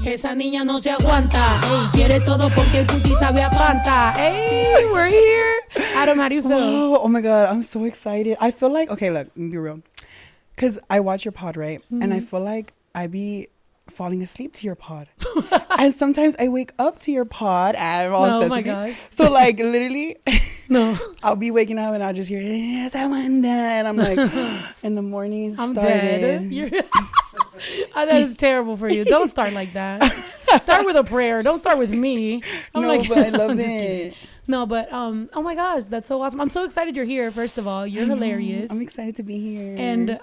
Esa niña no se aguanta. Ey, quiere todo porque el pussy sabe a Fanta. Hey, we're here. Adam, how do you feel? Whoa, oh my God, I'm so excited. I feel like, okay, look, let me be real. Because I watch your pod, right? Mm-hmm. And I feel like I be falling asleep to your pod. And sometimes I wake up to your pod and I'm all oh my gosh. So like literally, no, I'll be waking up and I'll just hear, yes, I want that. And I'm like, in the morning I'm started. dead. Oh, that is terrible for you. Don't start like that. Start with a prayer. Don't start with me. I'm like, but I love it. No, but oh my gosh, that's so awesome. I'm so excited you're here. First of all, you're hilarious. I'm excited to be here. And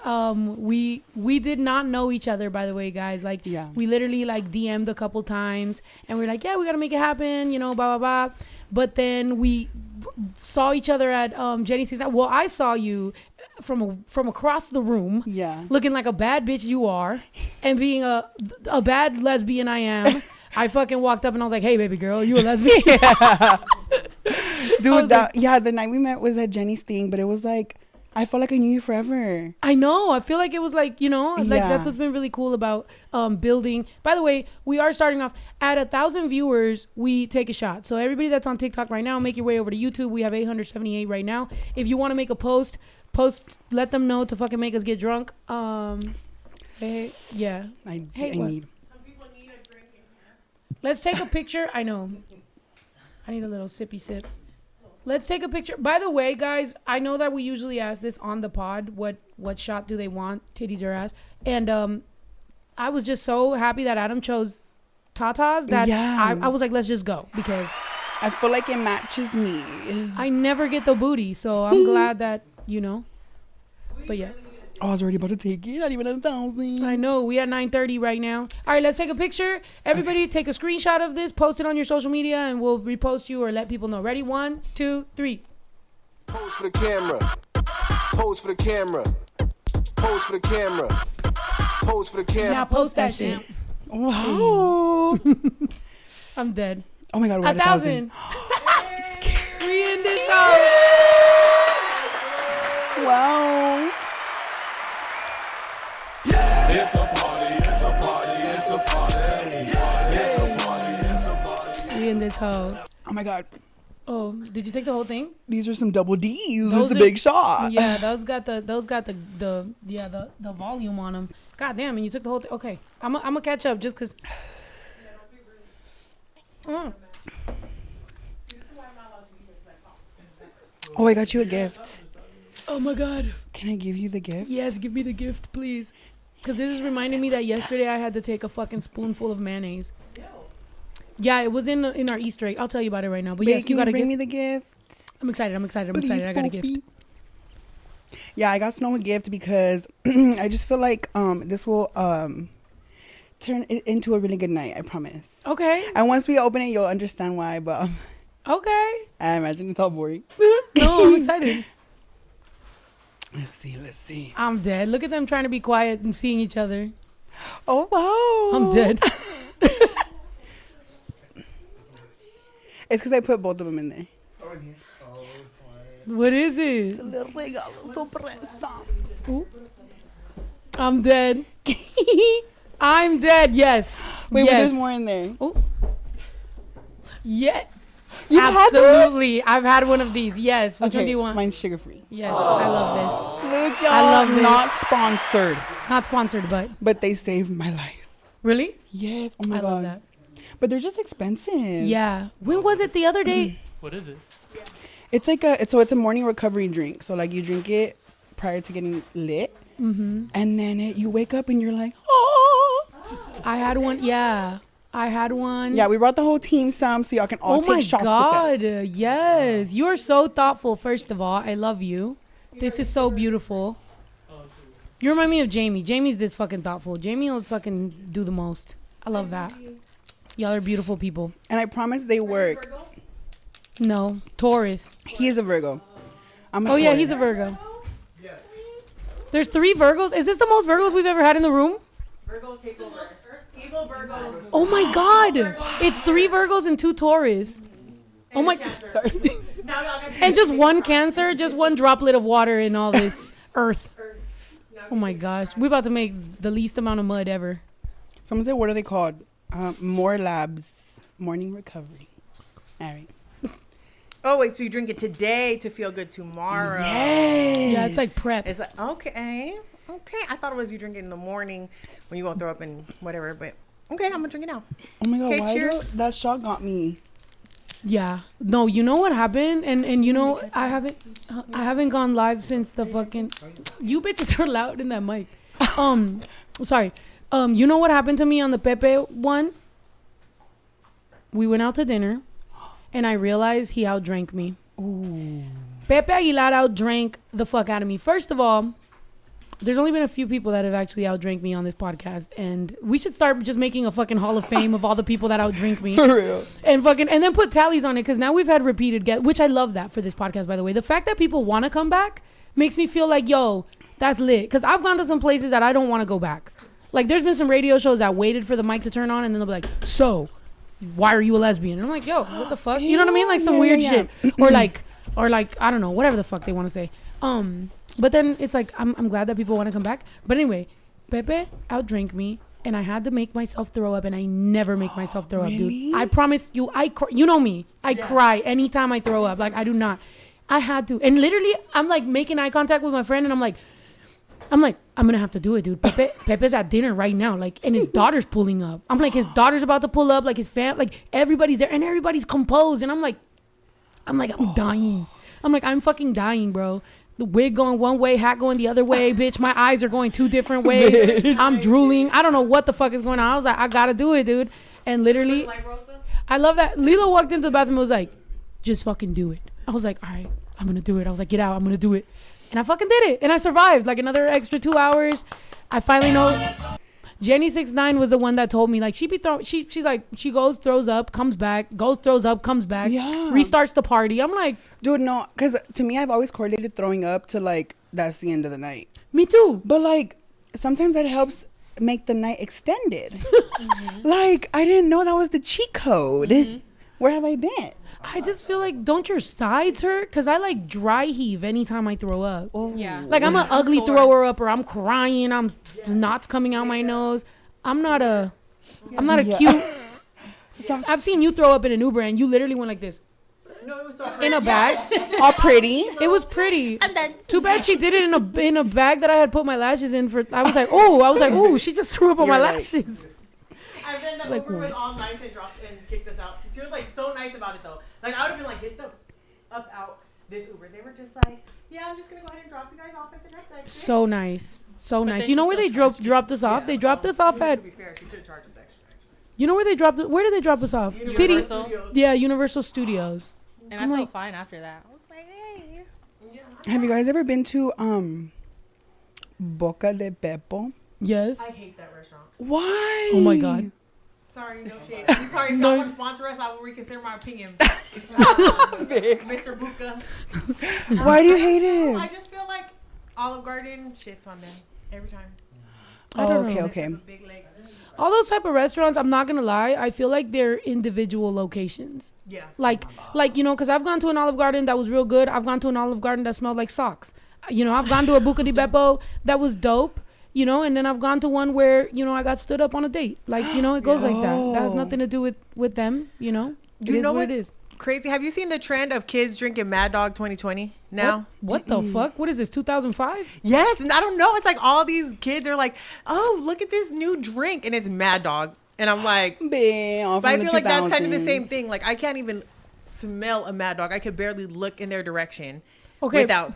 we did not know each other, by the way, guys. Like, we literally like DM'd a couple times and we're like, yeah, we got to make it happen, you know, blah, blah, blah. But then we saw each other at Jenny C's. Well, I saw you from across the room, looking like a bad bitch you are, and being a bad lesbian I am. I fucking walked up and I was like, hey, baby girl, you a lesbian? Dude, the night we met was at Jenny's thing, but it was like, I felt like I knew you forever. I know. I feel like it was like, you know, like that's what's been really cool about building. By the way, we are starting off at 1,000 viewers. We take a shot. So everybody that's on TikTok right now, make your way over to YouTube. We have 878 right now. If you want to make a post, let them know to fucking make us get drunk. Hey, yeah. I need. Let's take a picture. I know. I need a little sippy sip. Let's take a picture. By the way, guys, I know that we usually ask this on the pod. What shot do they want? Titties or ass? And I was just so happy that Adam chose tatas that I was like, let's just go. Because I feel like it matches me. I never get the booty. So I'm glad that, you know. But yeah. Oh, I was already about to take it. Not even 1,000. I know. We at 9:30 right now. All right, let's take a picture. Everybody take a screenshot of this. Post it on your social media, and we'll repost you or let people know. Ready? 1, 2, 3. Pose for the camera. Pose for the camera. Pose for the camera. Pose for the camera. Now post that shit. Wow. I'm dead. Oh my God, we're at 1,000. We in this house. Wow. It's a party, it's a party, it's a party. It's a party, it's a party. We in this house. Oh my God. Oh, did you take the whole thing? These are some double D's. This is a big shot. Yeah, those got the volume on them. God damn, and you took the whole thing. Okay, I'm gonna catch up just cause. Oh, I got you a gift. Oh my God. Can I give you the gift? Yes, give me the gift, please. Because this is reminding me that yesterday I had to take a fucking spoonful of mayonnaise. Yeah, it was in our Easter egg. I'll tell you about it right now. But yes, you got to bring me the gift. I'm excited. Please, I got a gift. Yeah, I got Snow a gift because I just feel like this will turn it into a really good night. I promise. Okay. And once we open it, you'll understand why. But okay. I imagine it's all boring. No, I'm excited. Let's see. I'm dead. Look at them trying to be quiet and seeing each other. Oh, wow. I'm dead. It's because I put both of them in there. Oh, in here. Oh, smart. What is it? It's a little regalo sorpresa. Ooh. I'm dead. I'm dead. Yes. Wait, yes. but there's more in there. Oh. Yeah. You've Absolutely. Had I've had one of these. Yes. Which okay, one do you want? Mine's sugar-free. Yes. I love this. Look, y'all. I love this. Not sponsored. Not sponsored, but they saved my life. Really? Yes. Oh, my God. I love that. But they're just expensive. Yeah. When was it the other day? What is it? It's like it's a morning recovery drink. So, like, you drink it prior to getting lit. Mm-hmm. And then you wake up and you're like, oh. I had one. Yeah. I had one. Yeah, we brought the whole team some so y'all can all take shots with us. Oh my God. Yes. You are so thoughtful, first of all. I love you. This is so beautiful. You remind me of Jamie. Jamie's this fucking thoughtful. Jamie will fucking do the most. I love that. Y'all are beautiful people. And I promise they work. No. Taurus. He is a Virgo. I'm a Taurus. Yeah, he's a Virgo. Yes. There's 3 Virgos. Is this the most Virgos we've ever had in the room? Virgo takeover. Evil Virgo. Oh my God. It's 3 Virgos and 2 Taurus. Oh my God. Sorry. And just one Cancer, just one droplet of water in all this earth. Oh my gosh. We're about to make the least amount of mud ever. Someone said, what are they called? More labs. Morning recovery. All right. Oh, wait, so you drink it today to feel good tomorrow. Yes. Yeah, it's like prep. It's like, okay. I thought it was you drink it in the morning when you won't throw up and whatever, but okay, I'm gonna drink it now. Oh my God, Okay, why cheers. that shot got me? Yeah. No, you know what happened? And you know, I haven't gone live since the fucking... You bitches are loud in that mic. Sorry. You know what happened to me on the Pepe one? We went out to dinner, and I realized he outdrank me. Ooh. Pepe Aguilar outdrank the fuck out of me. First of all, there's only been a few people that have actually outdrank me on this podcast, and we should start just making a fucking hall of fame of all the people that outdrink me. For real. And then put tallies on it, because now we've had repeated guests, which I love that for this podcast, by the way. The fact that people want to come back makes me feel like, yo, that's lit. Because I've gone to some places that I don't want to go back. Like, there's been some radio shows that waited for the mic to turn on, and then they'll be like, so, why are you a lesbian? And I'm like, yo, what the fuck? You know what I mean? Like some weird shit. Or like, I don't know, whatever the fuck they want to say. But then it's like, I'm glad that people want to come back. But anyway, Pepe outdrank me, and I had to make myself throw up, and I never make myself throw up, dude. I promise you, you know me. I cry anytime I throw up. Like, I do not. I had to. And literally, I'm like making eye contact with my friend, and I'm like, I'm going to have to do it, dude. Pepe's at dinner right now, like, and his daughter's pulling up. I'm like, his daughter's about to pull up, like, his fam, like, everybody's there, and everybody's composed, and I'm dying. I'm like, I'm fucking dying, bro. The wig going one way, hat going the other way, bitch. My eyes are going two different ways. I'm drooling. I don't know what the fuck is going on. I was like, I gotta do it, dude. And literally, I love that. Lilo walked into the bathroom and was like, just fucking do it. I was like, all right, I'm gonna do it. I was like, get out, I'm gonna do it. And I fucking did it. And I survived like another extra 2 hours. I finally know. Jenny69 was the one that told me, like, she's like, she goes, throws up, comes back, goes, throws up, comes back, restarts the party. I'm like, dude, no, because to me, I've always correlated throwing up to, like, that's the end of the night. Me too. But, like, sometimes that helps make the night extended. Like, I didn't know that was the cheat code. Where have I been? I just feel like, don't your sides hurt? Because I like dry heave anytime I throw up. Oh. Yeah. Like, I'm an ugly thrower up, or I'm crying, I'm knots coming out my nose. I'm not a cute. I've seen you throw up in an Uber, and you literally went like this. No, it was so In a bag. All pretty. It was pretty. I'm done. Too bad she did it in a bag that I had put my lashes in for. I was like, oh, she just threw up on my lashes. And then the Uber was all nice and dropped and kicked us out. She was like so nice about it though. Like, I would have been like, get the up out this Uber. They were just like, yeah, I'm just gonna go ahead and drop you guys off at the next exit. So nice. So nice. You know where they dropped us off? They dropped us off at. To be fair, she could have charged us extra. You know where they dropped? Where did they drop us off? Universal. City. Yeah, Universal Studios. And I felt fine after that. I was like, hey. Have you guys ever been to Boca de Beppo? Yes. I hate that restaurant. Why? Oh my God. Sorry, no shade. I'm sorry, if y'all want to sponsor us, I will reconsider my opinion. Mr. Buka. Why do you hate it? I just feel like Olive Garden shits on them every time. I don't know. Okay. Big leg. All those type of restaurants, I'm not gonna lie, I feel like they're individual locations. Yeah. Like you know, because I've gone to an Olive Garden that was real good. I've gone to an Olive Garden that smelled like socks. You know, I've gone to a Buca di Beppo that was dope. You know, and then I've gone to one where, you know, I got stood up on a date. Like, you know, it goes like that. That has nothing to do with them, you know. You know what it what's is. crazy? Have you seen the trend of kids drinking Mad Dog 2020 now? What the fuck? What is this, 2005? Yes, and I don't know. It's like all these kids are like, oh, look at this new drink, and it's Mad Dog. And I'm like, but I feel like that's kind of the same thing. Like, I can't even smell a Mad Dog. I could barely look in their direction without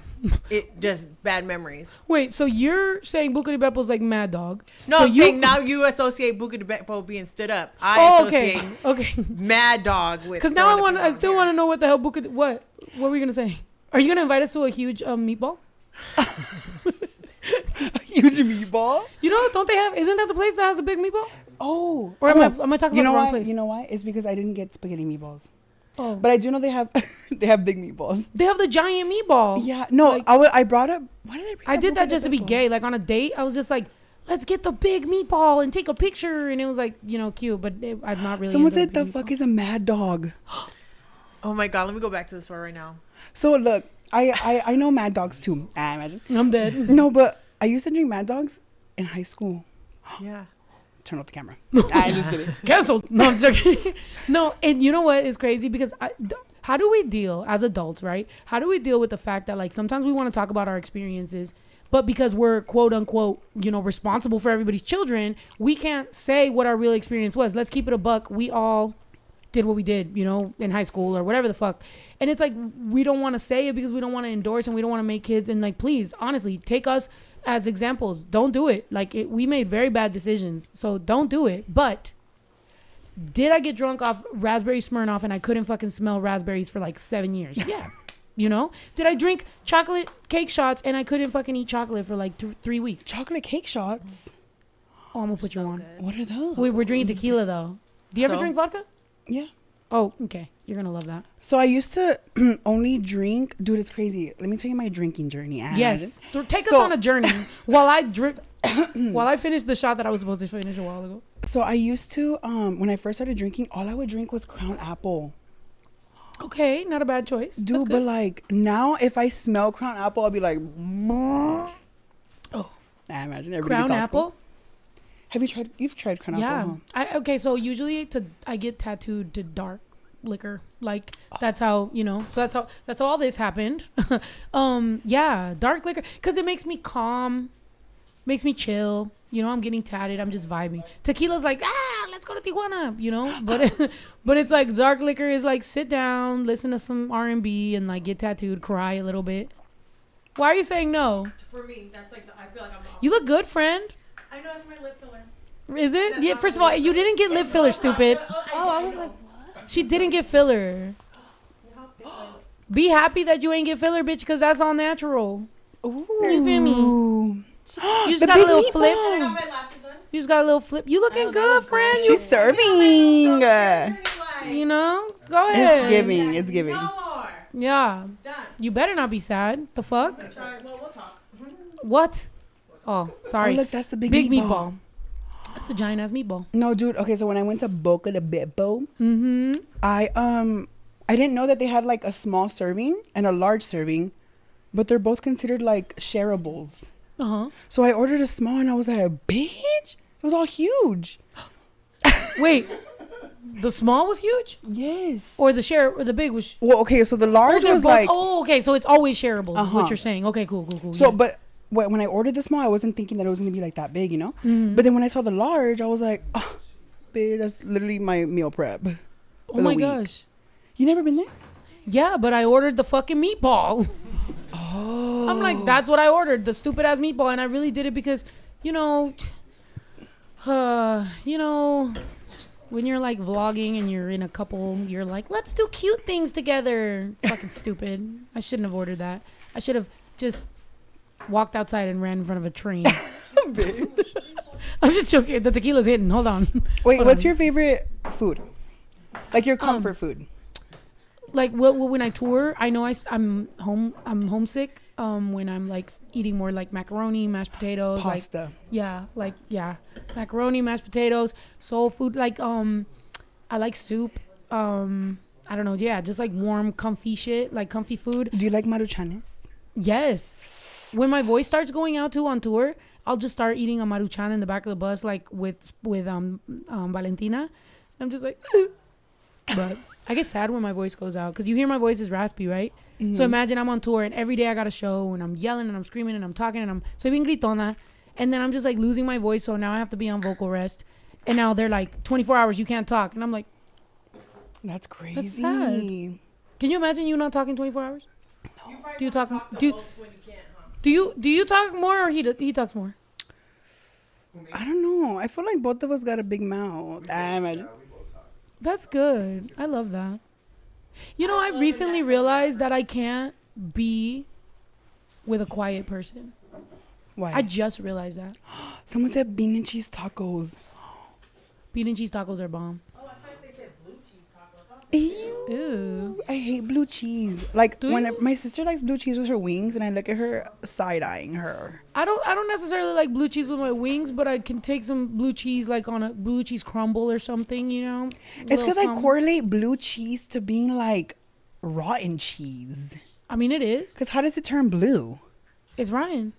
it just bad memories. Wait, so you're saying Buca di Beppo's like Mad Dog? No, so I'm saying now you associate Buca di Beppo being stood up. I associate Mad Dog with. Because now I still want to know what the hell what were you gonna say? Are you gonna invite us to a huge meatball? A huge meatball? You know, don't they have? Isn't that the place that has a big meatball? Oh. Or am I talking about the wrong place? You know why? It's because I didn't get spaghetti meatballs. Oh. But I do know they have big meatballs. They have the giant meatball. Yeah. No, like, I brought up. Why did I bring I did that Buca just di to be Beppo? gay. Like on a date, I was just like, let's get the big meatball and take a picture. And it was like, you know, cute. But I'm not really. Someone said the fuck is a Mad Dog. Oh my God. Let me go back to the store right now. So look, I know Mad Dogs too. I imagine. I'm dead. No, but I used to drink Mad Dogs in high school. Yeah. turn off the camera. I'm just kidding. Canceled. No, I'm joking. No, and you know what is crazy? Because how do we deal as adults, right? How do we deal with the fact that like sometimes we want to talk about our experiences, but because we're quote unquote, you know, responsible for everybody's children, we can't say what our real experience was. Let's keep it a buck. We all did what we did, you know, in high school or whatever the fuck. And it's like, we don't want to say it because we don't want to endorse and we don't want to make kids. And like, please, honestly, take us as examples. Don't do it. Like we made very bad decisions. So don't do it. But did I get drunk off raspberry Smirnoff and I couldn't fucking smell raspberries for like 7 years? Yeah. You know, did I drink chocolate cake shots and I couldn't fucking eat chocolate for like 3 weeks? Chocolate cake shots? Oh, I'm gonna put you on. Good. What are those? We're drinking tequila though. Do you ever drink vodka? Yeah. Oh, okay. You're gonna love that. So I used to only drink. Dude, it's crazy. Let me tell you my drinking journey. Yes. Take us on a journey while I drip. While I finish the shot that I was supposed to finish a while ago. So I used to, when I first started drinking, all I would drink was Crown Apple. Okay, not a bad choice. Dude, but like now, if I smell Crown Apple, I'll be like, oh. I imagine everybody. Crown Apple. Have you tried? You've tried Crown Apple? Yeah. Okay, so usually I get tattooed to dark liquor. Like that's how, you know. So that's how all this happened. Yeah, dark liquor, because it makes me calm, makes me chill. You know, I'm getting tatted. I'm just vibing. Tequila's like, let's go to Tijuana. You know, but it's like dark liquor is like sit down, listen to some R&B, and like get tattooed, cry a little bit. Why are you saying no? For me, that's like I feel like I'm. You look good, friend. I know it's my lip filler. Is it? Yeah. First of all, you didn't get lip filler, stupid. Oh, I was like, what? She didn't get filler. Be happy that you ain't get filler, bitch, because that's all natural. Ooh. You feel me? You just got a little flip. You just got a little flip. You looking good, friend. She's serving. You know? Go ahead. It's giving. It's giving. No more. Yeah. Done. You better not be sad. The fuck? Well, we'll talk. What? Oh, sorry. Oh, look, that's the big meatball. That's a giant ass meatball. No, dude. Okay, so when I went to Boca de Beppo, Mm-hmm. I didn't know that they had like a small serving and a large serving, but they're both considered like shareables. Uh-huh. So I ordered a small and I was like, bitch, it was all huge. Wait, the small was huge? Yes. Or the big was... Well, okay, so the large was both, like... Oh, okay, so it's always shareables is what Uh-huh. you're saying. Okay, cool. So, yeah. but when I ordered the small, I wasn't thinking that it was going to be like that big, you know? Mhm. But then when I saw the large, I was like, oh, bitch, that's literally my meal prep. Oh my gosh. You never been there? Yeah, but I ordered the fucking meatball. Oh. I'm like, that's what I ordered, the stupid ass meatball, and I really did it because, you know, when you're like vlogging and you're in a couple, you're like, let's do cute things together. It's fucking stupid. I shouldn't have ordered that. I should have just walked outside and ran in front of a train. I'm just joking. The tequila's hitting. Hold on. Wait, Hold what's on. your favorite food? Like your comfort food? Like when I tour, I know I'm homesick. When I'm like eating more like macaroni, mashed potatoes, Pasta. macaroni, mashed potatoes, soul food. Like I like soup. I don't know. Yeah, just like warm, comfy shit, like comfy food. Do you like maruchanes? Yes. When my voice starts going out too on tour, I'll just start eating a maruchan in the back of the bus, like with Valentina. I'm just like, but I get sad when my voice goes out because you hear my voice is raspy, right? Mm-hmm. So imagine I'm on tour and every day I got a show and I'm yelling and I'm screaming and I'm talking and soy bien gritona, and then I'm just like losing my voice. So now I have to be on vocal rest, and now they're like 24 hours you can't talk, and I'm like, that's crazy. That's sad. Can you imagine you not talking 24 hours? No. Do you talk? Do you talk more or he talks more? I don't know. I feel like both of us got a big mouth. I imagine. That's good. I love that. You know, I recently realized that I can't be with a quiet person. Why? I just realized that. Someone said bean and cheese tacos. Bean and cheese tacos are bomb. Oh, I thought they said blue cheese tacos. Ew. I hate blue cheese. Like Do when you? my sister likes blue cheese with her wings, and I look at her side-eyeing her. I don't necessarily like blue cheese with my wings, but I can take some blue cheese like on a blue cheese crumble or something, you know? It's because I correlate blue cheese to being like rotten cheese. I mean, it is. Because how does it turn blue? It's Ryan.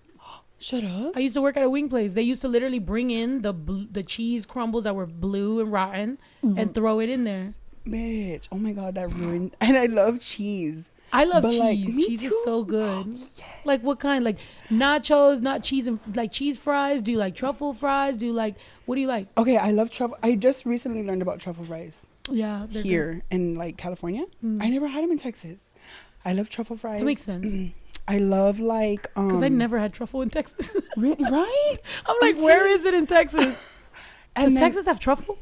Shut up. I used to work at a wing place. They used to literally bring in the cheese crumbles that were blue and rotten and throw it in there. Bitch, oh my God, that ruined. And I love cheese. I love But, cheese. like, me Cheese is too. so good. Like what kind? Like nachos, not cheese and like cheese fries. Do you like truffle fries? Do you like what do you like? Okay, I love truffle. I just recently learned about truffle fries Yeah, they're here in like California. I never had them in Texas. I love truffle fries. That makes sense. I love like Because I never had truffle in Texas. right. I'm like, where is it in Texas? Does then- Texas have truffle?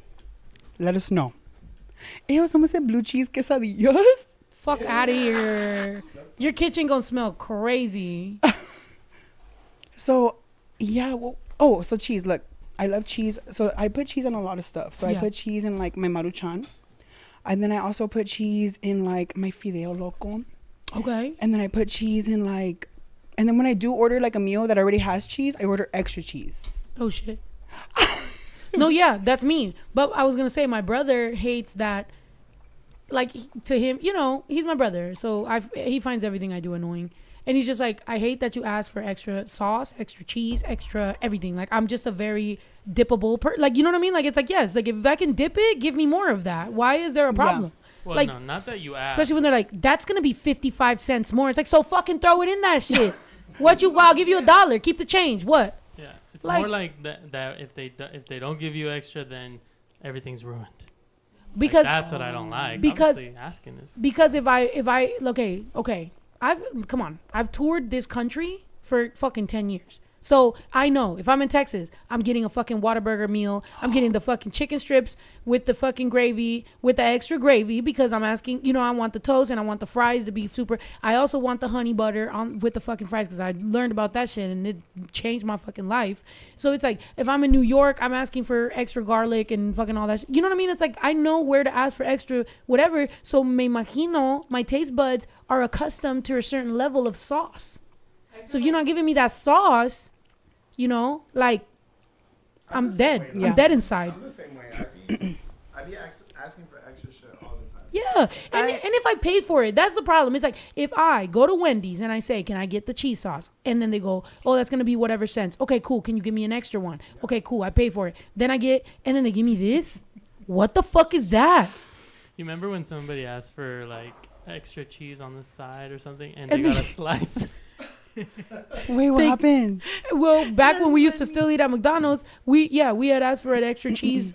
Let us know. Ew, someone said blue cheese quesadillas. Fuck out of here. Your kitchen gonna smell crazy. So, yeah. Well, so cheese. Look, I love cheese. So I put cheese on a lot of stuff. So I Yeah. put cheese in like my maruchan. And then I also put cheese in like my fideo loco. Okay. And then I put cheese in like, and then when I do order like a meal that already has cheese, I order extra cheese. Oh shit. No, yeah, that's me. But I was gonna say my brother hates that. Like to him, you know, he's my brother, so he finds everything I do annoying, and he's just like, I hate that you ask for extra sauce, extra cheese, extra everything. Like I'm just a very dippable like, you know what I mean? Like it's like, yes, like if I can dip it, give me more of that. Why is there a problem? Well, like, no, not that you ask. especially when they're like, that's gonna be 55 cents more. It's like, so fucking throw it in that shit. I'll give you $1. Keep the change. What? Yeah, it's like- more like that if they don't give you extra, then everything's ruined. Because That's what I don't like. because- Obviously, asking is Because if I okay, I've toured this country for fucking 10 years. So I know if I'm in Texas, I'm getting a fucking Whataburger meal. I'm getting the fucking chicken strips with the fucking gravy, with the extra gravy, because I'm asking, you know, I want the toast and I want the fries to be super. I also want the honey butter on with the fucking fries, because I learned about that shit and it changed my fucking life. So it's like, if I'm in New York, I'm asking for extra garlic and fucking all that shit. You know what I mean? It's like, I know where to ask for extra whatever. So me imagino, my taste buds are accustomed to a certain level of sauce. So if you're not giving me that sauce, you know, like, I'm dead. Yeah. I'm dead inside. I'm the same way. I be asking for extra shit all the time. Yeah. And if I pay for it, that's the problem. It's like, if I go to Wendy's and I say, can I get the cheese sauce? And then they go, oh, that's going to be whatever cents. Okay, cool. Can you give me an extra one? Okay, cool. I pay for it. Then I get, and then they give me this. What the fuck is that? You remember when somebody asked for like extra cheese on the side or something, and And they got they- a slice? Wait, what happened? Well, back when we used to still eat at McDonald's, we had asked for an extra cheese,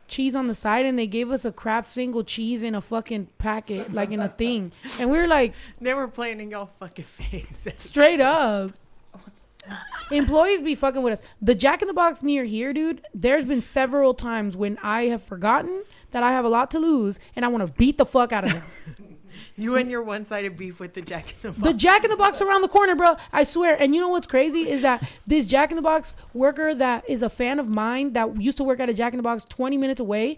cheese on the side, and they gave us a Kraft single cheese in a fucking packet, like in a thing, and we were like, They were playing in y'all fucking face. straight up. Employees be fucking with us. The Jack in the Box near here, dude, there's been several times when I have forgotten that I have a lot to lose and I want to beat the fuck out of them. You and your one-sided beef with the Jack in the Box. The Jack in the Box around the corner, bro. I swear. And you know what's crazy is that this Jack in the Box worker that is a fan of mine that used to work at a Jack in the Box 20 minutes away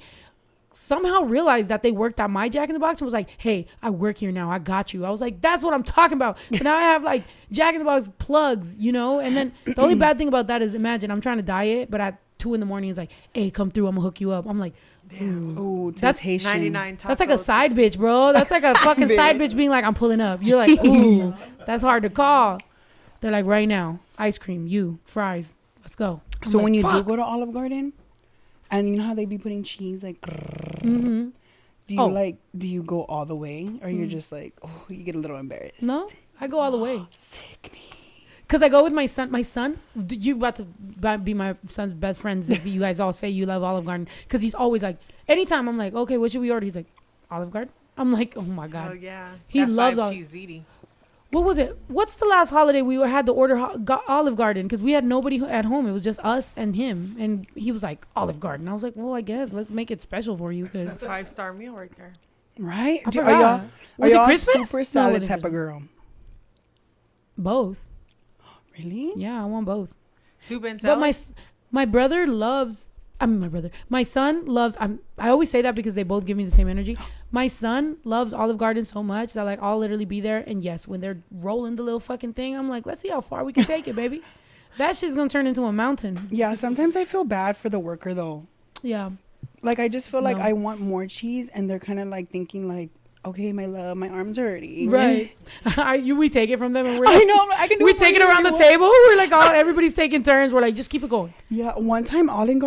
somehow realized that they worked at my Jack in the Box and was like, hey, I work here now. I got you. I was like, that's what I'm talking about. So now I have like Jack in the Box plugs, you know? And then the only bad thing about that is, imagine I'm trying to diet, but at 2 a.m. it's like, hey, come through. I'm gonna hook you up. I'm like, Damn. Oh, That's temptation. 99 tacos. that's like a side bitch, bro. That's like a fucking side bitch being like, I'm pulling up. You're like, ooh, that's hard to call. They're like, right now, ice cream, you, fries, let's go. I'm So like, when you fuck. do go to Olive Garden, and you know how they be putting cheese like, Mm-hmm. do you go all the way, or you're just like, oh, you get a little embarrassed? No, I go all the way. Sickening. Because I go with my son. My son, you about to be my son's best friends if you guys all say you love Olive Garden. Because he's always like, anytime I'm like, okay, what should we order? He's like, Olive Garden. I'm like, oh my God. Oh, yeah. He That loves 5 all- cheese ziti. What was it? What's the last holiday we had to order Olive Garden? Because we had nobody at home. It was just us and him. And he was like, Olive Garden. I was like, well, I guess let's make it special for you. Because 5-star meal right there. Right? I Are forgot. y'all, Was are it y'all Christmas? No, super it salad wasn't type of Christmas. girl? both. Really? Yeah, I want both. Soup and But salad. my brother loves. My son loves. I always say that because they both give me the same energy. My son loves Olive Garden so much that like I'll literally be there. And yes, when they're rolling the little fucking thing, I'm like, let's see how far we can take it, baby. That shit's gonna turn into a mountain. Yeah, sometimes I feel bad for the worker though. Yeah. Like I just feel like No. I want more cheese, and they're kind of like thinking like, okay, my love, my arm's hurting. Right. We take it from them and we're like, I know. I can do we it. take it around the table. We're like, everybody's taking turns. We're like, just keep it going. Yeah. One time, Olive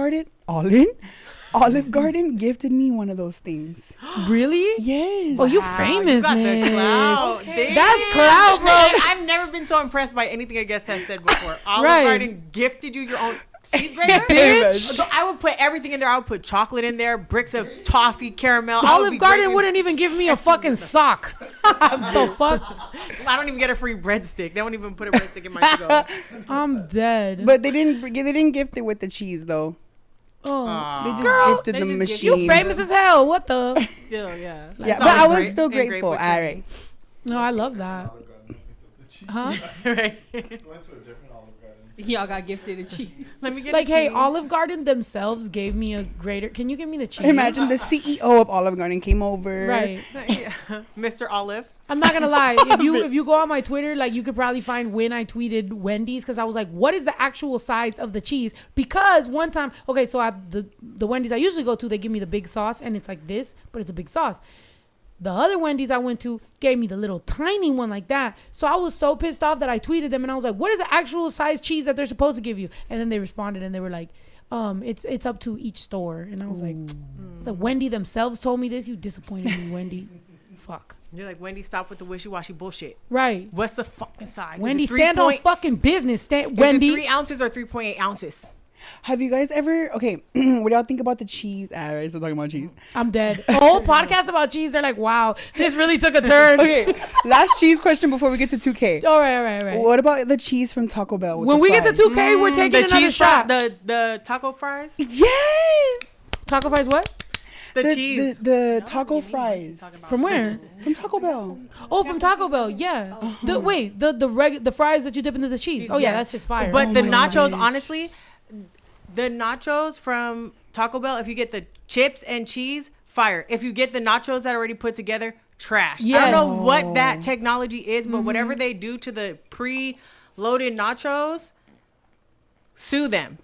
Garden gifted me one of those things. Really? Yes. Oh, you famous, You got the clout. Okay. That's clout, bro. I've never been so impressed by anything a guest has said before. Olive Garden gifted you your own cheese grater. Bitch. I would put everything in there. I would put chocolate in there, bricks of toffee, caramel. Olive Garden wouldn't even give me a fucking sock. The fuck? I don't even get a free breadstick. They won't even put a breadstick in my to-go. I'm dead. But they didn't gift it with the cheese though. Oh, They just girl, gifted they the just machine. you famous as hell. What the? Still, yeah. Yeah, but I was still grateful. All right. No, I love that. Huh? Right. Went to a different Olive Garden. Y'all got gifted a cheese. Let me get Like, the hey, cheese. Olive Garden themselves gave me a greater. Can you give me the cheese? Imagine the CEO of Olive Garden came over. Right. Yeah. Mr. Olive. I'm not gonna lie. If you go on my Twitter, like you could probably find when I tweeted Wendy's because I was like, what is the actual size of the cheese? Because one time, okay, so at the Wendy's I usually go to, they give me the big sauce and it's like this, but it's a big sauce. The other Wendy's I went to gave me the little tiny one like that. So I was so pissed off that I tweeted them and I was like, what is the actual size cheese that they're supposed to give you? And then they responded and they were like, it's up to each store. And I was like, Wendy themselves told me this. You disappointed me, Wendy. Fuck. You're like, Wendy, stop with the wishy-washy bullshit. Right. What's the fucking size? Wendy, stand on fucking business. Wendy. Is it 3 ounces or 3.8 ounces? Have you guys ever? Okay, what do y'all think about the cheese? All right, so talking about cheese. I'm dead. A whole podcast about cheese. They're like, wow, this really took a turn. Okay, last cheese question before we get to 2K. All right. What about the cheese from Taco Bell? With When the we get fries? to 2K, we're taking The another cheese shot. the taco fries? Yes. Taco fries, what? The cheese. The taco fries. From where? From Taco Bell. Oh, from Taco Bell. Yeah. The fries that you dip into the cheese. Oh yeah, Yes. that's just fire. But the my nachos, gosh. honestly, the nachos from Taco Bell, if you get the chips and cheese, fire. If you get the nachos that are already put together, trash. I don't know what that technology is, but whatever they do to the pre-loaded nachos, sue them.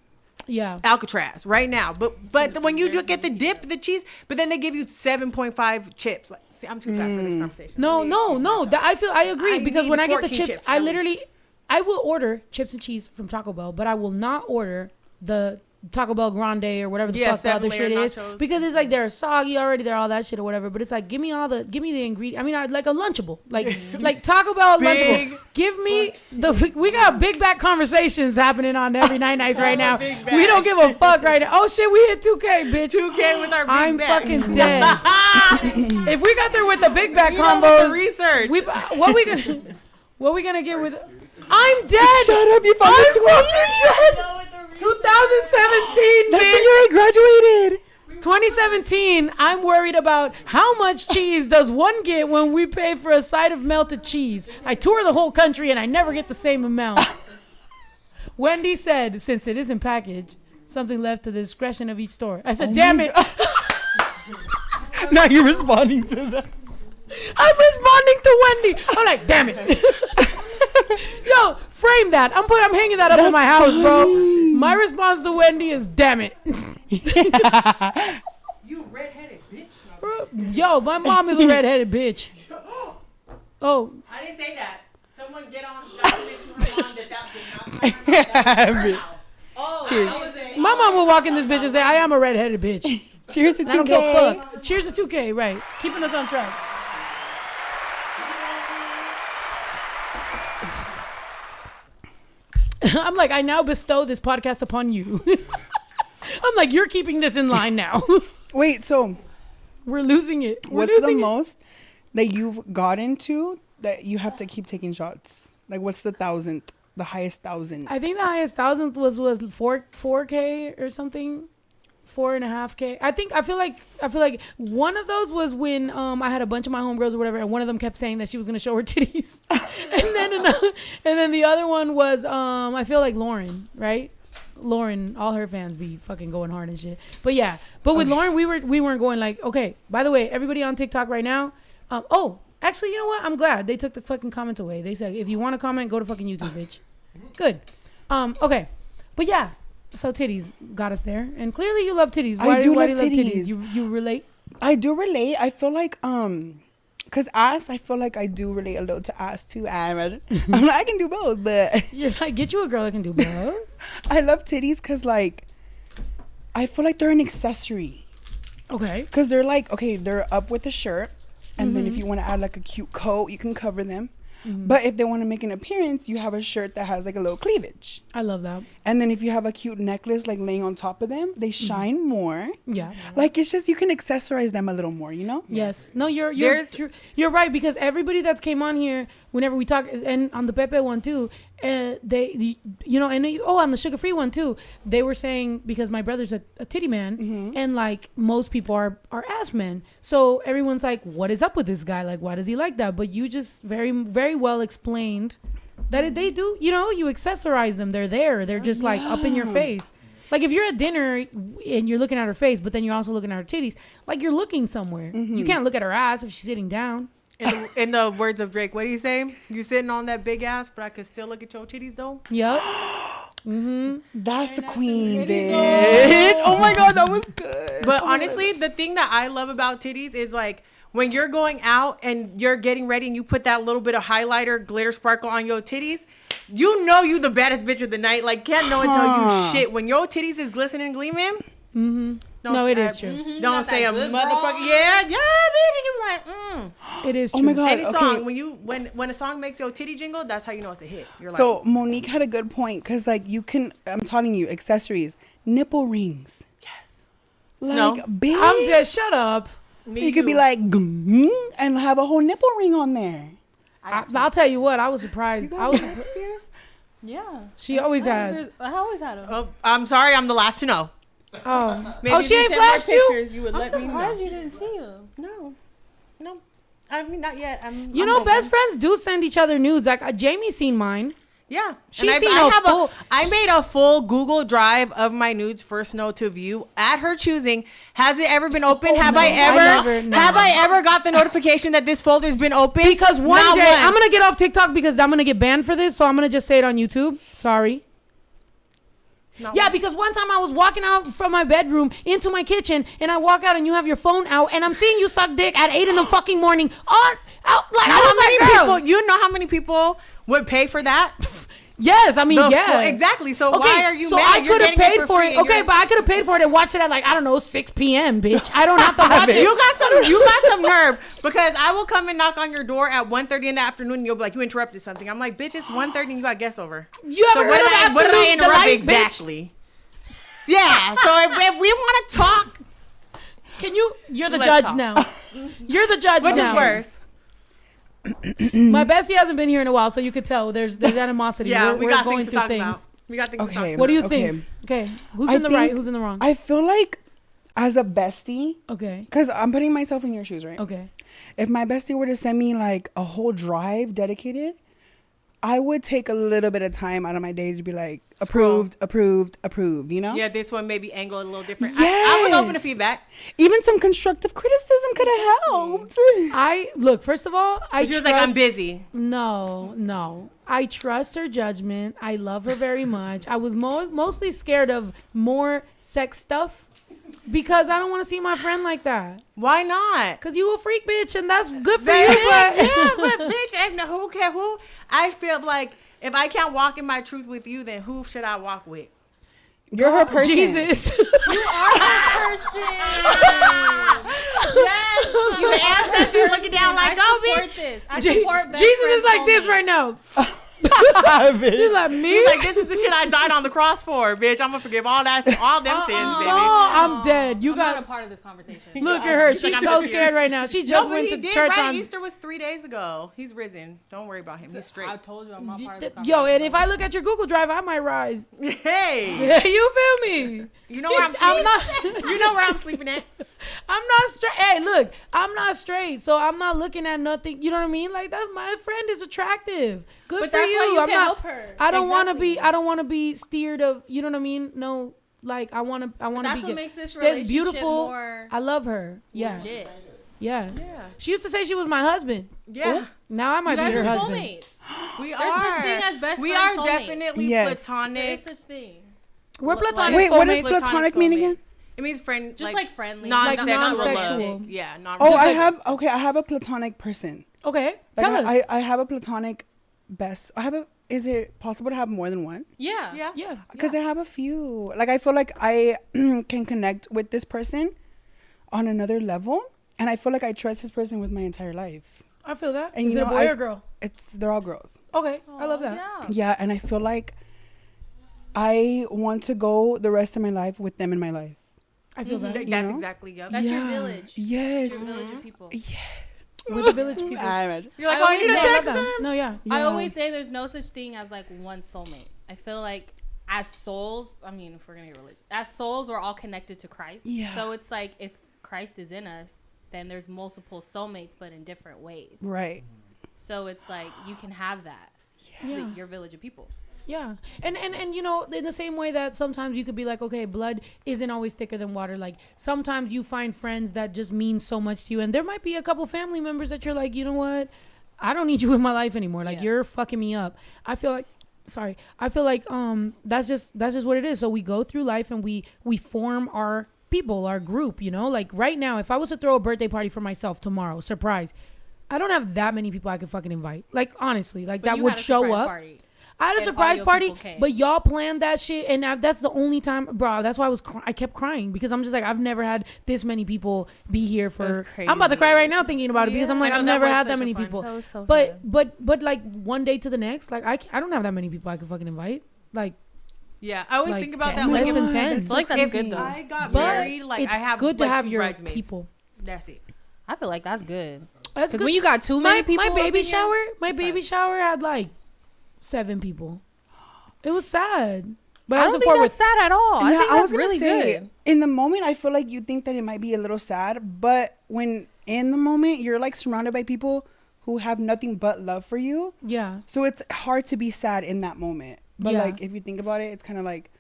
Yeah. Alcatraz right now. But when you look at the dip, the cheese, but then they give you 7.5 chips. Like, see, I'm too fat for this conversation. No. I agree because need when I get the 14 chips, chips, I at literally, I will order chips and cheese from Taco Bell, but I will not order the Taco Bell Grande or whatever the fuck the other 7-layer shit is nachos. because it's like they're soggy already, they're all that shit or whatever. But it's like give me the ingredient. I mean, I like a Lunchable, like Taco Bell Lunchable. Give me we got big back conversations happening on Every Nights right now. We don't give a fuck right now. Oh shit, we hit 2K, bitch. 2K with our big I'm back. fucking dead. If we got there with the big back You know, with combos, the research. what we gonna get with? I'm dead. Shut up! You found I'm the fucking dead. 2017, That's the year bitch. I graduated. 2017. I'm worried about how much cheese does one get when we pay for a side of melted cheese. I tour the whole country and I never get the same amount. Wendy said, since it isn't packaged, something left to the discretion of each store. I said, damn it. Now you're responding to that. I'm responding to Wendy. I'm like, damn it. Yo, frame that. I'm hanging that up in my house, bro. My response to Wendy is, damn it. You redheaded bitch. Yo, my mom is a redheaded bitch. Oh, I didn't say that. Someone get on document to her mom that Oh, Cheers. my mom will walk in this bitch and say, I am a redheaded bitch. Cheers to I don't give a 2K. fuck. Cheers to 2K, right. Keeping us on track. I'm like, I now bestow this podcast upon you. I'm like, you're keeping this in line now. Wait, so We're losing it. We're what's the losing it. most that you've gotten to that you have to keep taking shots? Like, what's the highest 1,000? I think the highest 1,000th was 4K or something. 4.5K. I feel like one of those was when I had a bunch of my homegirls or whatever, and one of them kept saying that she was gonna show her titties, and then the other one was I feel like Lauren, right? Lauren, all her fans be fucking going hard and shit. But yeah, with Lauren, we weren't going like, okay. By the way, everybody on TikTok right now. Actually, you know what? I'm glad they took the fucking comment away. They said if you want to comment, go to fucking YouTube, bitch. Good. Okay, but yeah. So titties got us there, and clearly you love titties. Why do you love titties? You relate? I do relate. I feel like Because ass, I feel like I do relate a little to ass too. I imagine. I'm like, I can do both, but You're like, get you a girl that can do both. I love titties because like I feel like they're an accessory. Okay. Because they're like, okay, they're up with the shirt, and then if you want to add like a cute coat, you can cover them. But if they want to make an appearance, you have a shirt that has like a little cleavage. I love that. And then if you have a cute necklace like laying on top of them, they shine more. Yeah. Like it's just, you can accessorize them a little more, you know? Yes. No, you're right, because everybody that's came on here, whenever we talk, and on the Pepe one too, they, you know, and on the sugar free one too, they were saying, because my brother's a titty man, and like most people are ass men, so everyone's like, what is up with this guy? Like, why does he like that? But you just very, very well explained that they do, you know, you accessorize them. They're there. They're just like up in your face. Like if you're at dinner and you're looking at her face, but then you're also looking at her titties, like you're looking somewhere. You can't look at her ass if she's sitting down. In the words of Drake, what do you say? You sitting on that big ass, but I can still look at your titties though. Yep. That's the queen, bitch. Oh my God, that was good. But honestly, the thing that I love about titties is like when you're going out and you're getting ready and you put that little bit of highlighter, glitter, sparkle on your titties, you know you the baddest bitch of the night. Like can't no one tell you shit. When your titties is glistening and gleaming. No, it is true. Don't say a motherfucker. Yeah, bitch. And you're like, It is true. Oh my God. Any song, when a song makes your titty jingle, that's how you know it's a hit. You're like, So Monique had a good point, because like you can, I'm telling you, accessories, nipple rings. yes. Like, No. bitch, I'm dead. Shut up. you could be like, and have a whole nipple ring on there. I'll tell you what. I was surprised. Yeah. She always has. I always had them. Oh, I'm sorry, I'm the last to know. Oh, Maybe if she you ain't sent more flashed you? pictures, you would I'm let me know. surprised you didn't see them. No. I mean, not yet. You know, best friends do send each other nudes. Like Jamie's seen mine. Yeah. She's And seen I made a full Google Drive of my nudes first note to view at her choosing. Has it ever been open? Have I ever got the notification that this folder's been open? Because one Not day, once. I'm going to get off TikTok because I'm going to get banned for this. So I'm going to just say it on YouTube. Sorry. Yeah, because one time I was walking out from my bedroom into my kitchen, and I walk out and you have your phone out, and I'm seeing you suck dick at 8 in the fucking morning. You know how many people would pay for that? Yes, I mean, yeah. Exactly. So Okay, why are you so mad? I You're could have getting paid for free it. and Okay, you're- but I could have paid for it and watched it at like, I don't know, 6 p.m., bitch. I don't have to watch it. You got some nerve, because I will come and knock on your door at 1:30 in the afternoon and you'll be like, you interrupted something. I'm like, bitch, it's 1:30 and you got guests over. You ever heard of what did I Afternoon interrupt Delight, exactly? Yeah. So if we want to talk, Can you're the Let's judge talk. now. You're the judge which now. is worse? My bestie hasn't been here in a while, so you could tell there's animosity. Yeah, we're got going things to through talk things. about. We got things to talk Okay. about. What do you Okay. think? Okay, who's I in the right? think- Who's in the wrong? I feel like as a bestie, Okay. because I'm putting myself in your shoes, right? Okay. If my bestie were to send me like a whole drive dedicated, I would take a little bit of time out of my day to be like, approved, you know? Yeah, this one may be angled a little different. Yes. I was open to feedback. Even some constructive criticism could have helped. I look. First of all, She was like, I'm busy. No. I trust her judgment. I love her very much. I was mostly scared of more sex stuff because I don't want to see my friend like that. Why not? Cause you a freak bitch, and that's good for you. But But bitch, and who can who? I feel like if I can't walk in my truth with you, then who should I walk with? You're her person. Jesus. Yes, the ancestors looking down like, go bitch. I support best Jesus friends is like only. this right now. He's like me. He's like, this is the shit I died on the cross for, bitch. I'm gonna forgive all them sins, baby. No, I'm dead. You I'm not got a part of this conversation. look at her. He's like, She's I'm so just scared here. right now. She just No, but went he to did, church right? on. Easter was 3 days ago. He's risen. Don't worry about him. He's straight. I told you I'm not part of this conversation. Yo, and if I look at your Google Drive, I might rise. Hey, You feel me? you know where I'm not. you know where I'm sleeping at. I'm not straight. Hey, look, I'm not straight, so I'm not looking at nothing. You know what I mean? Like that's my friend is attractive. Good But for that's you. why you I'm can not. help her. I don't want to Exactly. be. I don't want to be steered of. You know what I mean? No, like I want to. I want to That's be. what good. makes this She's relationship beautiful. more I love her. Yeah. legit. Yeah. Yeah, She used to say she was my husband. yeah. Now I might You guys be her are husband. soulmates. We There's are. such thing as best we friend are soulmates. definitely Yes. There is platonic. such thing. We're platonic. Wait, what does soulmates. platonic mean again? It means friend, Just like friendly. non-sexual. non-sexual. love. Yeah, non. Oh, I like- have a platonic person. Okay, Like tell us. I have a platonic best. Is it possible to have more than one? Yeah. Yeah. Yeah. Because I have a few. Like I feel like I can connect with this person on another level, and I feel like I trust this person with my entire life. I feel that. And Is you it a know, boy or girl? They're all girls. Okay, I love that. Yeah. Yeah, and I feel like I want to go the rest of my life with them in my life. I feel that. That's know? exactly. Yep. That's your Yeah. village. Yes. Your village of people. With the village people. I imagine. You're like, I oh, I always need to say- I love text that. them. No, yeah. I Yeah. always say there's no such thing as like one soulmate. I feel like as souls, I mean, if we're gonna get religious, as souls, we're all connected to Christ. Yeah. So it's like if Christ is in us, then there's multiple soulmates, but in different ways. Right. So it's like you can have that. Yeah. Your village of people. Yeah. And you know, in the same way that sometimes you could be like, okay, blood isn't always thicker than water. Like sometimes you find friends that just mean so much to you. And there might be a couple family members that you're like, you know what? I don't need you in my life anymore. Like Yeah. you're fucking me up. I feel like that's just what it is. So we go through life and we form our people, our group, you know? Like right now, if I was to throw a birthday party for myself tomorrow, surprise, I don't have that many people I could fucking invite. Like honestly, like But that you would had a show surprise up. party. I had a And surprise all your party, people came. but y'all planned that shit, and that's the only time, bro. That's why I kept crying because I'm just like, I've never had this many people be here for. That was I'm about to cry crazy. right now thinking about it because I'm Yeah. like, I know, I've that never was had that such a many fun- people. That was so But like one day to the next, like I don't have that many people I could fucking invite. Like Yeah, I always Like think about 10. that. Like, Less if, than 10. that's I feel like that's crazy. good though. I got but married, like it's I have good to like, have two your bridesmaids. people. That's it. I feel like that's good. That's Because good. when you got too many people, my up baby in here- shower, my It's baby sad. shower had like 7 people. It was sad, but I I was don't in think Fort that's Worth. sad at all. I think that's really good. in the moment, I feel like you think that it might be a little sad, but when in the moment, you're like surrounded by people who have nothing but love for you. Yeah. So it's hard to be sad in that moment. But Yeah. like, if you think about it, it's kind of like,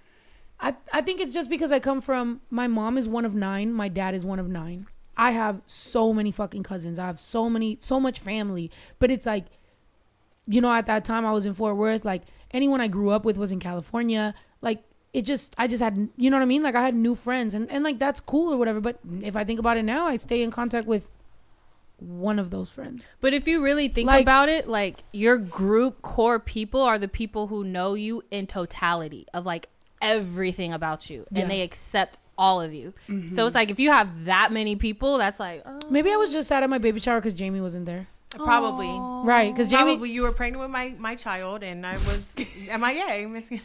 I think it's just because I come from, my mom is one of 9, my dad is one of 9. I have so many fucking cousins. I have so much family. But it's like, you know, at that time I was in Fort Worth, like anyone I grew up with was in California. Like I just had, you know what I mean? Like I had new friends and like that's cool or whatever. But if I think about it now, I stay in contact with one of those friends. But if you really think Like- about it, like your group core people are the people who know you in totality of like everything about you, Yeah. and they accept all of you. So it's like if you have that many people, that's like Maybe I was just sad at my baby shower because Jamie wasn't there. Probably. Right. Because Jamie, Probably you were pregnant with my child and I was MIA. Missing.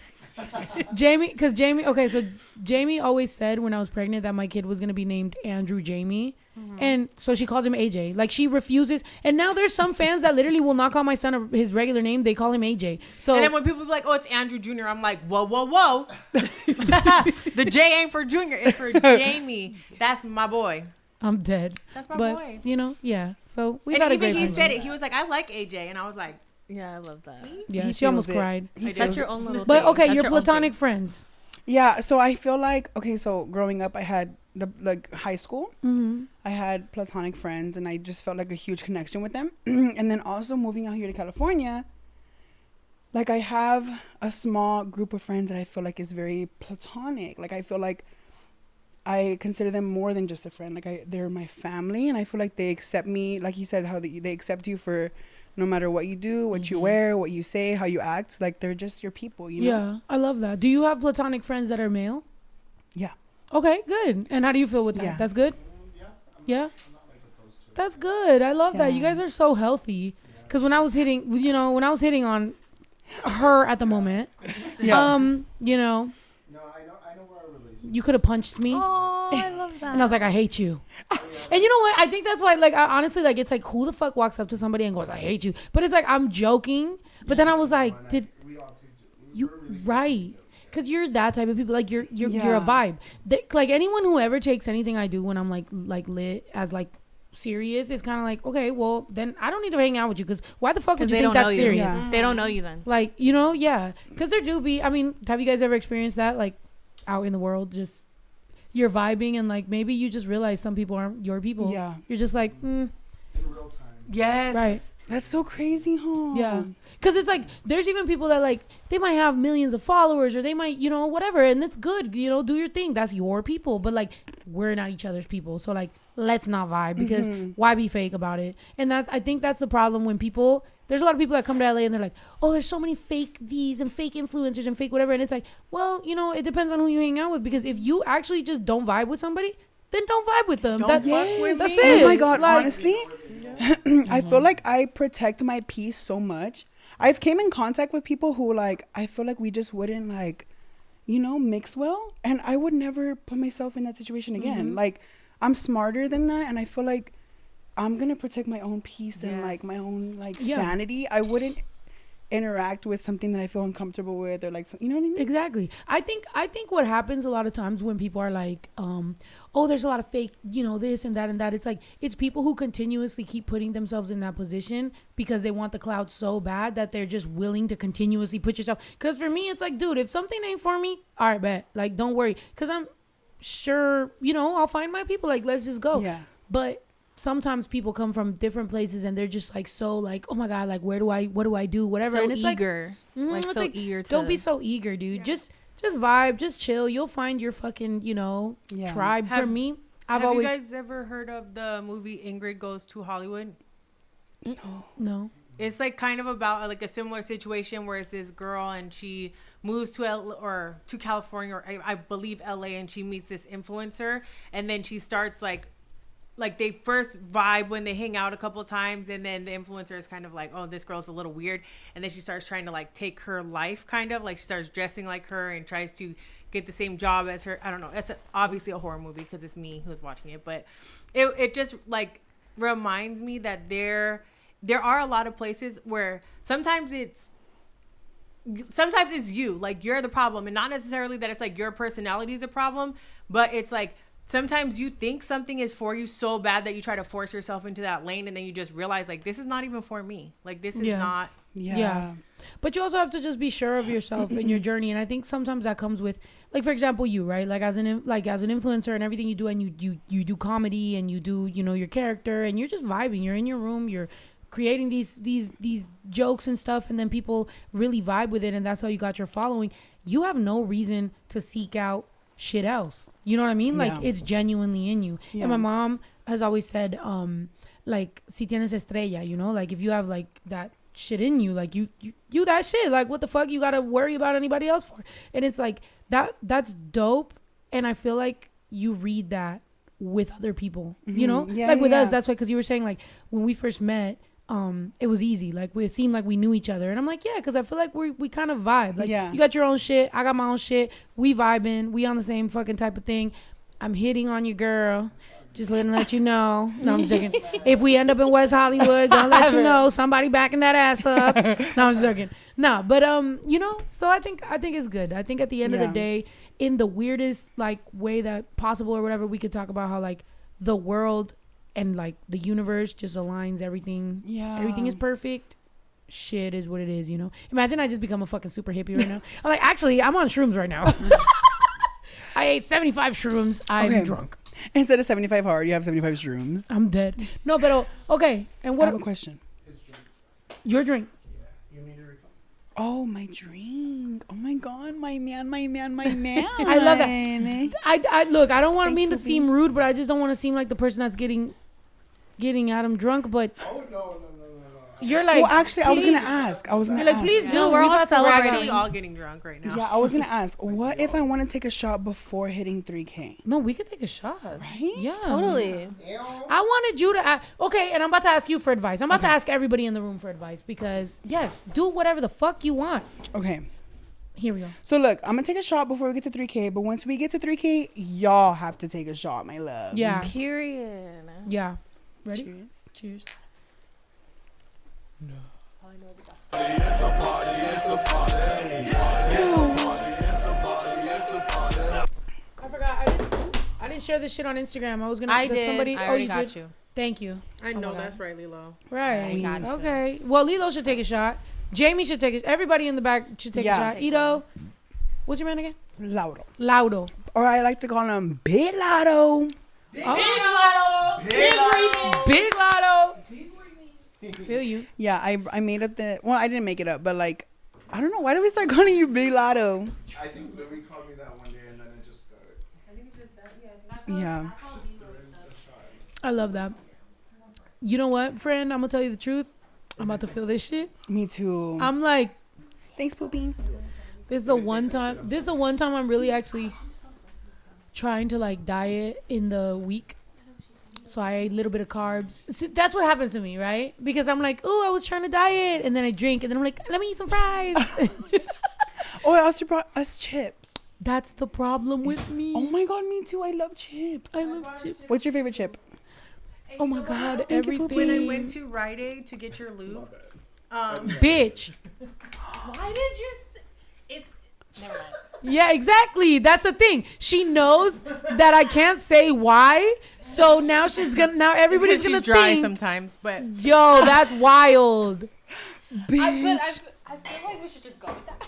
okay, so Jamie always said when I was pregnant that my kid was going to be named Andrew Jamie. And so she calls him AJ. Like she refuses. And now there's some fans that literally will not call my son his regular name. They call him AJ. So And then when people be like, oh, it's Andrew Jr., I'm like, whoa, whoa, whoa. The J ain't for Junior. It's for Jamie. That's my boy. I'm dead. That's my But, boy. you know, yeah. So we And got a even great he friendship. said it. He was like, I like AJ. And I was like, yeah, I love that. Yeah, He she almost feels it. cried. He That's feels your it. own little But thing. okay, That's your own platonic thing. friends. Yeah, so I feel like, okay, so growing up, I had the like high school. Mm-hmm. I had platonic friends, and I just felt like a huge connection with them. And then also moving out here to California, like I have a small group of friends that I feel like is very platonic. Like I feel like I consider them more than just a friend. Like they're my family, and I feel like they accept me. Like you said, how they accept you for no matter what you do, what you wear, what you say, how you act. Like they're just your people, you know? Yeah, I love that. Do you have platonic friends that are male? Yeah. Okay, good. And how do you feel with that? Yeah. That's good? Yeah? That's good. I love that. You Yeah. guys are so healthy. Because when I was hitting, on her at the moment, Yeah. you know, No, I know where our relationship. you could have punched me. Oh, I love that. And I was like, I hate you. And you know what? I think that's why, like, I honestly, like, it's like, who the fuck walks up to somebody and goes, I hate you? But it's like, I'm joking. But then I was like, We all take you, right. Because you're that type of people. Like, you're a Yeah. vibe. Like, anyone who ever takes anything I do when I'm, like lit as, like, serious, it's kind of like, okay, well, then I don't need to hang out with you. Because why the fuck would you they think don't know that's you. serious? Yeah. They don't know you then. Like, you know, yeah. Because there do be, I mean, have you guys ever experienced that? Like, out in the world, just you're vibing and, like, maybe you just realize some people aren't your people. Yeah. You're just like, in real time. Yes. Right. That's so crazy, huh? Yeah. Because it's like, there's even people that like, they might have millions of followers or they might, you know, whatever. And it's good, you know, do your thing. That's your people. But like, we're not each other's people. So like, let's not vibe because why be fake about it? And I think that's the problem when people, there's a lot of people that come to LA and they're like, oh, there's so many fake these and fake influencers and fake whatever. And it's like, well, you know, it depends on who you hang out with. Because if you actually just don't vibe with somebody, then don't vibe with them. Don't fuck with that's me. it. Oh my God, Like, honestly, I feel like I protect my peace so much. I've came in contact with people who like, I feel like we just wouldn't like, you know, mix well. And I would never put myself in that situation again. Like, I'm smarter than that. And I feel like I'm going to protect my own peace and like my own like sanity. I wouldn't interact with something that I feel uncomfortable with or like, you know what I mean? Exactly. I think what happens a lot of times when people are like, oh, there's a lot of fake, you know, this and that. It's like, it's people who continuously keep putting themselves in that position because they want the clout so bad that they're just willing to continuously put yourself. Because for me, it's like, dude, if something ain't for me, all right, bet. Like, don't worry. Because I'm sure, you know, I'll find my people. Like, let's just go. Yeah. But sometimes people come from different places and they're just like so like, oh my God, like what do I do, whatever. So and it's eager. like, Like so eager to. don't be so eager, dude. Just vibe, just chill. You'll find your fucking, you know, tribe. For me, have you guys ever heard of the movie Ingrid Goes to Hollywood? No. It's like kind of about like a similar situation where it's this girl and she moves to to California or I believe LA, and she meets this influencer, and then she starts like they first vibe when they hang out a couple of times, and then the influencer is kind of like, oh, this girl's a little weird, and then she starts trying to like take her life, kind of like she starts dressing like her and tries to get the same job as her. I don't know. It's obviously a horror movie because it's me who's watching it, but it just like reminds me that there are a lot of places where sometimes it's you, like you're the problem, and not necessarily that it's like your personality is a problem, but it's like sometimes you think something is for you so bad that you try to force yourself into that lane, and then you just realize like this is not even for me. Like this is not. Yeah. But you also have to just be sure of yourself in your journey, and I think sometimes that comes with, like, for example, you, right? Like as an influencer and everything you do, and you do comedy and you do, you know, your character, and you're just vibing. You're in your room. You're creating these jokes and stuff, and then people really vibe with it, and that's how you got your following. You have no reason to seek out shit else. You know what I mean? Like it's genuinely in you. And my mom has always said, like, si tienes estrella, you know, like if you have like that shit in you, like you that shit, like what the fuck you gotta worry about anybody else for? And it's like that's dope. And I feel like you read that with other people, you know, like with us. That's why, because you were saying like when we first met, it was easy. Like it seemed like we knew each other, and I'm like, yeah, because I feel like we kind of vibe. Like you got your own shit, I got my own shit. We vibing. We on the same fucking type of thing. I'm hitting on your girl. Just let you know. No, I'm just joking. If we end up in West Hollywood, gonna let you know. Somebody backing that ass up. No, I'm just joking. No, but you know. So I think it's good. I think at the end of the day, in the weirdest like way that possible or whatever, we could talk about how like the world and like the universe just aligns everything. Yeah. Everything is perfect. Shit is what it is, you know. Imagine I just become a fucking super hippie right now. I'm like, actually, I'm on shrooms right now. I ate 75 shrooms. I'm drunk. Instead of 75 hard, you have 75 shrooms. I'm dead. No, but okay. And what? I have a question. Your drink. Yeah. You need a refill. Oh, my drink. Oh my God, my man. I love that. I look, I don't want to seem rude, but I just don't want to seem like the person that's getting Adam drunk. But Oh no. you're like, well, actually, I was gonna ask. Like, please do. No, we're all We're celebrating. actually all getting drunk right now. Yeah, I was gonna ask. What if I want to take a shot before hitting 3K? No, we could take a shot. Right? Yeah. Totally. I wanted you to okay, and I'm about to ask you for advice. I'm about to ask everybody in the room for advice because yes, do whatever the fuck you want. Okay. Here we go. So look, I'm gonna take a shot before we get to 3K, but once we get to 3K, y'all have to take a shot, my love. Yeah. Period. Yeah. Ready? Cheers. Cheers. No. I forgot. I didn't share this shit on Instagram. I was gonna. I did. Somebody, I already you got did? you. Thank you. I know my that's right, Lilo. Right. got you. Okay. Well, Lilo should take a shot. Jamie should take it. Everybody in the back should take a shot. Ito. What's your man again? Laudo. Or I like to call him Big Lotto. Big Lotto. feel you. Yeah, I made up the. Well, I didn't make it up, but like, I don't know. Why did we start calling you Big Lotto? I think Louis called me that one day, and then it just started. I think it's just that. Yeah. I love that. You know what, friend? I'm gonna tell you the truth. I'm about to feel this shit. Me too. I'm like, Thanks, Poopy. this is the one time. This is the one time I'm really actually trying to like diet in the week. So I ate a little bit of carbs. So that's what happens to me, right? Because I'm like, oh, I was trying to diet, and then I drink, and then I'm like, let me eat some fries. Oh, I also brought us chips. That's the problem with me. Oh my god, me too. I love chips. I love chips. What's your favorite chip? Oh my god, Thank you, everything. Poopy. When I went to Rite Aid to get your lube, Bitch. Why did you? It's never mind. Yeah, exactly. That's the thing. She knows that I can't say why, so now everybody's gonna she's dry think. sometimes, but Yo, that's wild. Bitch. I feel like we should just go with that.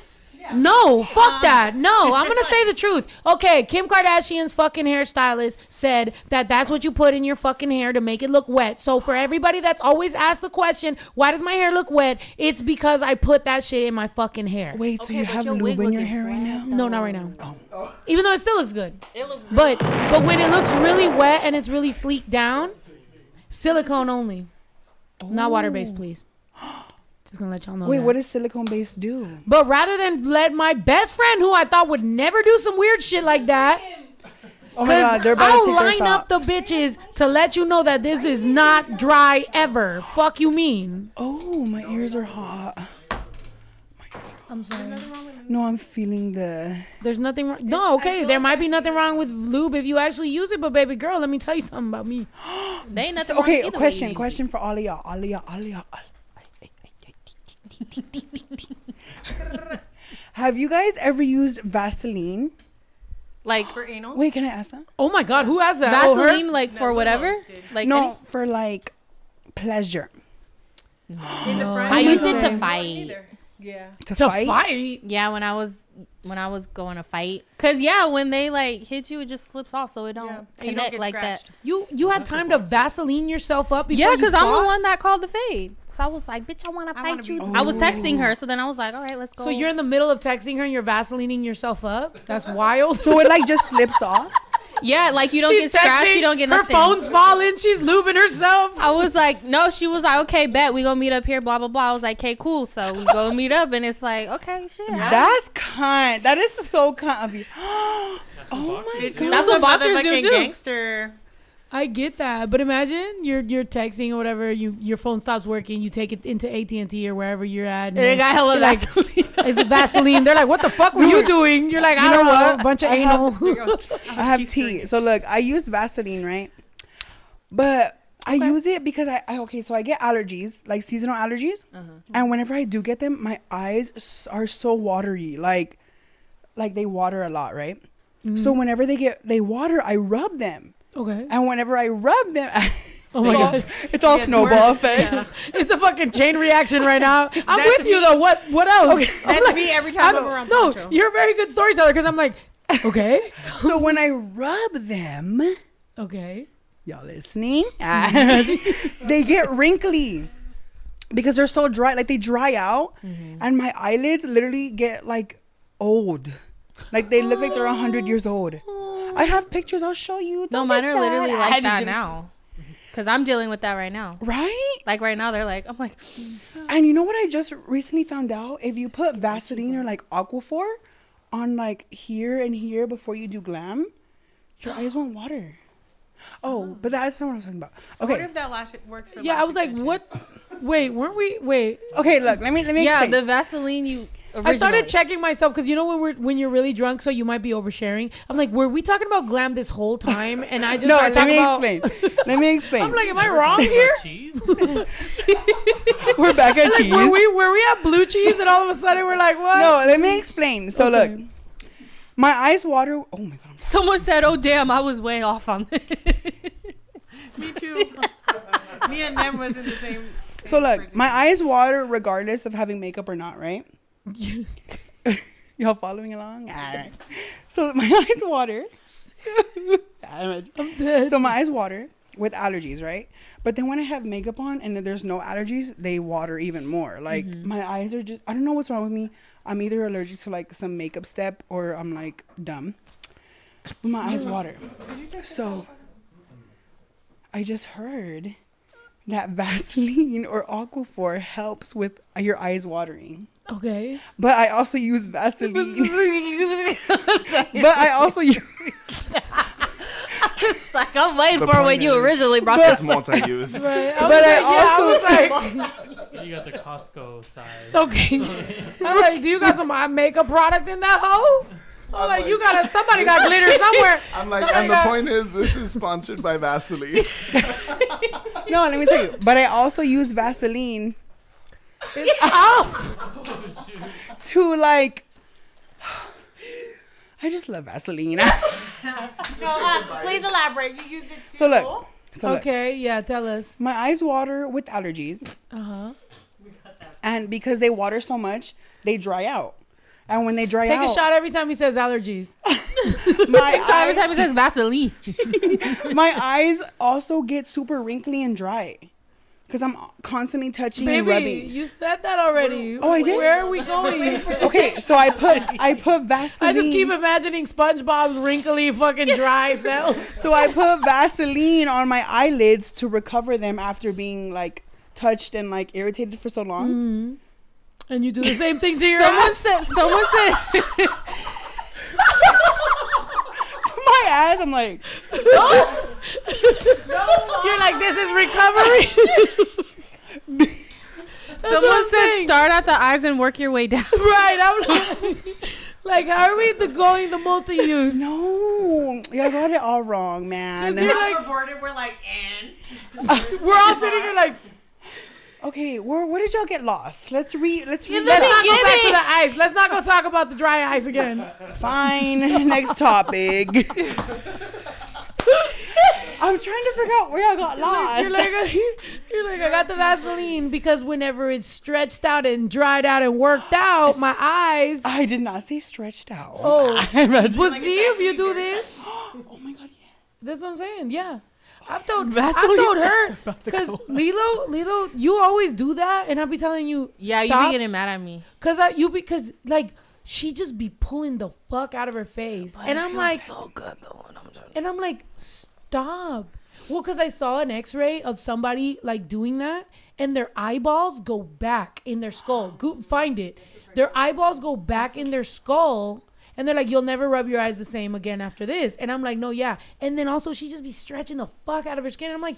No, fuck that. No, I'm gonna say the truth. Okay, Kim Kardashian's fucking hairstylist said that that's what you put in your fucking hair to make it look wet. So for everybody that's always asked the question, why does my hair look wet? It's because I put that shit in my fucking hair. Wait, so Okay, you but have your lube wig in your looking hair right flat, now? No, not right now. Oh. Even though it still looks good. It looks But when it looks really wet and it's really sleeked down, silicone only. Not water-based, please. Just gonna let y'all know Wait, that. what does silicone base do? But rather than let my best friend, who I thought would never do some weird shit like that, Oh my god, they're about I'll to take their line shot. up the bitches to let you know that this is not dry ever. Fuck you mean? Oh, my ears are hot. I'm sorry. No, I'm feeling the. There's nothing wrong. No, okay. There might be nothing wrong with lube if you actually use it, but baby girl, let me tell you something about me. They ain't nothing Okay, wrong a either question. way. Question for all of y'all. Have you guys ever used Vaseline? Like for anal. Wait, can I ask that? Oh my God, who has that? Oh, her? Vaseline, like for whatever. Like No, for like pleasure. In the front. I use it No. to fight. Either. Yeah. To To fight? fight? Yeah, when I was going to fight, cause yeah, when they like hit you, it just slips off, so it don't Yeah. And you connect don't get like scratched. that. You had time to Vaseline yourself up before Yeah, you cause I'm the fought? one that called the fade. So I was like, bitch, I want to wanna fight you. be- I was texting her, so then I was like, all right, let's go. So you're in the middle of texting her and you're Vaselining yourself up? That's wild. So it like just slips off? yeah, like you don't She's get scratched, texting, you don't get her nothing. phone's falling, she's lubing herself. I was like, no, she was like, okay, bet we gonna meet up here, blah blah blah. I was like, okay, cool. So we go meet up, and it's like, okay, shit. That's kind. That is so kind of you. Oh my god. That's what boxers do, Motherfucking too. Gangster. I get that, but imagine you're texting or whatever, your phone stops working, you take it into AT&T or wherever you're at, and They got hella you're like, Vaseline. is it Vaseline? They're like, what the fuck were you doing? You're like, I You don't know know, what? a bunch of I anal. I have tea. So look, I use Vaseline, right? But I use it because so I get allergies, like seasonal allergies. And whenever I do get them, my eyes are so watery. Like they water a lot, right? So whenever they water, I rub them. Okay. And whenever I rub them, Oh my gosh. it's all Yes, snowball worse. effect. Yeah. It's a fucking chain reaction right now. I'm That's with you me. though. What else? That's me every time I'm around No, Poncho. you're a very good storyteller because I'm like, okay. So when I rub them, Okay. y'all listening? They get wrinkly because they're so dry. Like they dry out, and my eyelids literally get like old. Like they look like they're 100 years old. I have pictures. I'll show you. No, Don't mine get are literally sad. like I that just- now. Cause I'm dealing with that right now. Right? Like right now, they're like, I'm like, And you know what I just recently found out? If you put Vaseline or like Aquaphor on like here and here before you do glam, your eyes won't water. Oh, but that's not what I was talking about. I wonder Okay. if that lash works for Yeah, lash I was like, extensions. what? Wait, weren't we? Wait. Okay, look, let me yeah, explain. the Vaseline you. I started originally- checking myself because you know when you're really drunk, so you might be oversharing. I'm like, were we talking about glam this whole time? And I just No, started let talking me about. explain. Let me explain. I'm like, am I wrong here? Cheese? We're back at cheese. Were we at blue cheese and all of a sudden we're like, what? No, let me explain. So Okay. look, my eyes water. Oh my god. Someone said, "Oh damn, I was way off on this." Me too. Me and them was in the same. So look, my eyes water regardless of having makeup or not, right? Y'all following along? All right. So my eyes water. I'm dead. So my eyes water with allergies, right? But then when I have makeup on and there's no allergies, they water even more. Like my eyes are just, I don't know what's wrong with me. I'm either allergic to like some makeup step or I'm like dumb. But my eyes water. So I just heard that Vaseline or Aquaphor helps with your eyes watering. Okay. But I also use Vaseline. But I also use... It's like I'm waiting The for when point you is, originally brought It's this. multi-use. Right. But I also... You got the Costco size. Okay. I'm like, do you got some makeup product in that hoe? I'm like, you got somebody got glitter somewhere. I'm like, Somebody and the point is, this is sponsored by Vaseline. No, let me tell you. But I also use Vaseline to like... I just love Vaseline. Please elaborate. You use it too. So look. Okay, yeah, tell us. My eyes water with allergies. Uh-huh. And because they water so much, they dry out. And when they dry Take out... a shot every time he says allergies. Every time it says Vaseline. My eyes also get super wrinkly and dry. Because I'm constantly touching and Baby, rubbing. you said that already. Oh, I did? Where are we going? Okay, so I put Vaseline. I just keep imagining SpongeBob's wrinkly fucking dry self. So I put Vaseline on my eyelids to recover them after being like touched and like irritated for so long. Mm-hmm. And you do the same thing to your Someone ass? said To my ass, I'm like, You're like, this is recovery. someone said start at the eyes and work your way down. Right. I'm like, how are we going the multi-use? no, y'all got it all wrong, man. You're like, We're bored. We're like, and we're all sitting here like, Okay, where did y'all get lost? Let's read. let's not go back to the ice. Let's not go talk about the dry ice again. Fine. Next topic. I'm trying to figure out where y'all got lost. You're like, I got the Vaseline because whenever it's stretched out and dried out and worked out, my eyes. I did not say stretched out. Oh, but see if you do this. Oh my god, yes. That's what I'm saying. Yeah. I've told her because Lilo, you always do that, and I'll be telling you, Yeah, stop, you be getting mad at me. because like she just be pulling the fuck out of her face, and I'm like, so good though. and I'm like, stop. Well, because I saw an X-ray of somebody like doing that, and their eyeballs go back in their skull. Go find it. Their eyeballs go back in their skull. And they're like, you'll never rub your eyes the same again after this. And I'm like, no, yeah. And then also she just be stretching the fuck out of her skin. And I'm like,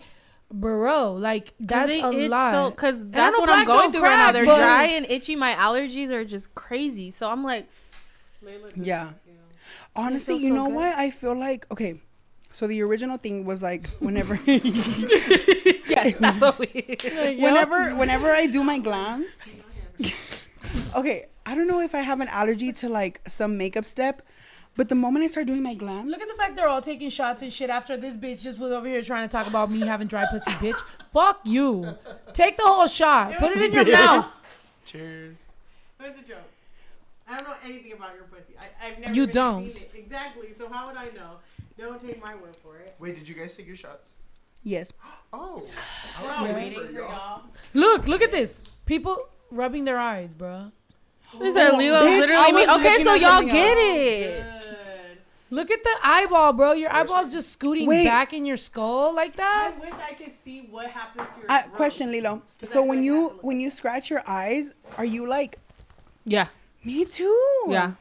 bro, like that's a lot. Because that's what I'm going through right now. They're dry and itchy. My allergies are just crazy. So I'm like, Yeah. Honestly, you know what? I feel like, okay, so the original thing was like whenever yes, that's what we. whenever I do my glam. Okay, I don't know if I have an allergy to like some makeup step, but the moment I start doing my glam, Look at the fact they're all taking shots and shit after this bitch just was over here trying to talk about me having dry pussy, bitch. Fuck you. Take the whole shot. Put it in your mouth. Cheers. it was a joke. I don't know anything about your pussy. I've never. You really don't. seen it. Exactly. So how would I know? Don't take my word for it. Wait, did you guys take your shots? yes. Oh. We're waiting for y'all. Look at this. People rubbing their eyes, bro. They said Lilo bitch, I literally. was Okay, looking so at y'all something get else. it. Good. Look at the eyeball, bro. Your eyeball's just scooting Wait. back in your skull like I that. wish I could see what happens to your throat. Question, Lilo. Does So that when like you have to when you scratch your eyes, are you like, Yeah, me too? yeah.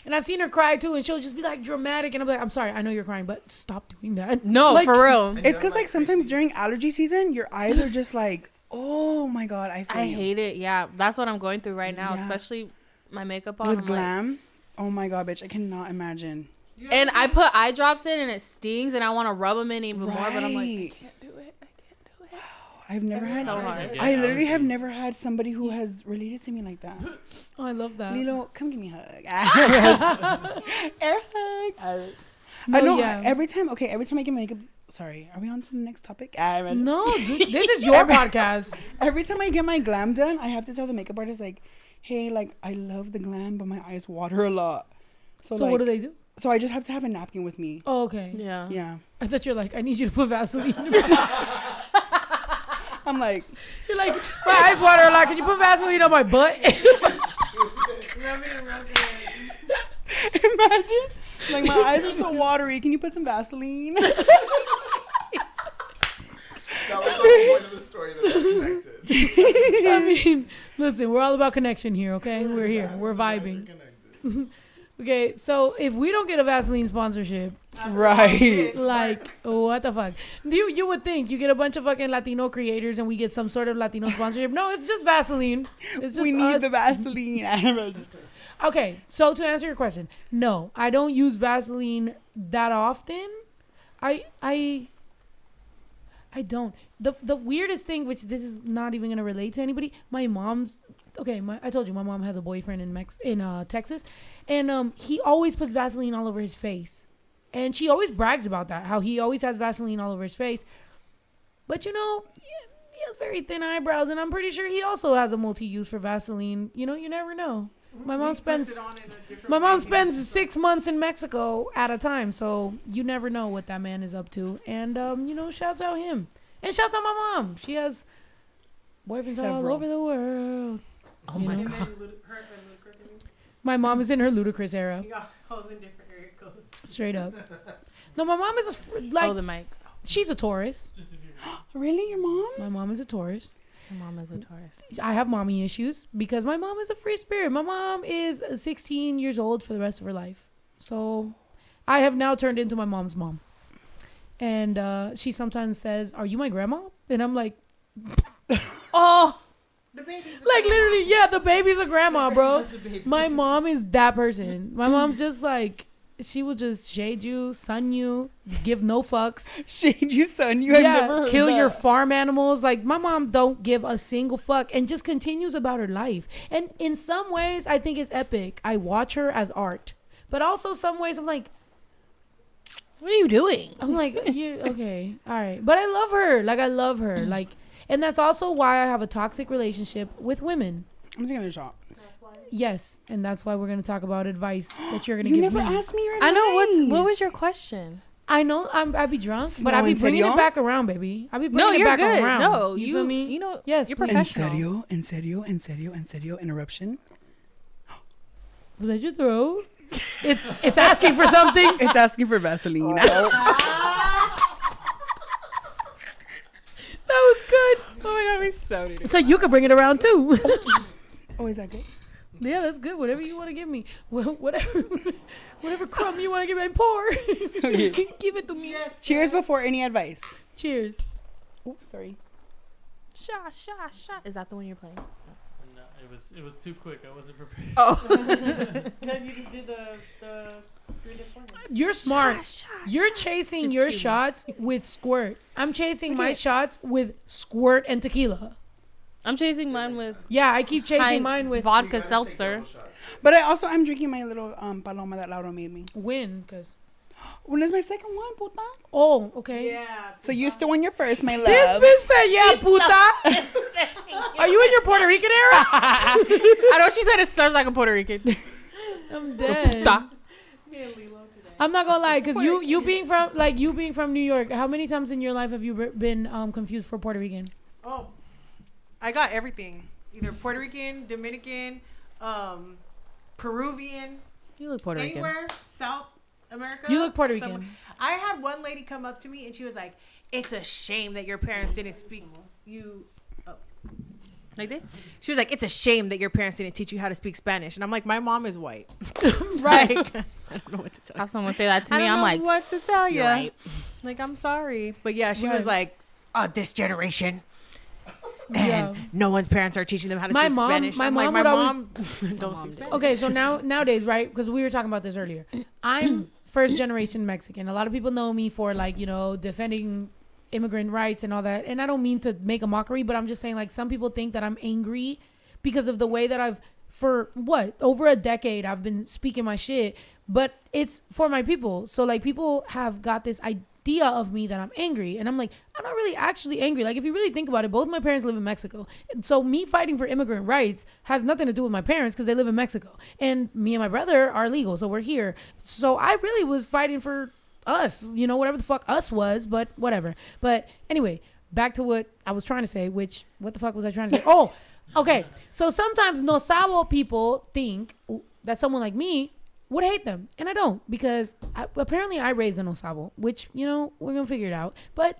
And I've seen her cry too, and she'll just be like dramatic, and I'm like, I'm sorry, I know you're crying, but stop doing that. No, Like, for real. It's because like sometimes during allergy season, your eyes are just like, oh my god, I feel I you. hate it. Yeah, that's what I'm going through right now, Yeah. especially my makeup on. With I'm like- glam. Oh my god, bitch, I cannot imagine. and I put eye drops in, and it stings, and I want to rub them in even more, but I'm like, Right. I can't do it. I can't do it. I've never had. so hard. I literally have never had somebody who has related to me like that. Oh, I love that. Lilo, come give me a hug. Air hug. No, I know. yeah. Every time I get makeup. Sorry, are we on to the next topic? No, dude, this is your podcast. Every time I get my glam done, I have to tell the makeup artist like, "Hey, like I love the glam, but my eyes water a lot." So like, what do they do? So I just have to have a napkin with me. Oh, okay. Yeah. Yeah. I thought you're like, I need you to put Vaseline. I'm like, You're like, my eyes water a lot. Can you put Vaseline on my butt? imagine. Like, my eyes are so watery. Can you put some Vaseline? That was the whole point of the story that they're connected. I mean, listen, we're all about connection here, okay? We're here. We're vibing. Okay, so if we don't get a Vaseline sponsorship, Right. like, what the fuck? You would think you get a bunch of fucking Latino creators and we get some sort of Latino sponsorship. No, it's just Vaseline. It's just We need us. the Vaseline. Okay, so to answer your question, no, I don't use Vaseline that often. I don't. The weirdest thing, which this is not even gonna relate to anybody, my mom's. Okay, I told you my mom has a boyfriend in Texas, and he always puts Vaseline all over his face, and she always brags about that, how he always has Vaseline all over his face. But you know, he has very thin eyebrows, and I'm pretty sure he also has a multi-use for Vaseline. You know, you never know. My mom spends 6 months in Mexico at a time, so you never know what that man is up to. And you know, shouts out him, and shouts out my mom. She has boyfriends all Several. over the world. Oh You my know? god. My mom is in her ludicrous era, You got hoes in different area codes. straight up. No, my mom is like, Oh, the mic. she's a Taurus. Just if you're Really, your mom? My mom is a Taurus. My mom is a Taurus. I have mommy issues because my mom is a free spirit. My mom is 16 years old for the rest of her life. So I have now turned into my mom's mom. And she sometimes says, "Are you my grandma?" And I'm like, oh, The baby's like literally, yeah, the baby's a grandma, bro. My mom is that person. My mom's just like, she will just shade you, sun you, give no fucks. Shade you, son. You have never heard kill that. your farm animals. Like, my mom don't give a single fuck and just continues about her life. And in some ways, I think it's epic. I watch her as art. But also some ways I'm like, What are you doing? you okay, all right. But I love her. Like, I love her. Like, and that's also why I have a toxic relationship with women. I'm taking a shot. Yes, and that's why we're gonna talk about advice that you're gonna You give never me. asked me your advice. I know what was your question? I know I'd be drunk, but No, I'd be en bringing serio? it back around, baby. I'd be bringing No, it you're back good. around. No, you you feel me? You know, Yes, you're please. En professional. serio, interruption. Was that your throat? It's asking for something. It's asking for Vaseline. That was good. Oh my god, we so need So you could bring it around too. Oh, is that good? Yeah, that's good. Whatever you want to give me. Well, whatever crumb you want to give me, pour. Okay. Give it to me. Cheers before any advice. Cheers. Oh, sorry. Shot. Is that the one you're playing? no, it was too quick. I wasn't prepared. Then you just did the You're smart. You're chasing Just your cue me. shots with squirt. I'm chasing my shots with squirt and tequila. I'm chasing mine with Yeah, I keep chasing mine with vodka seltzer. But I'm drinking my little paloma that Laurel made me. win, cause When is my second one, puta? oh, okay. Yeah. So you still won your first, my love. This bitch said, "Yeah, puta." Are you in your Puerto Rican era? I know she said it sounds like a Puerto Rican. I'm dead. Puta. Me and Lilo today. I'm not gonna lie, cause you being from New York, how many times in your life have you been confused for Puerto Rican? Oh, I got everything. Either Puerto Rican, Dominican, Peruvian, You look Puerto Rican. anywhere, South America. You look Puerto somewhere. Rican. I had one lady come up to me and she was like, "It's a shame that your parents didn't speak you." Like that? She was like, "It's a shame that your parents didn't teach you how to speak Spanish." And I'm like, "My mom is white." Right. Like, I don't know what to tell you. Have someone say that to I me. don't I'm know like, what to tell you. you're right. Like, I'm sorry. But yeah, she Right. was like, "Oh, this generation. And Yeah. no one's parents are teaching them how to My speak mom- Spanish." my I'm mom like, would my always- mom don't speak Spanish. Okay, so nowadays, right? Because we were talking about this earlier. I'm first generation Mexican. A lot of people know me for defending immigrant rights and all that. And I don't mean to make a mockery, but I'm just saying some people think that I'm angry because of the way that for over a decade I've been speaking my shit. But it's for my people. So people have got this idea of me that I'm angry. And I'm like, I'm not really actually angry. Like, if you really think about it, both my parents live in Mexico. And so me fighting for immigrant rights has nothing to do with my parents because they live in Mexico. And me and my brother are legal, so we're here. So I really was fighting for us, you know, whatever the fuck us was, but whatever. But anyway, back to what I was trying to say, which, what the fuck was I trying to say? Oh, okay. So sometimes no sabo people think that someone like me would hate them. And I don't, because apparently I raised an Osabo, which, you know, we're going to figure it out. But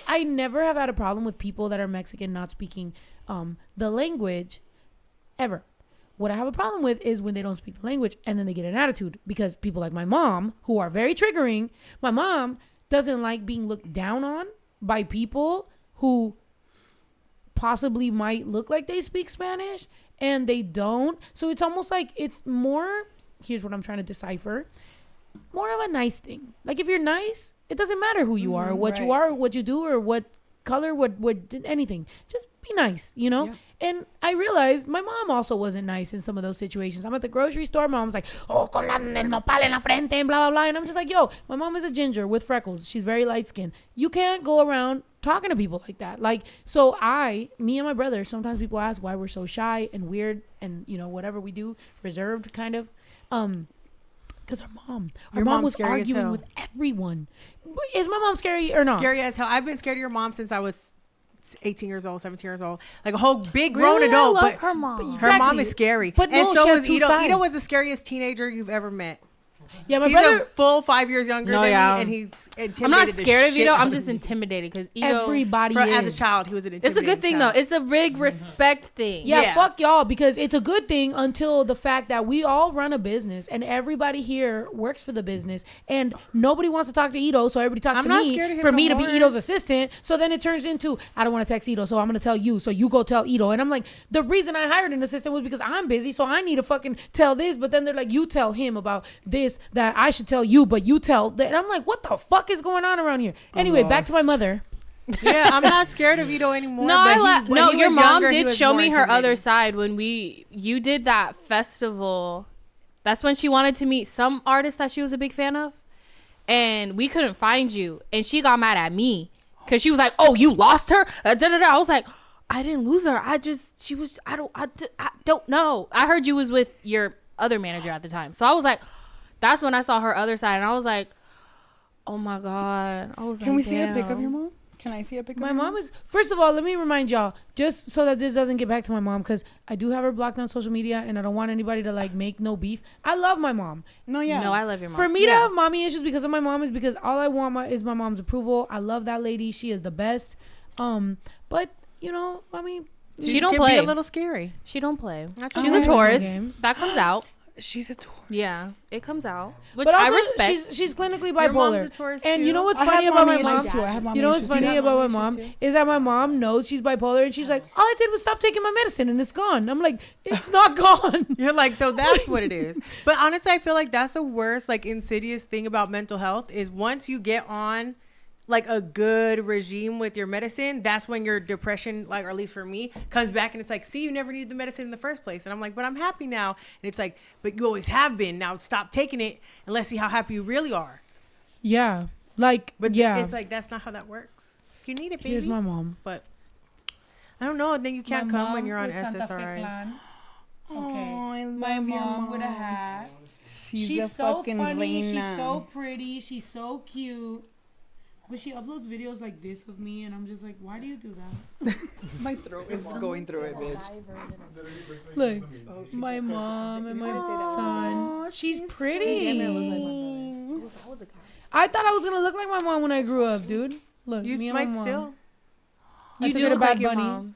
I never have had a problem with people that are Mexican not speaking the language ever. What I have a problem with is when they don't speak the language and then they get an attitude, because people like my mom, who are very triggering, my mom doesn't like being looked down on by people who possibly might look like they speak Spanish and they don't. So it's almost like it's more, here's what I'm trying to decipher, more of a nice thing. Like, if you're nice, it doesn't matter who you are, or what you are, or what you do, or what color, what anything. Just be nice, you know? Yeah. And I realized my mom also wasn't nice in some of those situations. I'm at the grocery store, my mom's like, oh, con la nopal en la frente, and blah, blah, blah. And I'm just like, yo, my mom is a ginger with freckles. She's very light skinned. You can't go around talking to people like that. Like, so me and my brother, sometimes people ask why we're so shy and weird and, you know, whatever we do, reserved kind of. Because our mom was arguing with everyone. Is my mom scary or not? Scary as hell. I've been scared of your mom since I was 18 years old, 17 years old, like a whole big grown adult. I love but her mom. Her mom is scary. But and no, so she has was two Ito. sides. Ito was the scariest teenager you've ever met. Yeah, my He's brother. a full 5 years younger than me, and he's intimidated. I'm not scared of Ito. Ito. I'm just intimidated because Ito. Everybody as a is. child, he was an It's a good thing child. though. It's a big respect thing. Yeah, fuck y'all, because it's a good thing until the fact that we all run a business and everybody here works for the business and nobody wants to talk to Ito, so everybody talks to me for me to be Ito's assistant. So then it turns into, I don't want to text Ito, so I'm going to tell you, so you go tell Ito. And I'm like, the reason I hired an assistant was because I'm busy, so I need to fucking tell this. But then they're like, you tell him about this that I should tell you, but you tell that. And I'm like, what the fuck is going on around here? Anyway, back to my mother. Yeah, I'm not scared of Ito anymore. No, your mom did show me her other side when you did that festival. That's when she wanted to meet some artist that she was a big fan of, and we couldn't find you, and she got mad at me because she was like, "Oh, you lost her." I was like, "I didn't lose her. I don't know. I heard you was with your other manager at the time." So I was like, that's when I saw her other side, and I was like, oh my God. I was Can we see a pic of your mom? Can I see a pic of my your mom? Is, first of all, let me remind y'all, just so that this doesn't get back to my mom, because I do have her blocked on social media, and I don't want anybody to like make no beef. I love my mom. No, I love your mom. For me to have mommy issues because of my mom is because all I want is my mom's approval. I love that lady. She is the best. But you know, I mean, she don't play. Be a little scary. She don't play. She's a Taurus. That comes out. She's a Taurus. Yeah, it comes out. Which but also, I respect. She's clinically Your mom's bipolar. a Taurus And too. you know what's funny about my mom? You know what's funny about my mom too? is that my mom knows she's bipolar, and she's like, all I did was stop taking my medicine and it's gone. I'm like, it's not gone. You're like, though, that's what it is. But honestly, I feel like that's the worst, like, insidious thing about mental health is once you get on like a good regime with your medicine, that's when your depression, like, or at least for me, comes back, and it's like, see, you never needed the medicine in the first place. And I'm like, but I'm happy now. And it's like, but you always have been. Now stop taking it and let's see how happy you really are. Yeah. Like, But yeah. it's like, that's not how that works. If you need it, baby. Here's my mom. But I don't know. Then you can't come when you're on SSRIs. Okay. My mom with a hat. She's so fucking funny. Lena. She's so pretty. She's so cute. But she uploads videos like this of me, and I'm just like, why do you do that? My throat is going through it, bitch. Look, my mom and my son. She's pretty. I thought I was gonna look like my mom when I grew up, dude. Look, You me and my might mom. still. You took do her to look like Bad your Bunny. mom.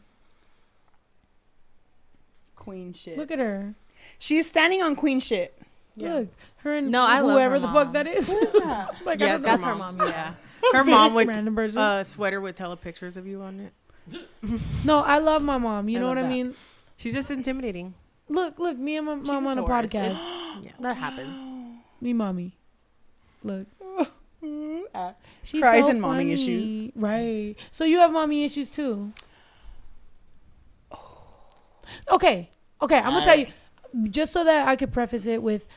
Queen shit. Look at her. She's standing on queen shit. Look, her and No, I love whoever her the mom. fuck that is. Like, I Yeah, don't know. that's her mom. Yeah. Her mom with Random person. a sweater with pictures of you on it. No, I love my mom. You know love what I that. mean? She's just intimidating. Look, me and my mom a on a Taurus. podcast. Yeah, that happens. Me, mommy. Look. She's Cries so and mommy funny. issues. Right. So you have mommy issues too. Okay. I'm gonna tell you, just so that I could preface it with,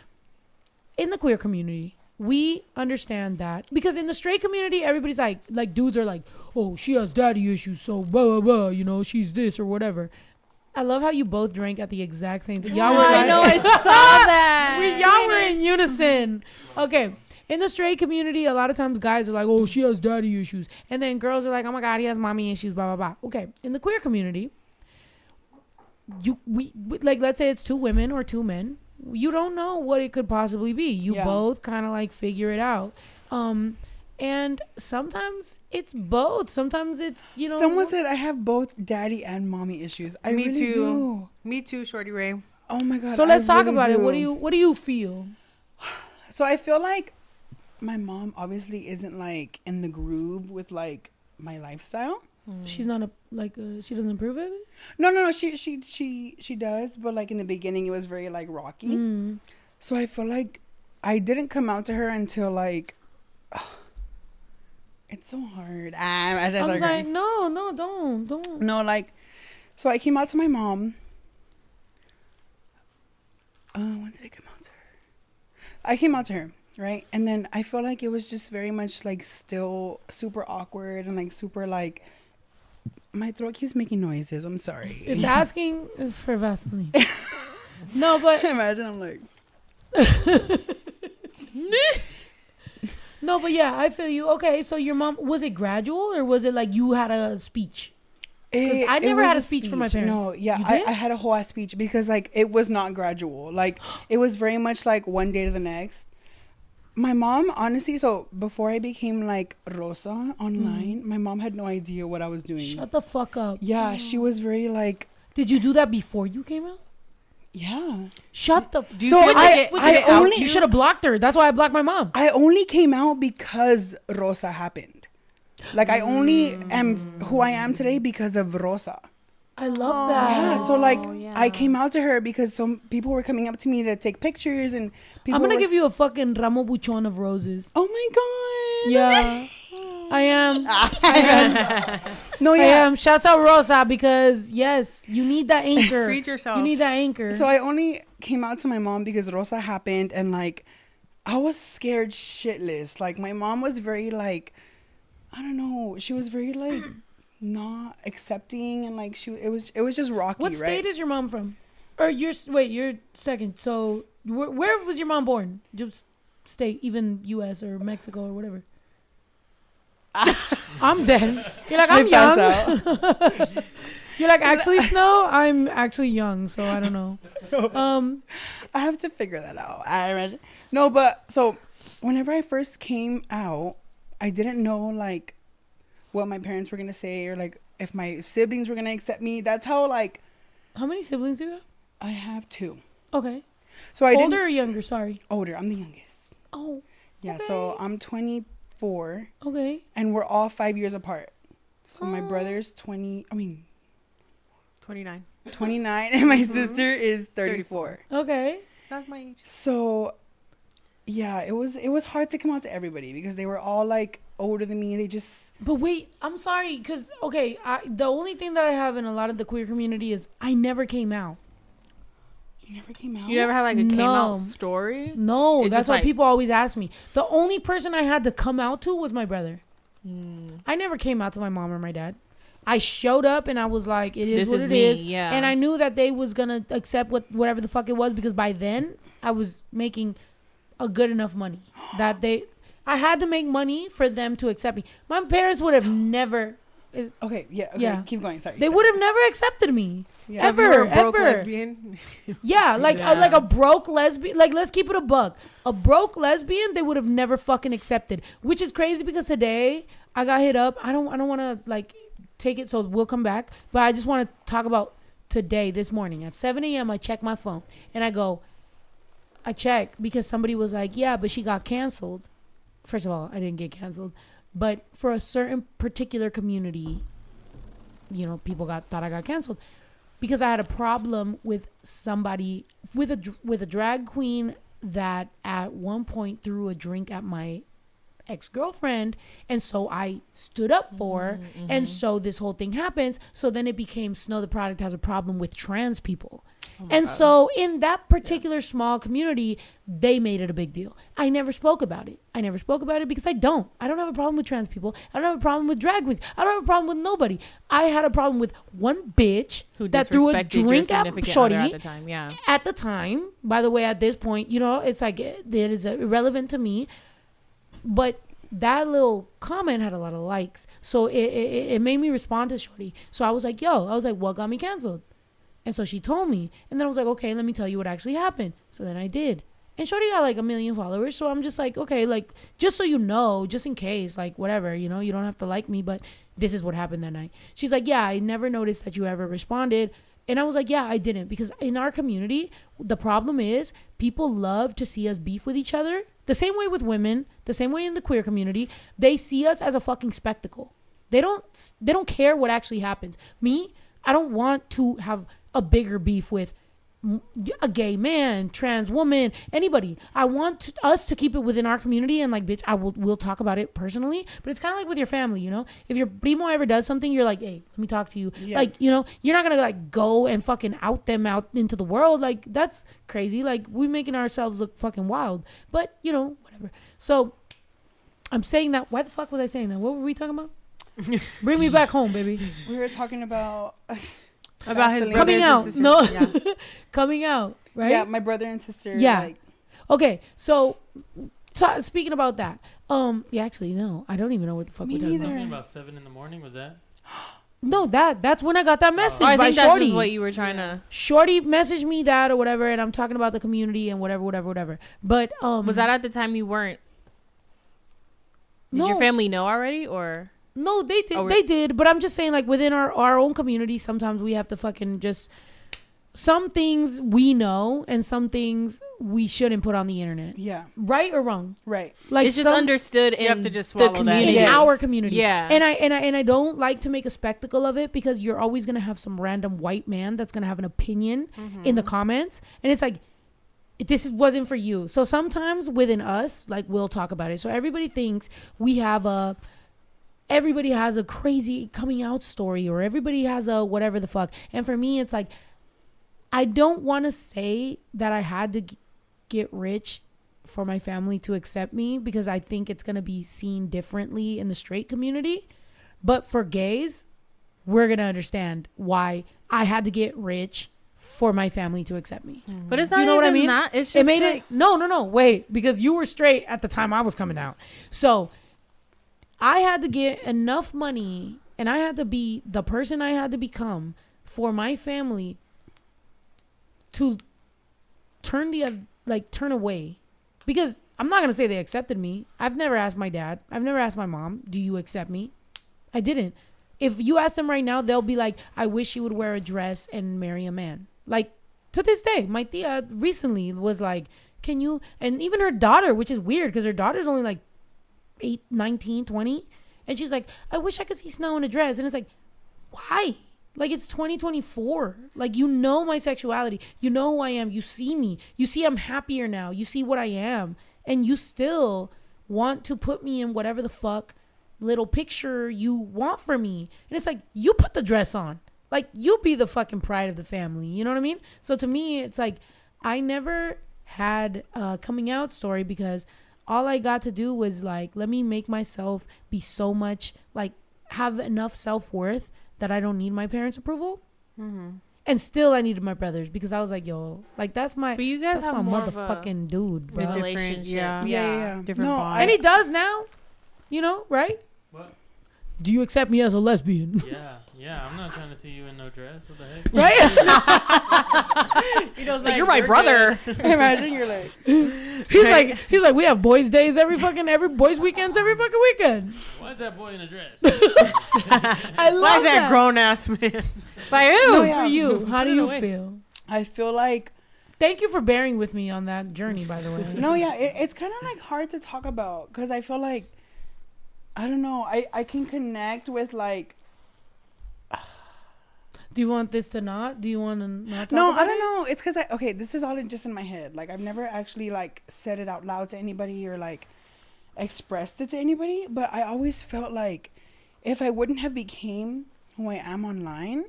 in the queer community, we understand that because in the straight community, everybody's like dudes are like, oh, she has daddy issues, so blah blah blah, you know, she's this or whatever. I love how you both drank at the exact same time. Y'all were I know, I saw that. Y'all were in unison. Okay. In the straight community, a lot of times guys are like, oh, she has daddy issues. And then girls are like, oh my God, he has mommy issues, blah, blah, blah. Okay. In the queer community, we like, let's say it's 2 women or 2 men. You don't know what it could possibly be. You both kind of like figure it out. And sometimes it's both. Sometimes it's, you know. Someone said I have both daddy and mommy issues. I Me really too. do. Me too, Shorty Ray. Oh my God. So let's talk really about it. do. What do you feel? So I feel like my mom obviously isn't like in the groove with like my lifestyle. She's not she doesn't approve of it? No. She does, but like in the beginning it was very like rocky. So I feel like I didn't come out to her until like it's so hard. I was like, no, don't. No, like, so I came out to my mom. When did I come out to her? I came out to her, right? And then I feel like it was just very much like still super awkward and like super like, my throat keeps making noises. I'm sorry. It's asking for Vaseline. No, but imagine I'm like. No, but yeah, I feel you. Okay, so your mom, was it gradual or was it like you had a speech? Because I never had a speech for my parents. No, yeah, I had a whole ass speech because like it was not gradual. Like it was very much like one day to the next. My mom, honestly, so before I became like Rosa online, my mom had no idea what I was doing. Shut the fuck up. Yeah, she was very like. Did you do that before you came out? Yeah. Shut the. So I only. You should have blocked her. That's why I blocked my mom. I only came out because Rosa happened. Like I only am who I am today because of Rosa. I love that. Yeah, so like I came out to her because some people were coming up to me to take pictures and people I'm gonna give you a fucking ramo buchon of roses. Oh my God. Yeah. I am. No, yeah. I am. Shouts out Rosa because yes, you need that anchor. Freed yourself. You need that anchor. So I only came out to my mom because Rosa happened and like I was scared shitless. Like my mom was very like, I don't know. She was very like not accepting and like it was just rocky. What state is your mom from? Or you're second. So where was your mom born? Just state, even U.S. or Mexico or whatever. I'm dead. You're like, I'm young. You're like, actually, Snow, I'm actually young, so I don't know. I have to figure that out. I imagine. No, but so whenever I first came out, I didn't know like what my parents were gonna say or like if my siblings were gonna accept me. That's how like. How many siblings do you have? I have 2. Okay. So older or younger? Sorry. Older. I'm the youngest. Oh. Yeah. Okay. So I'm 24. Okay. And we're all 5 years apart. So my brother's 29, 29. and my sister is 34. Okay. That's my age. So yeah, it was hard to come out to everybody because they were all like older than me. They just. But wait, I'm sorry, because okay, the only thing that I have in a lot of the queer community is I never came out. You never came out? You never had like a came out story? No, it's that's what like, people always ask me. The only person I had to come out to was my brother. I never came out to my mom or my dad. I showed up and I was like, it is what it is. Yeah. And I knew that they was going to accept whatever the fuck it was because by then I was making a good enough money that I had to make money for them to accept me. My parents would have never. Okay, yeah, okay, yeah. Keep going. Sorry. They would have never accepted me. Yeah. So Ever. a broke lesbian? Yeah, like a broke lesbian. Like, let's keep it a buck. A broke lesbian, they would have never fucking accepted. Which is crazy because today I got hit up. I don't want to like take it, so we'll come back. But I just want to talk about today, this morning at 7 a.m. I check my phone and I check because somebody was like, yeah, but she got canceled. First of all, I didn't get canceled, but for a certain particular community, you know, people thought I got canceled because I had a problem with somebody with a drag queen that at one point threw a drink at my ex-girlfriend, and so I stood up for her, and so this whole thing happens. So then it became Snow the Product has a problem with trans people. And so in that particular small community, they made it a big deal. I never spoke about it. Because I don't have a problem with trans people. I don't have a problem with drag queens. I don't have a problem with nobody. I had a problem with one bitch who that threw a drink at Shorty at the time. Yeah. At the time, by the way, at this point, you know, it's like it is irrelevant to me. But that little comment had a lot of likes. So it made me respond to Shorty. So I was like, what got me canceled? And so she told me. And then I was like, okay, let me tell you what actually happened. So then I did. And Shorty got like 1 million followers. So I'm just like, okay, like, just so you know, just in case, like, whatever, you know, you don't have to like me, but this is what happened that night. She's like, yeah, I never noticed that you ever responded. And I was like, yeah, I didn't. Because in our community, the problem is people love to see us beef with each other. The same way with women, the same way in the queer community. They see us as a fucking spectacle. They don't care what actually happens. Me, I don't want to have a bigger beef with a gay man, trans woman, anybody. I want us to keep it within our community, and like, bitch, we'll talk about it personally. But it's kind of like with your family, you know. If your primo ever does something, you're like, hey, let me talk to you. Yeah. Like, you know, you're not gonna like go and fucking out them out into the world. Like, that's crazy. Like, we're making ourselves look fucking wild. But you know, whatever. So I'm saying that. Why the fuck was I saying that? What were we talking about? Bring me back home, baby. We were talking about his coming out. No, yeah. Coming out, right? Yeah, my brother and sister. Yeah. Like, okay, so speaking about that, yeah, actually, no, I don't even know what the fuck we're talking about. Something about 7 a.m, was that? No, that's when I got that message I by think that's Shorty. just what you were trying to. Shorty messaged me that or whatever, and I'm talking about the community and whatever. But was that at the time you weren't? Did your family know already, or? No, they did. They did. But I'm just saying, like, within our own community, sometimes we have to fucking just... Some things we know and some things we shouldn't put on the internet. Yeah. Right or wrong? Right. Like, it's just understood in you have to just swallow the community. In our community. Yeah. And I don't like to make a spectacle of it because you're always going to have some random white man that's going to have an opinion in the comments. And it's like, this wasn't for you. So sometimes within us, like, we'll talk about it. So everybody thinks we have everybody has a crazy coming out story or everybody has a whatever the fuck. And for me, it's like, I don't want to say that I had to get rich for my family to accept me because I think it's going to be seen differently in the straight community. But for gays, we're going to understand why I had to get rich for my family to accept me. But it's not even what I mean? That. It's just it made like, it. No, wait, because you were straight at the time I was coming out. So I had to get enough money and I had to be the person I had to become for my family to turn away. Because I'm not going to say they accepted me. I've never asked my dad. I've never asked my mom, do you accept me? I didn't. If you ask them right now, they'll be like, I wish you would wear a dress and marry a man. Like, to this day, my tia recently was like, can you? And even her daughter, which is weird because her daughter's only like 8, 19, 20. And she's like, I wish I could see Snow in a dress. And it's like, why? Like, it's 2024. Like, you know my sexuality. You know who I am. You see me. You see I'm happier now. You see what I am. And you still want to put me in whatever the fuck little picture you want for me. And it's like, you put the dress on. Like, you be the fucking pride of the family. You know what I mean? So to me, it's like, I never had a coming out story because all I got to do was like, let me make myself be so much, like, have enough self-worth that I don't need my parents' approval. And still I needed my brothers because I was like, yo, like, that's my, but you guys that's have my more motherfucking dude, bro. Relationship. Yeah. Different bond. And he does now, you know, right? What? Do you accept me as a lesbian? Yeah, I'm not trying to see you in no dress. What the heck? Right? He knows, like, you're my brother. Imagine you're like, he's like, we have boys' days every boys' weekends every fucking weekend. Why is that boy in a dress? I love Why is that grown ass man? By who? No, for you. How do you feel? I feel like. Thank you for bearing with me on that journey, by the way. No, yeah, it's kind of like hard to talk about because I feel like, I don't know, I can connect with like. Do you want this to not? Do you want to not talk No, about I don't know. It's because okay, this is all just in my head. Like, I've never actually like said it out loud to anybody or like expressed it to anybody. But I always felt like if I wouldn't have became who I am online,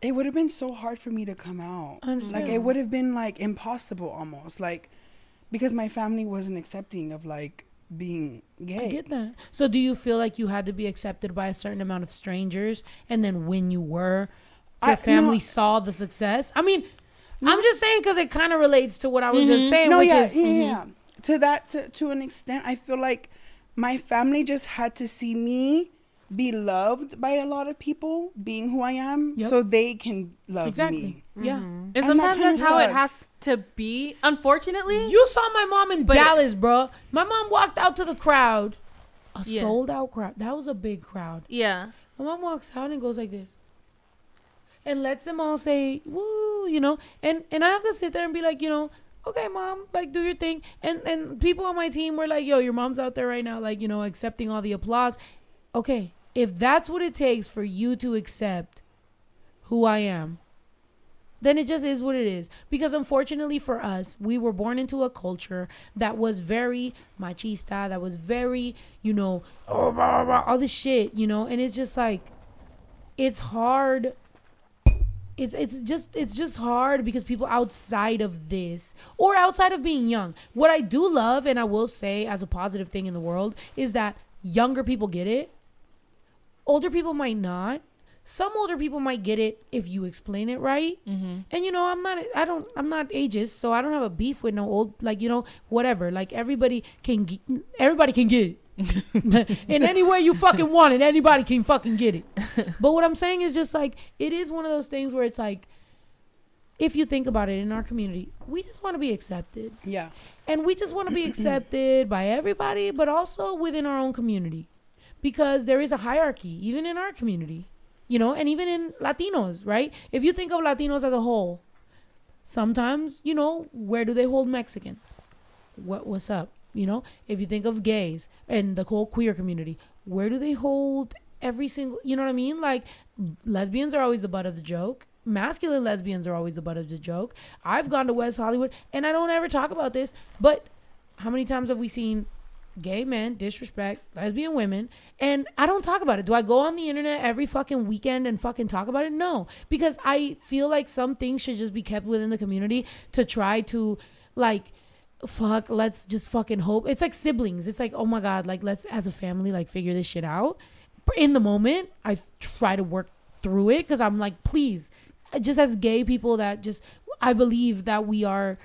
it would have been so hard for me to come out. Like, it would have been like impossible almost, like, because my family wasn't accepting of like being gay. I get that. So do you feel like you had to be accepted by a certain amount of strangers, and then when you were, your family saw the success? I mean, I'm just saying because it kind of relates to what I was just saying, which is to that, to an extent. I feel like my family just had to see me be loved by a lot of people being who I am, so they can love me. Yeah. And sometimes that's how it has to be, unfortunately. You saw my mom in Dallas, bro. My mom walked out to the crowd, a sold out crowd. That was a big crowd. Yeah. My mom walks out and goes like this and lets them all say woo, you know, and I have to sit there and be like, you know, okay, mom, like, do your thing. And people on my team were like, yo, your mom's out there right now, like, you know, accepting all the applause. Okay, if that's what it takes for you to accept who I am, then it just is what it is. Because unfortunately for us, we were born into a culture that was very machista, that was very, you know, all this shit, you know, and it's just like, it's hard. It's just hard because people outside of this, or outside of being young, what I do love, and I will say as a positive thing in the world, is that younger people get it. Older people might not. Some older people might get it if you explain it right. And you know, I'm not ageist, so I don't have a beef with no old, like, you know, whatever. Like, everybody can get it. In any way you fucking want it, anybody can fucking get it. But what I'm saying is just like, it is one of those things where it's like, if you think about it, in our community, we just want to be accepted. Yeah. And we just want to be accepted by everybody, but also within our own community, because there is a hierarchy even in our community, you know, and even in Latinos, right? If you think of Latinos as a whole, sometimes, you know, where do they hold Mexicans? What's up? You know, if you think of gays and the whole queer community, where do they hold every single, you know what I mean? Like, lesbians are always the butt of the joke. Masculine lesbians are always the butt of the joke. I've gone to West Hollywood, and I don't ever talk about this, but how many times have we seen gay men disrespect lesbian women? And I don't talk about it. Do I go on the internet every fucking weekend and fucking talk about it? No, because I feel like some things should just be kept within the community to try to, like, let's just fucking hope. It's like siblings. It's like, oh my God, like, let's as a family, like, figure this shit out. In the moment, I try to work through it because I'm like, please, just as gay people, that just, I believe that we're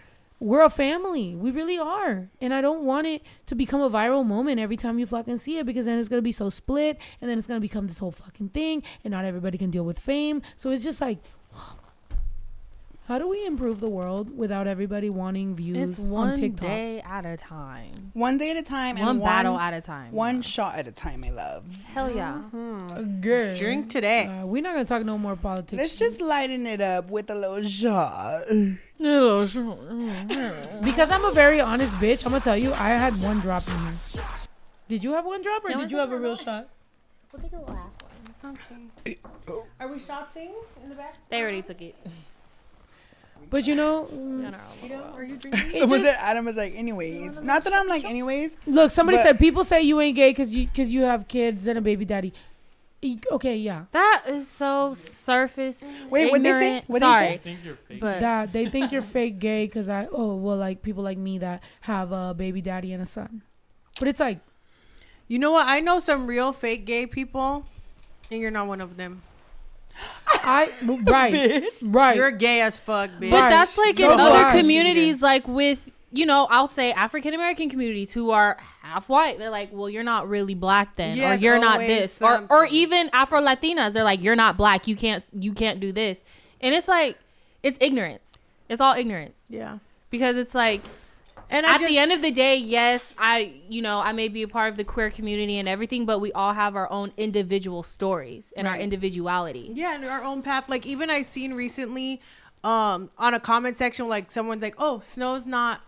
a family. We really are. And I don't want it to become a viral moment every time you fucking see it, because then it's going to be so split, and then it's going to become this whole fucking thing, and not everybody can deal with fame. So it's just like, how do we improve the world without everybody wanting views on TikTok? One day at a time. One day at a time. One battle at a time. One shot at a time, my love. Hell yeah. Girl. Drink today. We're not going to talk no more politics. Let's just lighten it up with a little shot. Because I'm a very honest bitch, I'm going to tell you, I had one drop in here. Did you have one drop, or did you have a real shot? We'll take a last one. Okay. Are we shotsing in the back? They already took it. But you know, are you drinking? Someone said, Adam was like, anyways. Not that I'm like, anyways. Look, somebody said people say you ain't gay because you have kids and a baby daddy. Okay, yeah. That is so surface. Wait, what they say? What Sorry. they say? They think you're fake. But they think you're fake gay because like people like me that have a baby daddy and a son. But it's like, you know what? I know some real fake gay people, and you're not one of them. Right. You're gay as fuck, bitch. But that's like in other communities, like with, you know, I'll say African American communities who are half white. They're like, well, you're not really black then, or you're not this, or even Afro Latinas. They're like, you're not black. You can't do this. And it's like, it's ignorance. It's all ignorance. Yeah. Because it's like, and at the end of the day, yes, I may be a part of the queer community and everything, but we all have our own individual stories and our individuality. Yeah, and our own path. Like, even I seen recently on a comment section, like, someone's like, oh, Snow's not,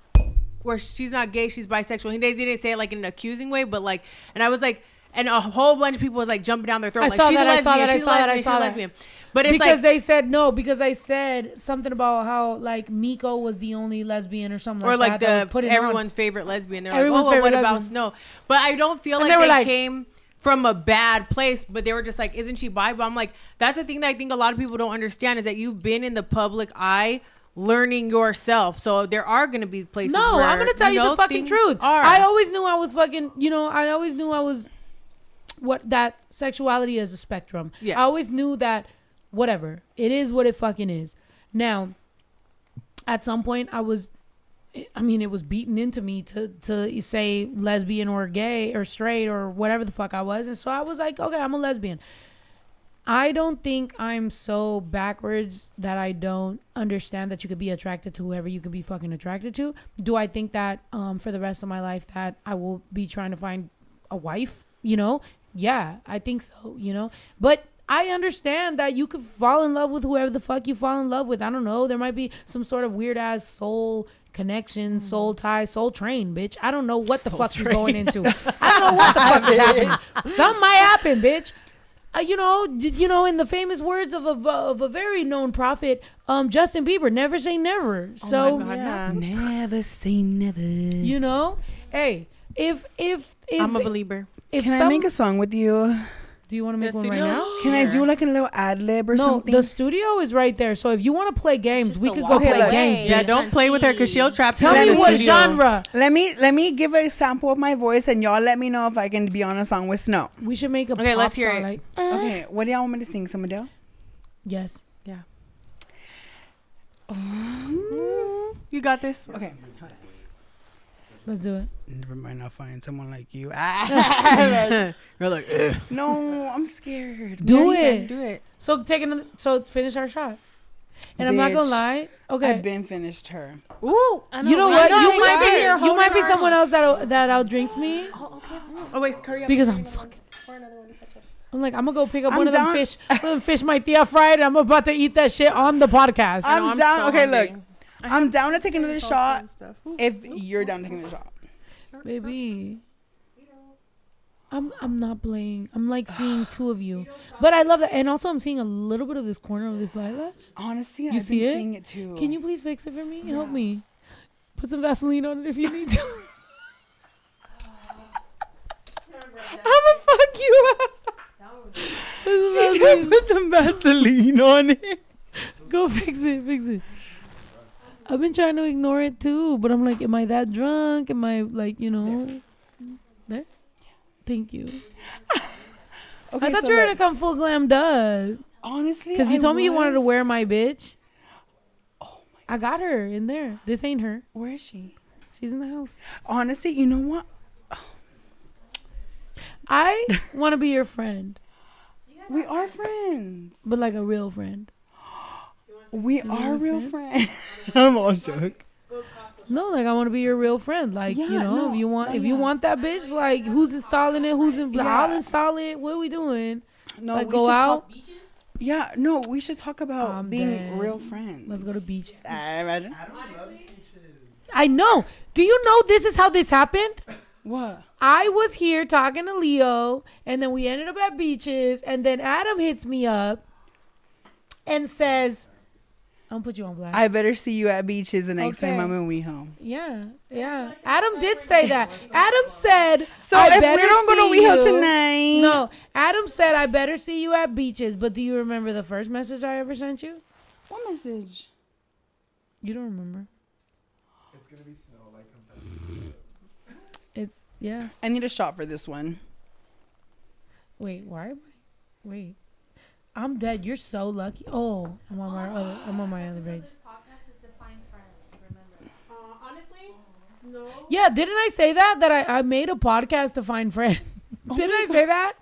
or she's not gay, she's bisexual. And they didn't say it like in an accusing way, but like, and I was like, and a whole bunch of people was like jumping down their throat. Like, she's a lesbian. But it's because like, they said no, because I said something about how like Miko was the only lesbian or something, or like that. Everyone's favorite lesbian. They're everyone's like, oh, well, what lesbian. about Snow? But I don't feel like they came from a bad place, but they were just like, isn't she bi? But I'm like, that's the thing that I think a lot of people don't understand is that you've been in the public eye learning yourself. So there are going to be places No, where, I'm going to tell you the fucking truth. I always knew I was fucking, I always knew I was that sexuality is a spectrum. Yeah. I always knew that whatever. It is what it fucking is. Now, at some point it was beaten into me to say lesbian or gay or straight or whatever the fuck I was. And so I was like, okay, I'm a lesbian. I don't think I'm so backwards that I don't understand that you could be attracted to whoever you could be fucking attracted to. Do I think that for the rest of my life that I will be trying to find a wife, Yeah, I think so, But I understand that you could fall in love with whoever the fuck you fall in love with. I don't know. There might be some sort of weird ass soul connection, soul tie, soul train, bitch. I don't know what the fuck you're going into. I don't know what the fuck is happening. Something might happen, bitch. In the famous words of a very known prophet, Justin Bieber, never say never. So never say never. Hey, if I'm a believer. Can I make a song with you? Do you want to make one right now? Can I do like a little ad lib or something? No, the studio is right there. So if you want to play games, we could go play games. Yeah, don't play with her because she'll trap you. Tell me what genre. Let me give a sample of my voice and y'all let me know if I can be on a song with Snow. We should make a pop let's hear song. It. Okay, what do y'all want me to sing? Some Adele? Yes. Yeah. You got this. Okay. Hold on. Let's do it. Never mind, I'll find someone like you. You're like, ugh. No, I'm scared. Do it. Do it. So finish our shot. And I'm not gonna lie. Okay. I've been finished her. Ooh. I know, you know what? You might be someone else that outdrinks me. Oh wait, hurry up. Because I'm fucking. I'm like, I'm gonna go pick up one of them fish. One of them fish my tia fried. I'm about to eat that shit on the podcast. I'm down. So okay, hungry. Look. I'm down to take another shot if you're down to take another shot. Baby. I'm not playing. I'm like seeing two of you. But I love that. And also I'm seeing a little bit of this corner of this eyelash. Honestly, I've been seeing it too. Can you please fix it for me? Help me. Put some Vaseline on it if you need to. I'm gonna fuck you up. She's gonna put some Vaseline on it. Go fix it. I've been trying to ignore it too, but I'm like, am I that drunk? Am I like, there? Thank you. Okay, I thought you were gonna come full glammed up. Honestly, because you told me you wanted to wear my bitch. Oh my! I got her in there. This ain't her. Where is she? She's in the house. Honestly, you know what? I want to be your friend. We are friends, but like a real friend. We are real friends. I'm all shook. No, like I want to be your real friend. Like if you want that bitch, like who's installing it? I'll install it. What are we doing? No, like go out. Yeah, no, we should talk about being real friends. Let's go to beaches. I imagine. I know. Do you know this is how this happened? What? I was here talking to Leo, and then we ended up at beaches, and then Adam hits me up and says, I'm gonna put you on blast. I better see you at beaches the next time I'm in WeHome. Yeah. Adam did say that. Adam said, so if we don't go to WeHome tonight. No, Adam said, I better see you at beaches. But do you remember the first message I ever sent you? What message? You don't remember. It's gonna be snow like competitive. It's, yeah. I need a shot for this one. Wait, why am I? Wait. I'm dead. You're so lucky. Oh, I'm on my other page. Yeah, didn't I say that I made a podcast to find friends? Didn't I say that?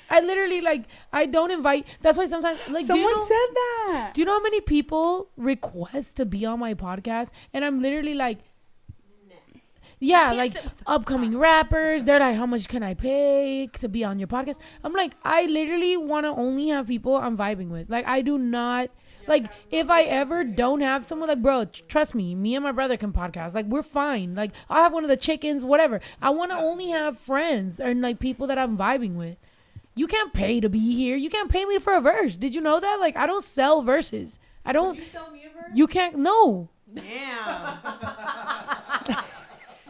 I literally I don't invite. That's why sometimes someone said that. Do you know how many people request to be on my podcast? And I'm literally like, yeah, like upcoming rappers. They're like, how much can I pay to be on your podcast? I'm like, I literally want to only have people I'm vibing with. Like, I do not, like, if I ever don't have someone, like, bro, trust me, me and my brother can podcast. Like, we're fine. Like, I'll have one of the chickens, whatever. I want to only have friends and, like, people that I'm vibing with. You can't pay to be here. You can't pay me for a verse. Did you know that? Like, I don't sell verses. I don't. Did you sell me a verse? You can't. No. Damn.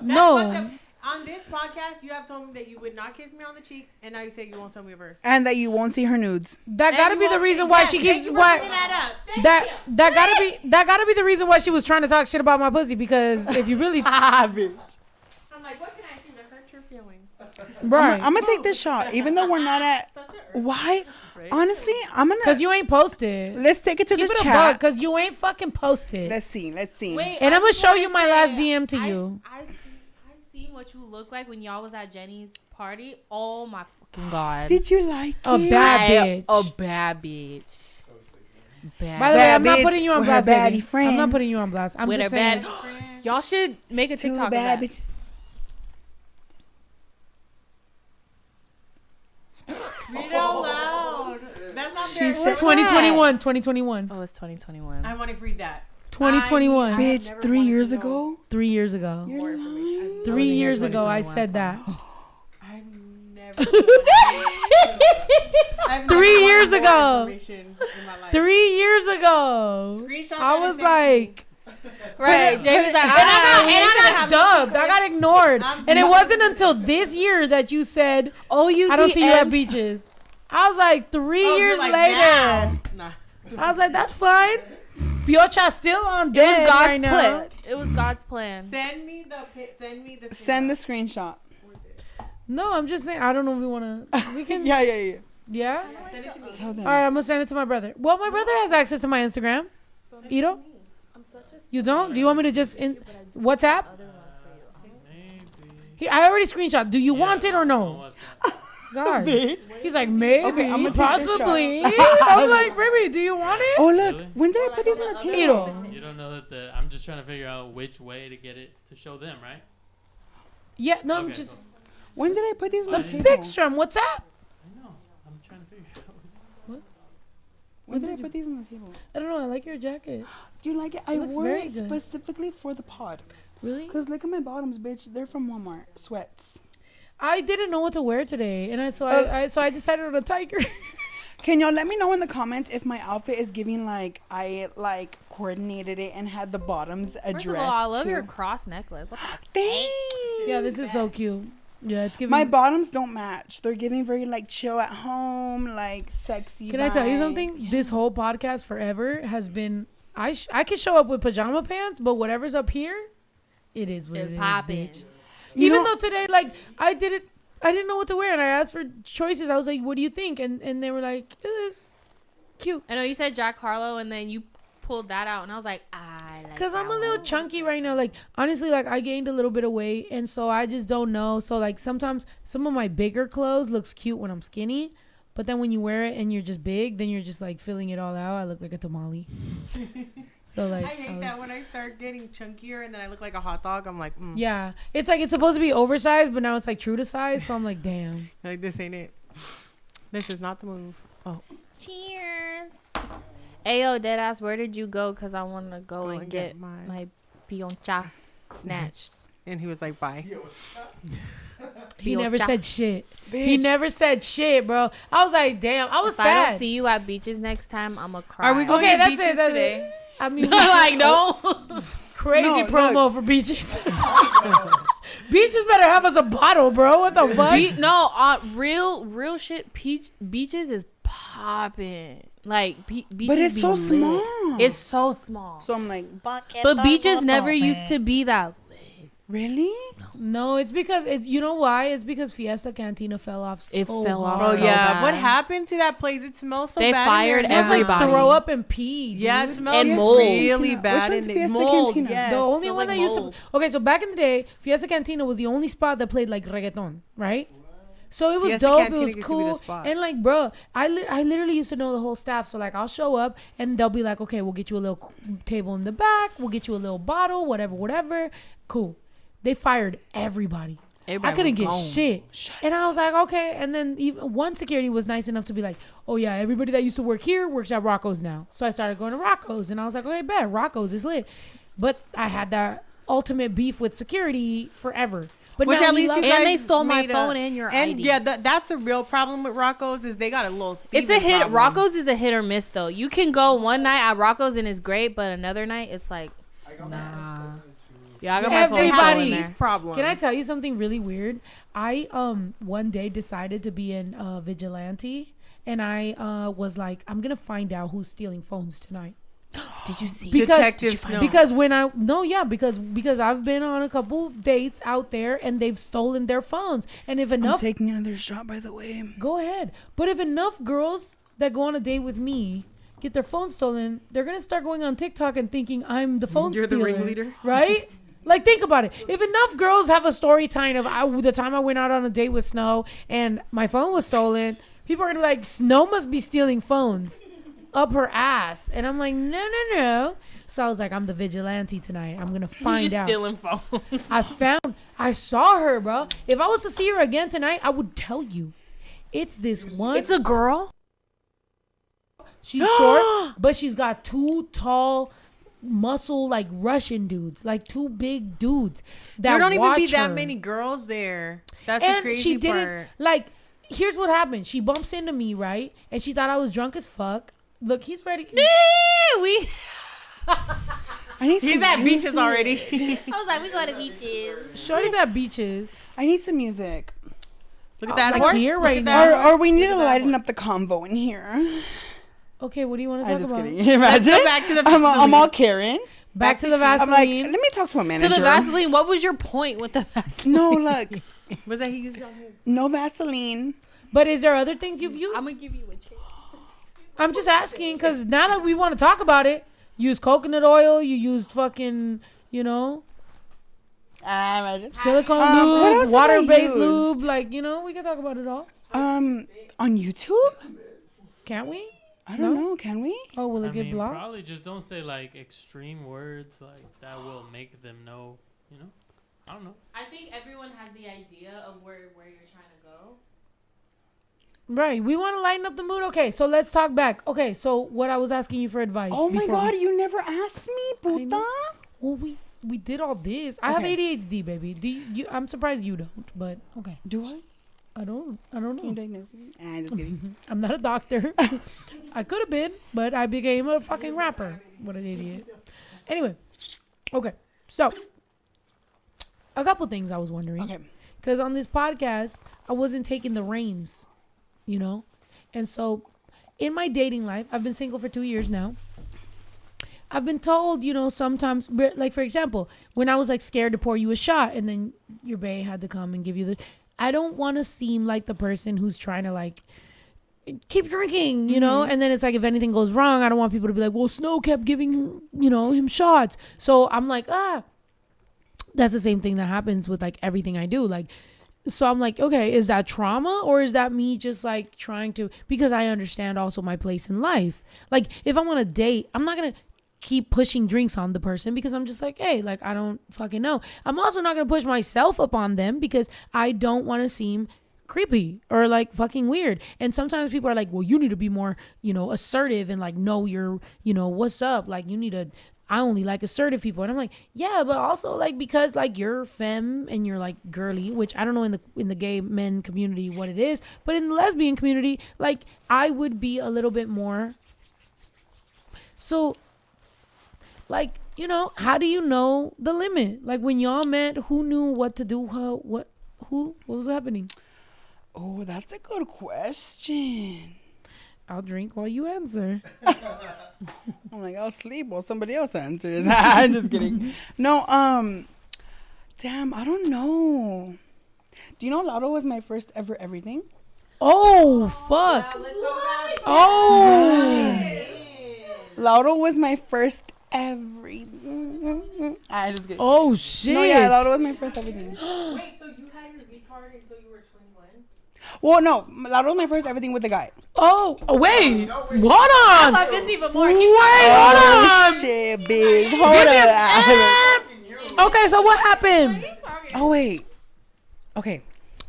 No. On this podcast, you have told me that you would not kiss me on the cheek, and now you say you won't send me a verse. And that you won't see her nudes. That gotta be the reason why she keeps that gotta be the reason why she was trying to talk shit about my pussy, because if you really bitch. I'm like, what can I do to hurt your feelings? Right. I'm gonna take this shot, even though we're not at. Why? Honestly, I'm gonna. Because you ain't posted. Let's take it to Keep the it chat. Because you ain't fucking posted. Let's see. Wait, and I'm gonna show you my last DM to you. I seen what you look like when y'all was at Jenny's party. Oh my fucking god. Did you like a it? bad bitch? A bad bitch. Bad. By the way, I'm not bitch putting you on with her blast, baby. baddie friends. I'm not putting you on blast. I'm With just her saying. bad. Y'all should make a TikTok of bad that. bitches. Read out loud. That's not She fair. said 2021. 2021. Oh, it's 2021. I want to read that. 2021. I have Bitch, never 3 wanted years to know. ago. 3 years ago. You're lying. 3 years ago, I said that. I've never. 3 years ago. 3 years ago. Screenshot I that was and send it to me. like, Right. Jamie's like, and I got dubbed. I got ignored. And it wasn't until this year that you said, oh, you I don't see you at DM'd. beaches. I was like, 3 Oh, you're years like, later. now. Nah. I was like, that's fine. Piocha still on It dead was God's right now. plan. It was God's plan. Send me the. Send the screenshot. No, I'm just saying, I don't know if we want to. We can. Yeah. Yeah? Send it to me. Tell them. All right, I'm going to send it to my brother. Well, my brother has access to my Instagram. Ito? You don't? Do you want me to just WhatsApp? Maybe. I already screenshot. Do you want it or no? God. He's like, maybe, Okay, I'm gonna take this possibly. shot. I'm like, baby, do you want it? Oh look, Really? when did I put these on the table? Ito. You don't know that I'm just trying to figure out which way to get it to show them, right? Yeah, no, I'm Okay, just. cool. When did I put these on The the table? Picture on WhatsApp. I know. I'm trying to figure out. When did I put these on the table? I don't know. I like your jacket. Do you like it? I looks wore very it good. specifically for the pod. Really? Cause look at my bottoms, bitch. They're from Walmart. Sweats. I didn't know what to wear today, and I decided on a tiger. Can y'all let me know in the comments if my outfit is giving like I like coordinated it and had the bottoms addressed? First of all, I love too? your cross necklace. What the heck? Thanks. Yeah, this is so cute. Yeah, it's giving. My bottoms don't match. They're giving very like chill at home, like sexy. Can I tell you vibe. something? Yeah. This whole podcast forever has been. I can show up with pajama pants, but whatever's up here, it is what It's it is, popping. bitch. You Even know- though today, like, I didn't know what to wear, and I asked for choices. I was like, "What do you think?" And they were like, "It is cute." I know you said Jack Harlow, and then you pulled that out, and I was like, I like. Cause I'm a that little one. chunky right now. Like honestly, like I gained a little bit of weight, and so I just don't know. So like sometimes some of my bigger clothes looks cute when I'm skinny, but then when you wear it and you're just big, then you're just like filling it all out. I look like a tamale. So like I hate that when I start getting chunkier and then I look like a hot dog. I'm like, yeah, it's like it's supposed to be oversized, but now it's like true to size. So I'm like, damn. like this ain't it. This is not the move. Oh, Cheers. Ayo, deadass, where did you go? Cause I want to go and and get get mine. my pioncha snatched. and he was like, bye. He never Piocha. said shit. Bitch. He never said shit, bro. I was like, damn. I was If I don't sad. see you at beaches next time, I'ma cry. Are we going Okay, to that's beaches it. That's today? it. I mean, like no? crazy No, promo for beaches. Beaches better have us a bottle, bro. What the fuck? No, real shit. Beaches is popping. Like beaches, But it's be so lit. small. It's so small. So I'm like, But beaches never used to be that. really? No, it's because it's. You know why? It's because Fiesta Cantina fell off. So It fell off hard. Oh so yeah, bad. what happened to that place? It smells so They bad. fired in there. It smells like everybody. throw up and pee. Dude. Yeah, it smells And mold. really Cantina. bad. Which one's in Fiesta mold, Cantina? yes. The only Smells one like that used mold. to. Okay, so back in the day, Fiesta Cantina was the only spot that played like reggaeton, right? So it was Fiesta dope. Cantina It was used to be the cool. spot. And like, bro, I literally used to know the whole staff. So like, I'll show up and they'll be like, okay, we'll get you a little table in the back. We'll get you a little bottle, whatever. Cool. They fired everybody. Everybody I couldn't was get gone. shit. And I was like, okay. And then even one security was nice enough to be like, oh yeah, everybody that used to work here works at Rocco's now. So I started going to Rocco's and I was like, okay, bet Rocco's is lit. But I had that ultimate beef with security forever. But Which now at he least loves- you guys And they stole my made phone and your ID. yeah, that's a real problem with Rocco's is they got a little. It's a thieving hit. problem. Rocco's is a hit or miss though. You can go one night at Rocco's and it's great, but another night it's like, nah. Yeah, I got my phone Everybody's problem. Can I tell you something really weird? I one day decided to be an vigilante, and I was like, I'm gonna find out who's stealing phones tonight. Did you see? Detectives know. Because because I've been on a couple dates out there and they've stolen their phones. And if enough, I'm taking another shot, by the way. Go ahead. But if enough girls that go on a date with me get their phone stolen, they're gonna start going on TikTok and thinking I'm the phone You're stealer, the ringleader, right? Like, think about it. If enough girls have a story time of the time I went out on a date with Snow and my phone was stolen, people are gonna be like, Snow must be stealing phones up her ass. And I'm like, no. So I was like, I'm the vigilante tonight. I'm gonna find out. Stealing phones. I saw her, bro. If I was to see her again tonight, I would tell you. It's this one. It's a girl. She's short, but she's got two tall, muscle like Russian dudes, like two big dudes. There don't even be her. that many girls there. That's and the crazy she didn't part. like. Here's what happened. She bumps into me, right, and she thought I was drunk as fuck. Look, he's ready. He's at beaches already. I was like, we go to beaches. Shorty's at beaches. I need some music. Look at that like horse. here right Look now. at that Or we need Look to at that lighten horse. up the convo in here. Okay, what do you want to I'm talk just about? kidding. Imagine. Let's go back to the I'm Vaseline. all Karen. Back to the I'm Vaseline. like, let me talk to a manager. To the Vaseline. What was your point with the Vaseline? No, look, Was that he used it on his? no Vaseline. But is there other things you've used? I'm gonna give you a chance. I'm just asking because now that we want to talk about it, you used coconut oil, you used fucking, Imagine. silicone what lube, else have I water-based used? lube. Like, we can talk about it all. On YouTube? Can't we? I don't know. Can we? Oh, will it I get mean, blocked? probably just don't say like extreme words like that will make them know. I don't know. I think everyone has the idea of where you're trying to go. Right. We want to lighten up the mood. Okay, so let's talk back. Okay, so what I was asking you for advice. Oh my before God! You never asked me, puta. Well, we did all this. I have Okay. ADHD, baby. Do you? I'm surprised you don't. But okay. Do I? I don't Can you know. diagnose me? Just kidding. I'm not a doctor. I could have been, but I became a fucking rapper. What an idiot. Anyway, okay. So, a couple things I was wondering. Okay. Because on this podcast, I wasn't taking the reins, And so, in my dating life, I've been single for 2 years now. I've been told, sometimes, like, for example, when I was, like, scared to pour you a shot and then your bae had to come and give you the... I don't want to seem like the person who's trying to, like, keep drinking, And then it's like, if anything goes wrong, I don't want people to be like, well, Snow kept giving him, him shots. So I'm like, that's the same thing that happens with, like, everything I do. Like, so I'm like, okay, is that trauma or is that me just, like, trying to... Because I understand also my place in life. Like, if I'm on a date, I'm not going to keep pushing drinks on the person because I'm just like, hey, like, I don't fucking know. I'm also not going to push myself upon them because I don't want to seem creepy or, like, fucking weird. And sometimes people are like, well, you need to be more, assertive and, like, know your, what's up. Like, you need to... I only like assertive people. And I'm like, yeah, but also, like, because, like, you're femme and you're, like, girly, which I don't know in the gay men community what it is, but in the lesbian community, like, I would be a little bit more. So, like, how do you know the limit? Like, when y'all met, who knew what to do? What was happening? Oh, that's a good question. I'll drink while you answer. I'm like, I'll sleep while somebody else answers. I'm just kidding. No, damn, I don't know. Do you know Laurel was my first ever everything? Oh, fuck. Oh. Laurel was my first everything. I just kidding. Oh, shit. No, yeah, Laurel was my first everything. Wait, so you had your V card until you were 21? Well, no, Laurel was my first everything with a guy. Oh, wait. Hold on. I love this even more. Wait, Oh, hold on. shit, bitch. Hold up. Okay, so what happened? Oh, wait. Okay.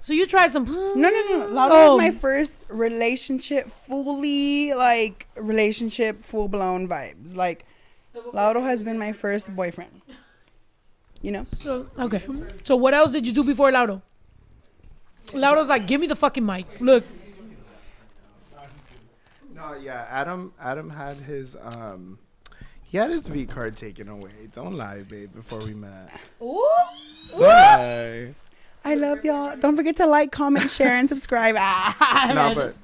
So you tried some... No. Laurel was my first relationship, full-blown vibes. Like, Laurel has been my first boyfriend. So, okay. So what else did you do before Lauro? Lauro's like, give me the fucking mic. Look. No, yeah, Adam had his He had his V card taken away. Don't lie, babe, before we met. Ooh. Don't lie. I love y'all. Don't forget to like, comment, share, and subscribe. No, but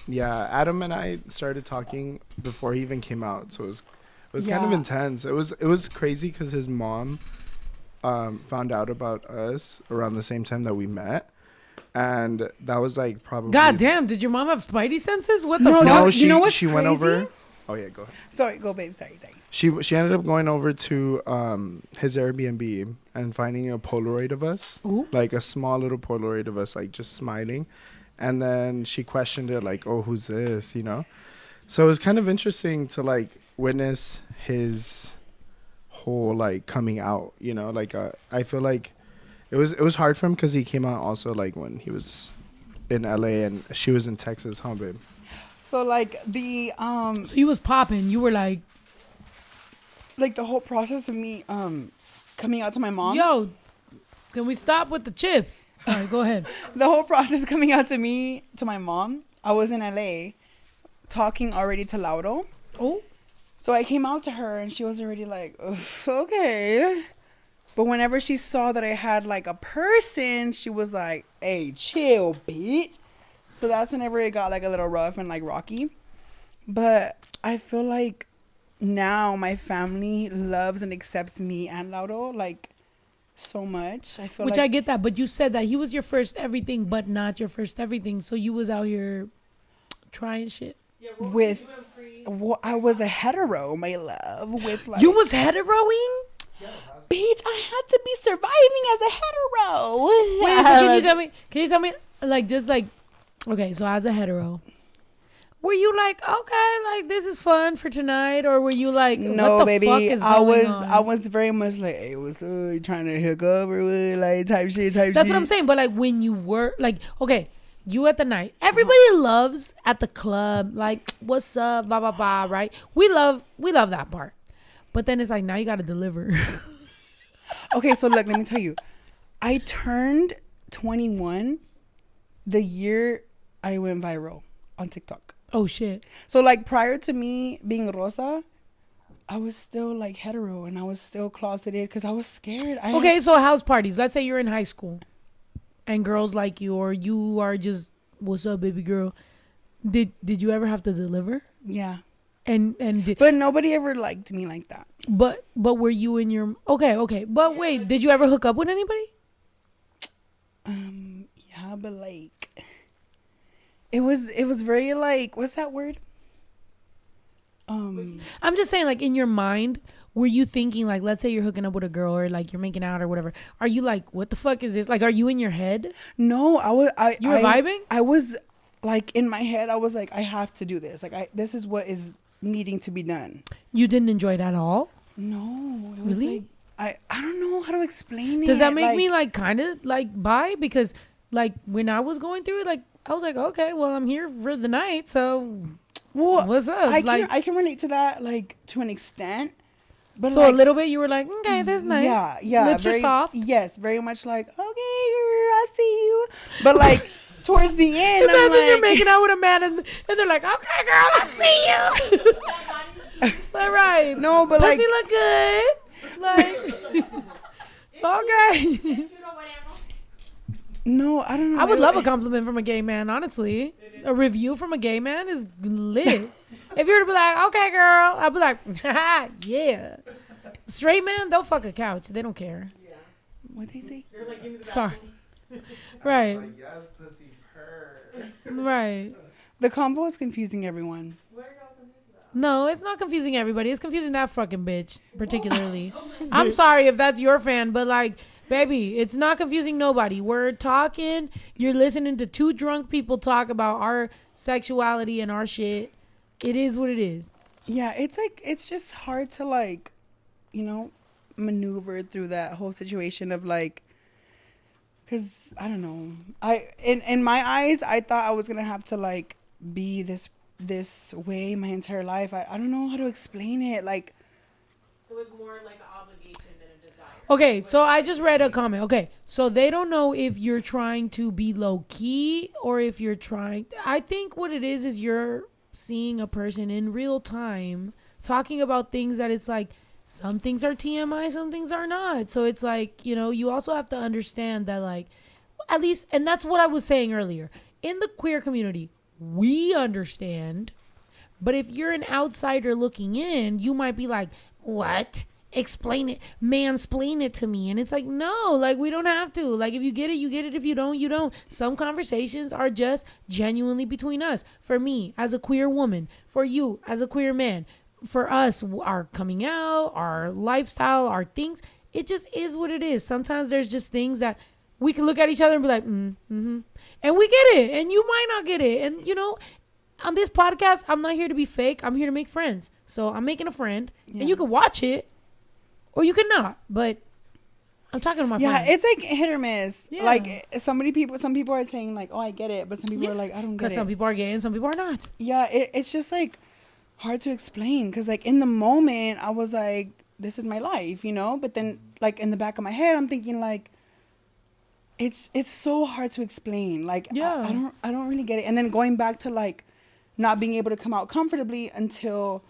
yeah, Adam and I started talking before he even came out, so it was kind of intense. It was crazy because his mom found out about us around the same time that we met, and that was like probably. God damn! Did your mom have spidey senses? What the No, fuck? no, she you know what's she went crazy? over. Oh yeah, go ahead. Sorry, go, babe. Sorry. She ended up going over to his Airbnb and finding a Polaroid of us, like a small little Polaroid of us, like just smiling, and then she questioned it like, "Oh, who's this?" You know. So it was kind of interesting to like witness his whole like coming out. You know, like I feel like it was hard for him because he came out also like when he was in LA and she was in Texas, huh, babe? So like the So you was popping. You were like the whole process of me coming out to my mom. Yo, can we stop with the chips? Sorry, go ahead. The whole process coming out to my mom. I was in LA talking already to Laurel. Oh. So I came out to her and she was already like, okay. But whenever she saw that I had like a person, she was like, hey, chill, bitch. So that's whenever it got like a little rough and like rocky. But I feel like now my family loves and accepts me and Laurel like so much. I feel Which like I get that, but you said that he was your first everything, but not your first everything. So you was out here trying shit. with I was a hetero, my love. With like You was heteroing? bitch, I had to be surviving as a hetero. Wait, but can you tell me like just like okay, so as a hetero, were you like, okay, like this is fun for tonight, or were you like, no, what the baby, fuck is I going on? was very much like, hey, what's up? You trying to hook up or what? Like type shit. That's what I'm saying. But like when you were like, okay, you at the night, everybody loves at the club, like, what's up, blah blah blah, right? We love that part. But then it's like now you gotta deliver. Okay, so look, let me tell you, I turned 21 the year I went viral on TikTok. Oh shit. So like prior to me being Rosa, I was still like hetero and I was still closeted because I was scared. Okay, so house parties. Let's say you're in high school and girls like you, or you are just, what's up, baby girl? Did you ever have to deliver? Yeah. But nobody ever liked me like that. But were you in your okay? But wait, did you ever hook up with anybody? Yeah, but like it was very like, what's that word? I'm just saying, like, in your mind, were you thinking like, let's say you're hooking up with a girl or like you're making out or whatever, are you like, what the fuck is this? Like, are you in your head? No, you were vibing? I was like in my head, I was like, I have to do this. Like this is what is needing to be done. You didn't enjoy it at all? No, it was really? Like, I don't know how to explain it. Does that make me like kind of like bi? Because like when I was going through it, like I was like, okay, well I'm here for the night, so what's up? I can relate to that like to an extent. But so like, a little bit you were like, okay, that's nice. Yeah. Lips are soft. Yes, very much like, okay, girl, I see you. But like towards the end, imagine I'm like, you're making out with a man and they're like, okay, girl, I see you. All right. No, but pussy like, look good. Like, okay. No, I don't know. I would love a compliment from a gay man, honestly. A review from a gay man is lit. If you were to be like, okay, girl, I'd be like, haha, yeah. Straight man, they'll fuck a couch. They don't care. Yeah. What they say? Like, sorry. Right. Like, yes, pussy purr. Right. The convo is confusing everyone. No, it's not confusing everybody. It's confusing that fucking bitch, particularly. I'm sorry if that's your fan, but like, baby, it's not confusing nobody. We're talking. You're listening to two drunk people talk about our sexuality and our shit. It is what it is. Yeah, it's like, it's just hard to like, you know, maneuver through that whole situation of like, because I don't know. In my eyes, I thought I was gonna have to like be this way my entire life. I don't know how to explain it. Like, it was more like an obligation than a desire. Okay, so I just read a comment. Okay, so they don't know if you're trying to be low key or if you're trying. I think what it is you're seeing a person in real time talking about things that it's like, some things are TMI, some things are not. So it's like, you know, you also have to understand that, like, at least, and that's what I was saying earlier. In the queer community, we understand. But if you're an outsider looking in, you might be like, what? Explain it, mansplain it to me. And it's like, no, like, we don't have to. Like, if you get it, you get it. If you don't, you don't. Some conversations are just genuinely between us. For me, as a queer woman. For you, as a queer man. For us, our coming out, our lifestyle, our things. It just is what it is. Sometimes there's just things that we can look at each other and be like, and we get it. And you might not get it. And, you know, on this podcast, I'm not here to be fake. I'm here to make friends. So I'm making a friend. Yeah. And you can watch it. Or you can not, but I'm talking to my friend. Yeah, it's like hit or miss. Yeah. Like some people are saying like, oh, I get it, but some people are like, I don't get it. Because some people are gay and some people are not. Yeah, it's just like hard to explain. Because like in the moment, I was like, this is my life, you know. But then like in the back of my head, I'm thinking like, it's so hard to explain. Like I don't really get it. And then going back to like not being able to come out comfortably until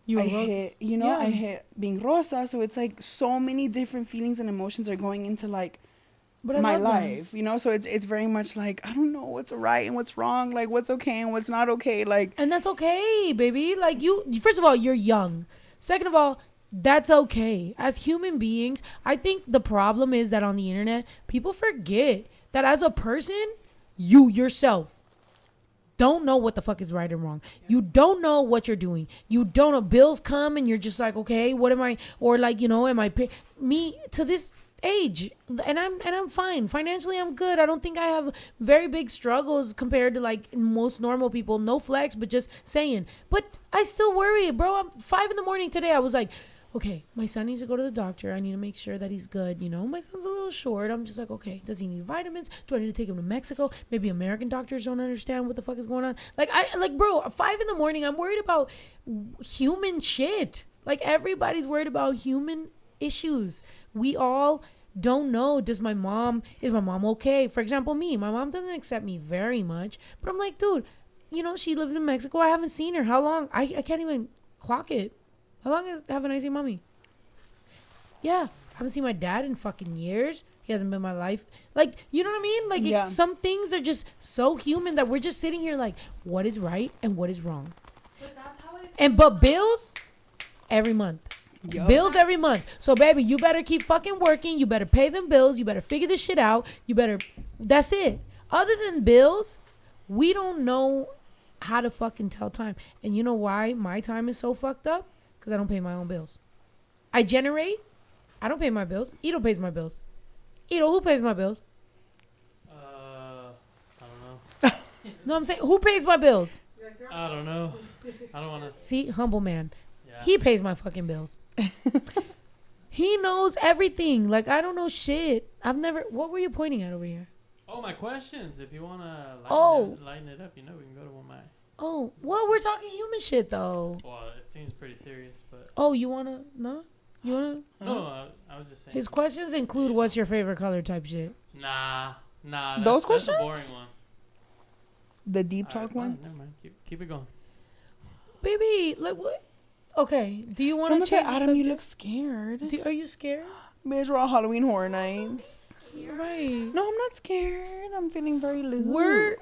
I hit being rosa. So it's like so many different feelings and emotions are going into like my life, you know? So it's very much like, I don't know what's right and what's wrong, like what's okay and what's not okay. Like, and that's okay, baby. Like you, first of all, you're young. Second of all, that's okay. As human beings, I think the problem is that on the internet, people forget that as a person, you yourself don't know what the fuck is right and wrong. You don't know what you're doing. You don't know. Bills come and you're just like, okay, what am I? Or like, you know, am I me to this age? And I'm fine. Financially, I'm good. I don't think I have very big struggles compared to like most normal people. No flex, but just saying. But I still worry, bro. I'm 5 a.m. today. I was like, okay, my son needs to go to the doctor. I need to make sure that he's good. You know, my son's a little short. I'm just like, okay, does he need vitamins? Do I need to take him to Mexico? Maybe American doctors don't understand what the fuck is going on. Bro, 5 a.m, I'm worried about human shit. Like, everybody's worried about human issues. We all don't know. Is my mom okay? For example, me, my mom doesn't accept me very much, but I'm like, dude, you know, she lives in Mexico. I haven't seen her. How long? I can't even clock it. How long haven't I seen mommy? Yeah. I haven't seen my dad in fucking years. He hasn't been in my life. Like, you know what I mean? Like, some things are just so human that we're just sitting here like, what is right and what is wrong? But that's how I feel. But bills every month. Yep. Bills every month. So, baby, you better keep fucking working. You better pay them bills. You better figure this shit out. That's it. Other than bills, we don't know how to fucking tell time. And you know why my time is so fucked up? Because I don't pay my own bills. I generate. I don't pay my bills. Ito pays my bills. Ito, who pays my bills? I don't know. No, I'm saying, who pays my bills? I don't know. I don't want to. See, humble man. Yeah. He pays my fucking bills. He knows everything. Like, I don't know shit. What were you pointing at over here? Oh, my questions. If you want to lighten it up, you know, we can go to one of my. Oh, well, we're talking human shit, though. Well, it seems pretty serious, but. Oh, you want to? No? You want to? No, I was just saying. His questions include what's your favorite color type shit. Nah. Those questions? That's a boring one. The deep talk ones? Never mind. Keep it going. Baby, like what? Okay. Do you want to change the subject? Adam, you look scared. Are you scared? Bitch, we're all Halloween Horror Nights. You're right. No, I'm not scared. I'm feeling very loose. We're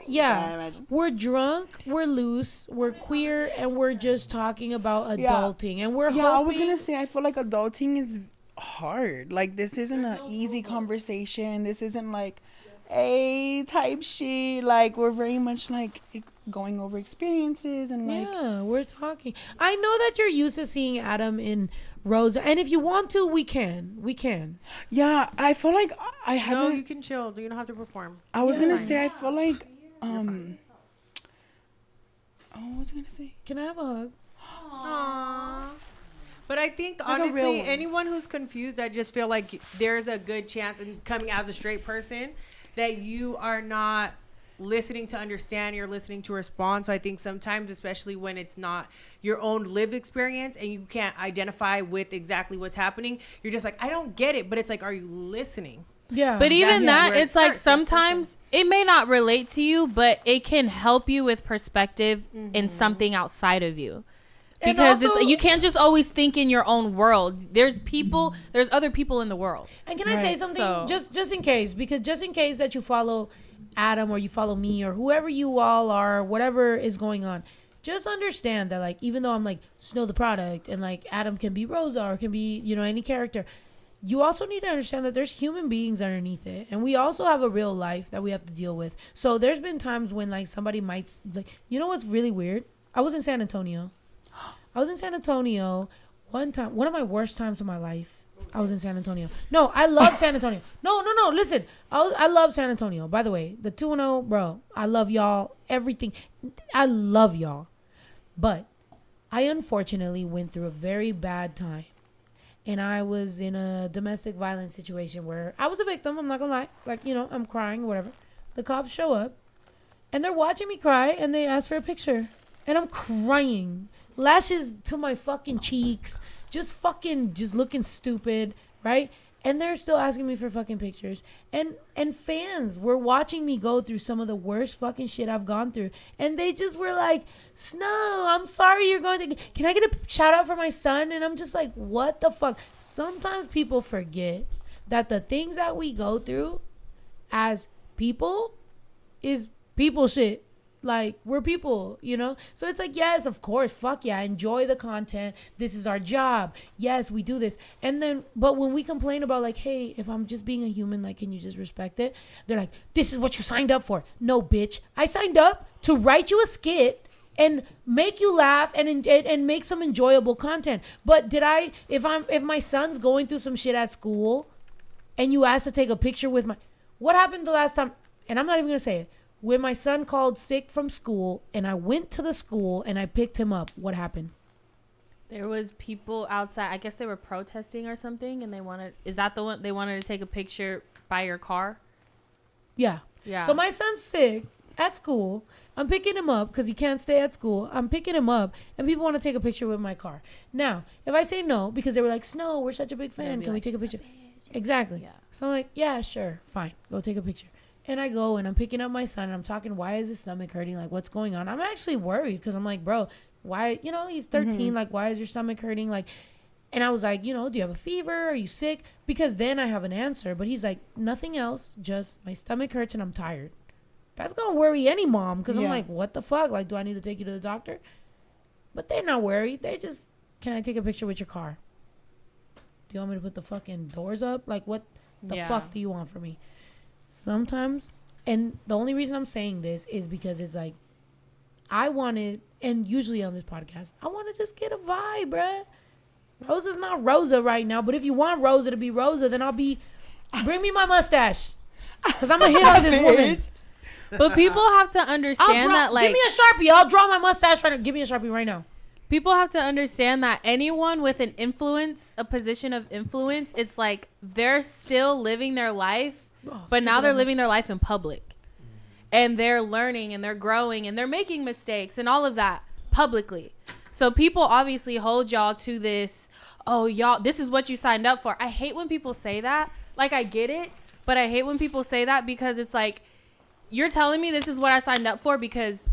drunk, we're loose, we're queer, and we're just talking about adulting. And we're hoping. I was gonna say, I feel like adulting is hard. Like, this isn't an easy conversation. This isn't like a type shit. Like, we're very much like going over experiences and like we're talking. I know that you're used to seeing Adam in Rosa, and if you want to, we can. Yeah, I feel like I haven't. No, you can chill. You don't have to perform. I was gonna say, I feel like what was I gonna say? Can I have a hug? Aww. But I think, honestly, anyone who's confused, I just feel like there's a good chance, in coming as a straight person, that you are not listening to understand, you're listening to respond. So I think sometimes, especially when it's not your own lived experience and you can't identify with exactly what's happening, you're just like, I don't get it. But it's like, are you listening? Yeah. But even that, it's like sometimes it may not relate to you, but it can help you with perspective in something outside of you. Because also, you can't just always think in your own world. There's other people in the world. And can I say something just in case? Because just in case that you follow Adam or you follow me or whoever you all are, whatever is going on, just understand that, like, even though I'm like Snow the product and like Adam can be Rosa or can be, you know, any character, you also need to understand that there's human beings underneath it. And we also have a real life that we have to deal with. So there's been times when like somebody might, like, you know what's really weird? I was in San Antonio. One time, one of my worst times of my life. I was in San Antonio. No, I love San Antonio. No. Listen, I love San Antonio. By the way, the 210, bro. I love y'all. Everything. I love y'all. But I unfortunately went through a very bad time. And I was in a domestic violence situation where I was a victim. I'm not going to lie. Like, you know, I'm crying or whatever. The cops show up. And they're watching me cry. And they ask for a picture. And I'm crying. Lashes to my fucking cheeks. Just looking stupid. Right? And they're still asking me for fucking pictures. And fans were watching me go through some of the worst fucking shit I've gone through. And they just were like, Snow, I'm sorry you're going through. Can I get a shout out for my son? And I'm just like, what the fuck? Sometimes people forget that the things that we go through as people is people shit. Like, we're people, you know? So it's like, yes, of course, fuck yeah, enjoy the content. This is our job. Yes, we do this. And then, but when we complain about like, hey, if I'm just being a human, like, can you just respect it? They're like, this is what you signed up for. No, bitch. I signed up to write you a skit and make you laugh and make some enjoyable content. But if my son's going through some shit at school and you ask to take a picture with what happened the last time? And I'm not even going to say it. When my son called sick from school and I went to the school and I picked him up, what happened? There was people outside. I guess they were protesting or something, and they wanted to take a picture by your car? Yeah. So my son's sick at school. I'm picking him up because he can't stay at school. I'm picking him up, and people want to take a picture with my car. Now, if I say no, because they were like, Snow, we're such a big fan. Can we take a picture? Exactly. Yeah. So I'm like, yeah, sure. Fine. Go take a picture. And I go and I'm picking up my son and I'm talking, why is his stomach hurting? Like, what's going on? I'm actually worried because I'm like, bro, why, you know, he's 13. Mm-hmm. Like, why is your stomach hurting? Like, and I was like, you know, do you have a fever? Are you sick? Because then I have an answer. But he's like, nothing else. Just my stomach hurts and I'm tired. That's going to worry any mom because I'm like, what the fuck? Like, do I need to take you to the doctor? But they're not worried. They just, can I take a picture with your car? Do you want me to put the fucking doors up? Like, what the fuck do you want from me? Sometimes, and the only reason I'm saying this is because it's like, I wanted, and usually on this podcast, I want to just get a vibe, bruh. Rosa's not Rosa right now, but if you want Rosa to be Rosa, then bring me my mustache. Because I'm going to hit on this woman. But people have to understand that, like. Give me a Sharpie. I'll draw my mustache right now. Give me a Sharpie right now. People have to understand that anyone with an influence, a position of influence, it's like they're still living their life. But now they're living their life in public and they're learning and they're growing and they're making mistakes and all of that publicly. So people obviously hold y'all to this, oh, y'all, this is what you signed up for. I hate when people say that. Like, I get it, but I hate when people say that because it's like, you're telling me this is what I signed up for because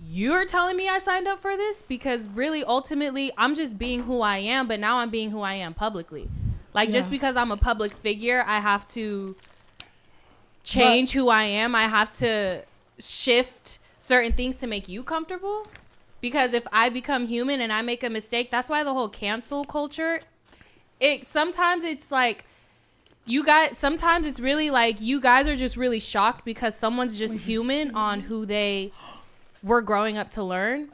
you're telling me I signed up for this, because really, ultimately, I'm just being who I am, but now I'm being who I am publicly. Like, just because I'm a public figure, I have to change who I am. I have to shift certain things to make you comfortable, because if I become human and I make a mistake, that's why the whole cancel culture, sometimes it's like sometimes it's really like you guys are just really shocked because someone's just human on who they were growing up to learn.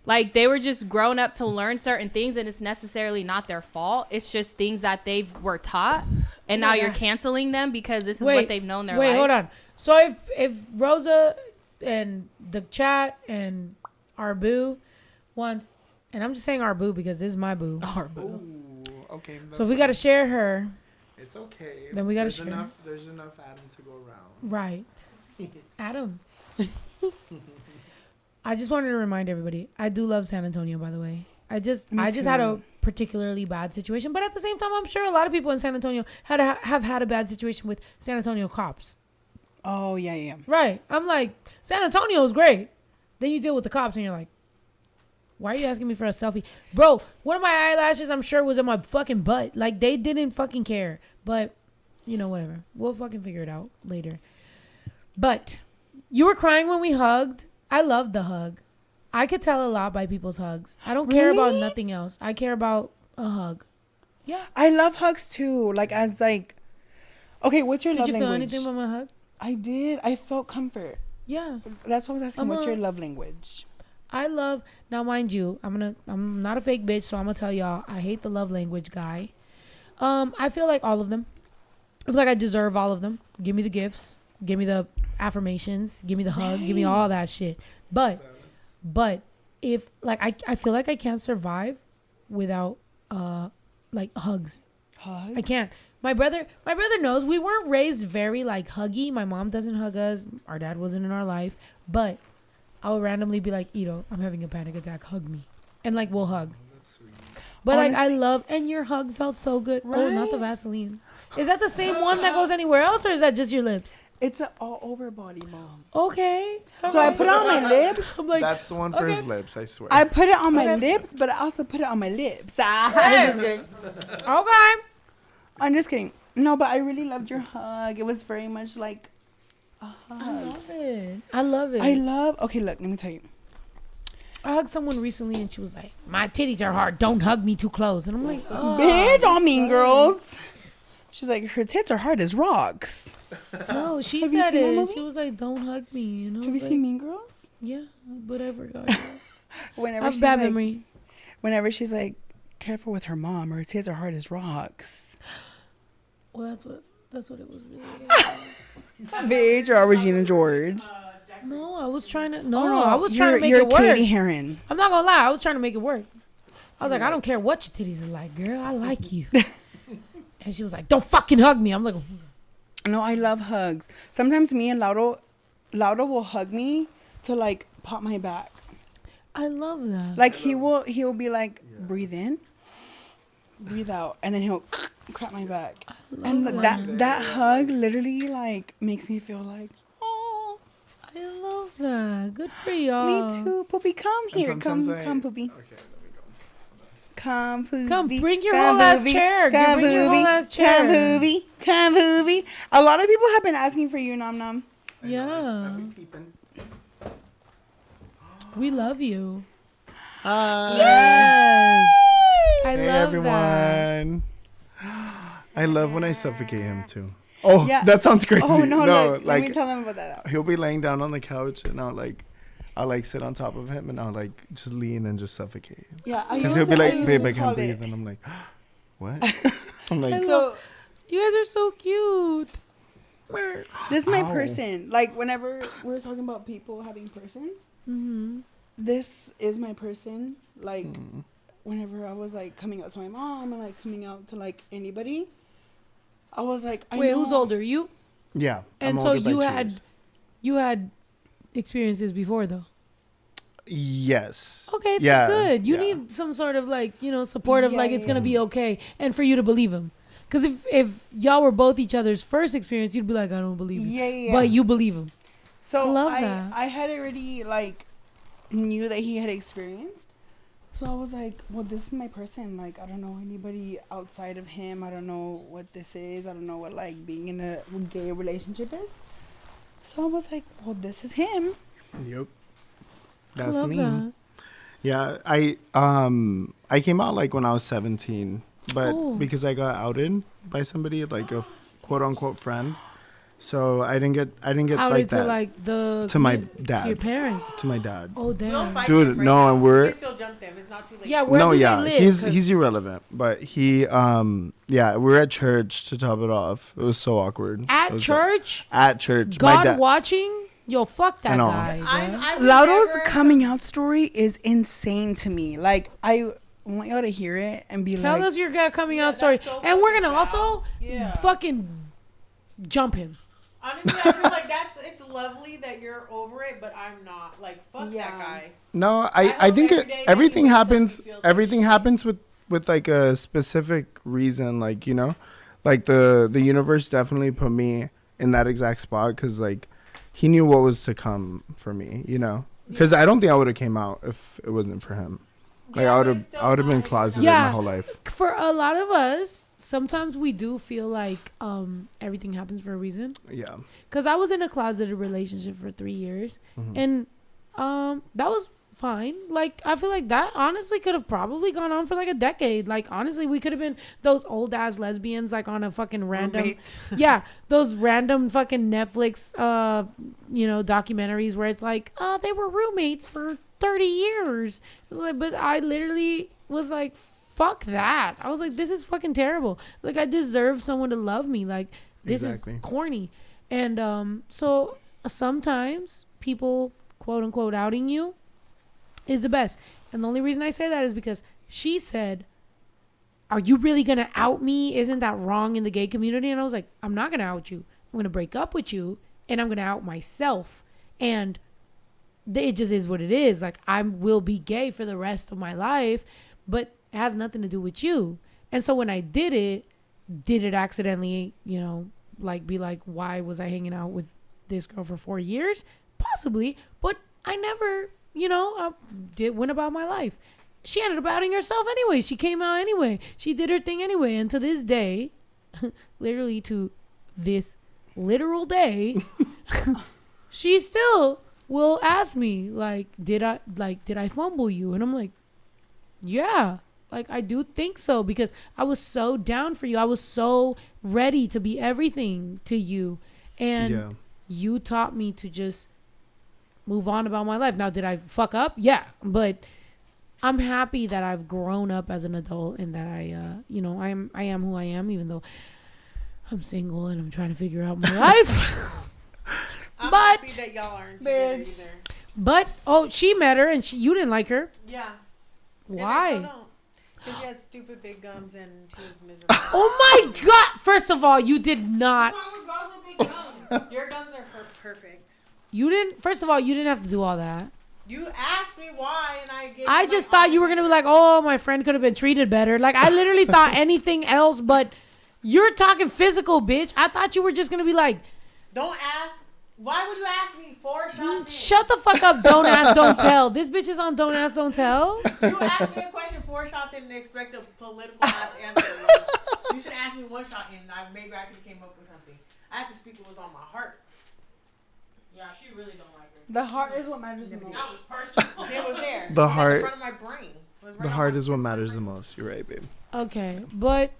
Like, they were just grown up to learn certain things, and it's necessarily not their fault. It's just things that they were taught, and now you're canceling them because this is what they've known their life. Wait, hold on. So if Rosa and the chat and our boo wants, and I'm just saying our boo because this is my boo. Our boo. Ooh, okay. So if we got to share her. It's okay. Then we got to share. There's enough Adam to go around. Right. Adam. I just wanted to remind everybody, I do love San Antonio, by the way. I just had a particularly bad situation, but at the same time, I'm sure a lot of people in San Antonio have had a bad situation with San Antonio cops. Oh, yeah. Right. I'm like, San Antonio is great. Then you deal with the cops and you're like, Why are you asking me for a selfie? Bro, one of my eyelashes, I'm sure, was in my fucking butt. Like, they didn't fucking care. But, you know, whatever. We'll fucking figure it out later. But you were crying when we hugged. I loved the hug. I could tell a lot by people's hugs. I don't care about nothing else. I care about a hug. Yeah. I love hugs too. Like, as like, okay, what's your love language? Did you feel anything about my hug? I did. I felt comfort. Yeah. That's what I was asking. What's your love language? I love, now mind you, I'm not a fake bitch, so I'm gonna tell y'all, I hate the love language guy. I feel like all of them. I feel like I deserve all of them. Give me the gifts. Give me the affirmations. Give me the hug. Give me all that shit. But if like I feel like I can't survive without like hugs. I can't. My brother knows we weren't raised very like huggy. My mom doesn't hug us. Our dad wasn't in our life. But I would randomly be like, Ito, I'm having a panic attack. Hug me. And like we'll hug. That's sweet. But honestly, like I love, and your hug felt so good. Right? Oh, not the Vaseline. Is that the same one that goes anywhere else, or is that just your lips? It's an all over body, Mom. Okay. So I put it on my lips. Like, that's the one for his lips, I swear. I put it on my lips, but I also put it on my lips. Okay. I'm just kidding. No, but I really loved your hug. It was very much like a hug. I love it. Okay, look, let me tell you. I hugged someone recently and she was like, my titties are hard. Don't hug me too close. And I'm like, oh, bitch, all mean girls. She's like, her tits are hard as rocks. No, she said it. She was like, don't hug me. You know? Have you seen Mean Girls? Yeah, but I forgot. Whenever I have she's bad like, memory. Whenever she's like, careful with her mom, her tits are hard as rocks. Well, that's what it was really. Bitch, or Regina George. No, I was trying to. I was trying to make it work. You're Katie Heron. I'm not gonna lie. I was trying to make it work. I was like, I don't care what your titties are like, girl. I like you. And she was like, don't fucking hug me. I'm like, no, I love hugs. Sometimes me and Laurel will hug me to like pop my back. I love that. Like he'll be like, breathe in, breathe out, and then he'll crack my back. And that hug literally like makes me feel like, oh, I love that. Good for y'all. Me too, Poopy. Come here, come, Poopy. Okay. Come, Poopy. Come, bring your whole ass chair. Come, bring your whole ass chair. Come, Poopy. Come, Poopy. A lot of people have been asking for you, Nom Nom. Yeah. We love you. Yes. I hey, love everyone. I love when I suffocate him too. Oh, yeah. That sounds crazy. Oh no, like, let me tell them about that. He'll be laying down on the couch and I'll sit on top of him and I'll just lean and just suffocate. Yeah, because he'll be like, babe, I can't breathe, and I'm like, what? I'm like, so you guys are so cute. This is my person. Like whenever we're talking about people having persons, this is my person. Like whenever I was like coming out to my mom and like coming out to like anybody, I was like, wait, who's older, you? Yeah, and so you had experiences before though. Yes. Okay, that's good. You need some sort of like, support of like it's gonna be okay, and for you to believe him. Because if y'all were both each other's first experience, you'd be like, I don't believe him. Yeah. But you believe him. So I love that. I had already like knew that he had experienced. So I was like, well, this is my person. Like, I don't know anybody outside of him. I don't know what this is. I don't know what like being in a gay relationship is. So I was like, well, this is him. Yep. That's me. That. Yeah, I came out like when I was 17, but because I got outed by somebody, like a quote unquote friend. So I didn't get outed like that. To like to my dad. To your parents. To my dad. Oh damn. Dude, no, and we're. You can still jump them. It's not too late. Yeah, where do they live? He's irrelevant, but he we're at church to top it off. It was so awkward. At church? At church. God watching? Yo, fuck that guy. Laurel's coming out story is insane to me. Like, I want y'all to hear it and be Tell us your coming out story. So and we're going to also fucking jump him. Honestly, I feel like it's lovely that you're over it, but I'm not. Like, fuck that guy. No, I think everything happens. Everything happens with like a specific reason. Like, like the universe definitely put me in that exact spot because like he knew what was to come for me. Because I don't think I would have came out if it wasn't for him. Like I would have been closeted my whole life. For a lot of us, sometimes we do feel like everything happens for a reason. Yeah. Because I was in a closeted relationship for 3 years, and that was fine. Like I feel like that honestly could have probably gone on for like a decade. Like honestly, we could have been those old ass lesbians like on a fucking random those random fucking Netflix documentaries where it's like they were roommates for 30 years. But I literally was like, fuck that. I was like, this is fucking terrible. Like I deserve someone to love me. Like this is corny. And so sometimes people quote unquote outing you is the best. And the only reason I say that is because she said, are you really gonna out me? Isn't that wrong in the gay community? And I was like, I'm not gonna out you. I'm gonna break up with you and I'm gonna out myself. And it just is what it is. Like I will be gay for the rest of my life, but it has nothing to do with you. And so when I did it accidentally, like be like, why was I hanging out with this girl for 4 years? Possibly, but I never, went about my life. She ended up outing herself anyway. She came out anyway. She did her thing anyway. And to this day, literally to this literal day, she still will ask me like, did I fumble you? And I'm like, yeah, like I do think so, because I was so down for you. I was so ready to be everything to you. And you taught me to just move on about my life. Now, did I fuck up? Yeah. But I'm happy that I've grown up as an adult and that I am who I am, even though I'm single and I'm trying to figure out my life. I'm happy that y'all aren't together either. But she met her and you didn't like her. Yeah. Why? Because she had stupid big gums and she was miserable. Oh my God! First of all, you did not. What's wrong with girls with big gums? Your gums are perfect. You didn't. First of all, you didn't have to do all that. You asked me why, and I gave. I just thought you were gonna be like, "Oh, my friend could have been treated better." Like I literally thought anything else, but you're talking physical, bitch. I thought you were just gonna be like, "Don't ask." Why would you ask me 4 shots in? Shut the fuck up. Don't ask, don't tell. This bitch is on Don't Ask, Don't Tell. You asked me a question 4 shots in and expect a political ass answer. You should ask me 1 shot in. Maybe I could have came up with something. I have to speak what was on my heart. Yeah, she really don't like her. The heart is what matters the most. That was personal. It was there. The heart. In front of my brain. The heart is what matters the most. You're right, babe. Okay, but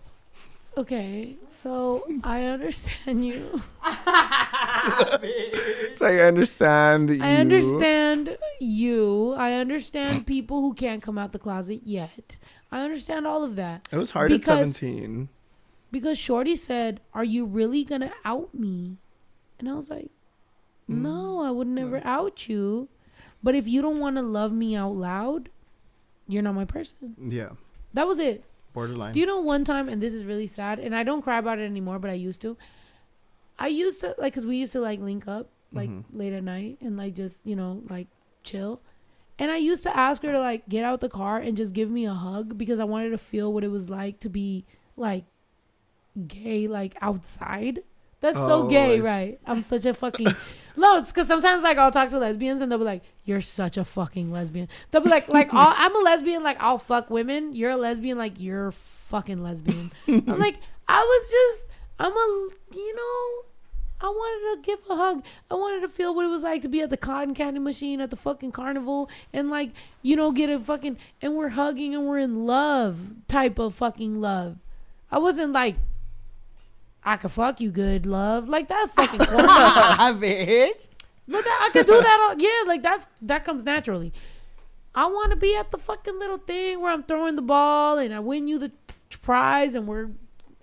so I understand you. It's like I understand you. I understand you. I understand people who can't come out the closet yet. I understand all of that. It was hard at 17. Because Shorty said, "Are you really gonna out me?" And I was like, "No, I would never out you. But if you don't want to love me out loud, you're not my person." Yeah. That was it. Borderline. Do you know one time, and this is really sad, and I don't cry about it anymore, but I used to, like, because we used to, like, link up, like, late at night and, like, just, like, chill. And I used to ask her to, like, get out the car and just give me a hug because I wanted to feel what it was like to be, like, gay, like, outside. That's so gay, right? I'm such a fucking... No, it's because sometimes, like, I'll talk to lesbians and they'll be like, "You're such a fucking lesbian." They'll be like, I'm a lesbian, like, I'll fuck women. You're a lesbian, like, you're fucking lesbian. I'm like, I wanted to give a hug. I wanted to feel what it was like to be at the cotton candy machine at the fucking carnival and, like, get a fucking... And we're hugging and we're in love type of fucking love. I wasn't like, I could fuck you good, love. Like, that's fucking corny. Bitch. But I could do that. Like, that comes naturally. I want to be at the fucking little thing where I'm throwing the ball and I win you the prize and we're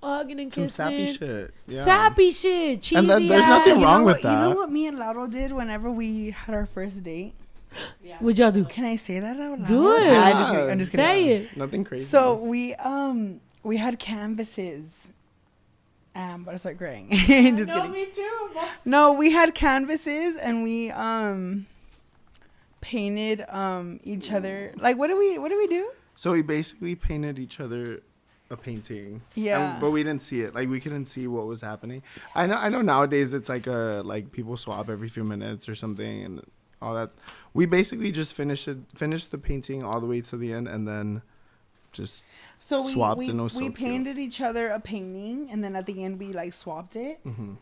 hugging and kissing. Some sappy shit. Yeah. Sappy shit. Cheesy. And there's nothing wrong with that. You know what me and Laurel did whenever we had our first date? Yeah. What'd y'all do? Can I say that out loud? Do it. I'm just kidding. Say it. Nothing crazy. So we had canvases. But I start crying. Just kidding. Me too. No, we had canvases and we painted each other. Like, what do we do? So we basically painted each other a painting. Yeah. But we didn't see it. Like, we couldn't see what was happening. I know nowadays it's like people swap every few minutes or something, and all that. We basically just finished the painting all the way to the end, and then just swapped. And it was we so painted cute. each other a painting, and then at the end we like swapped it. Mm-hmm.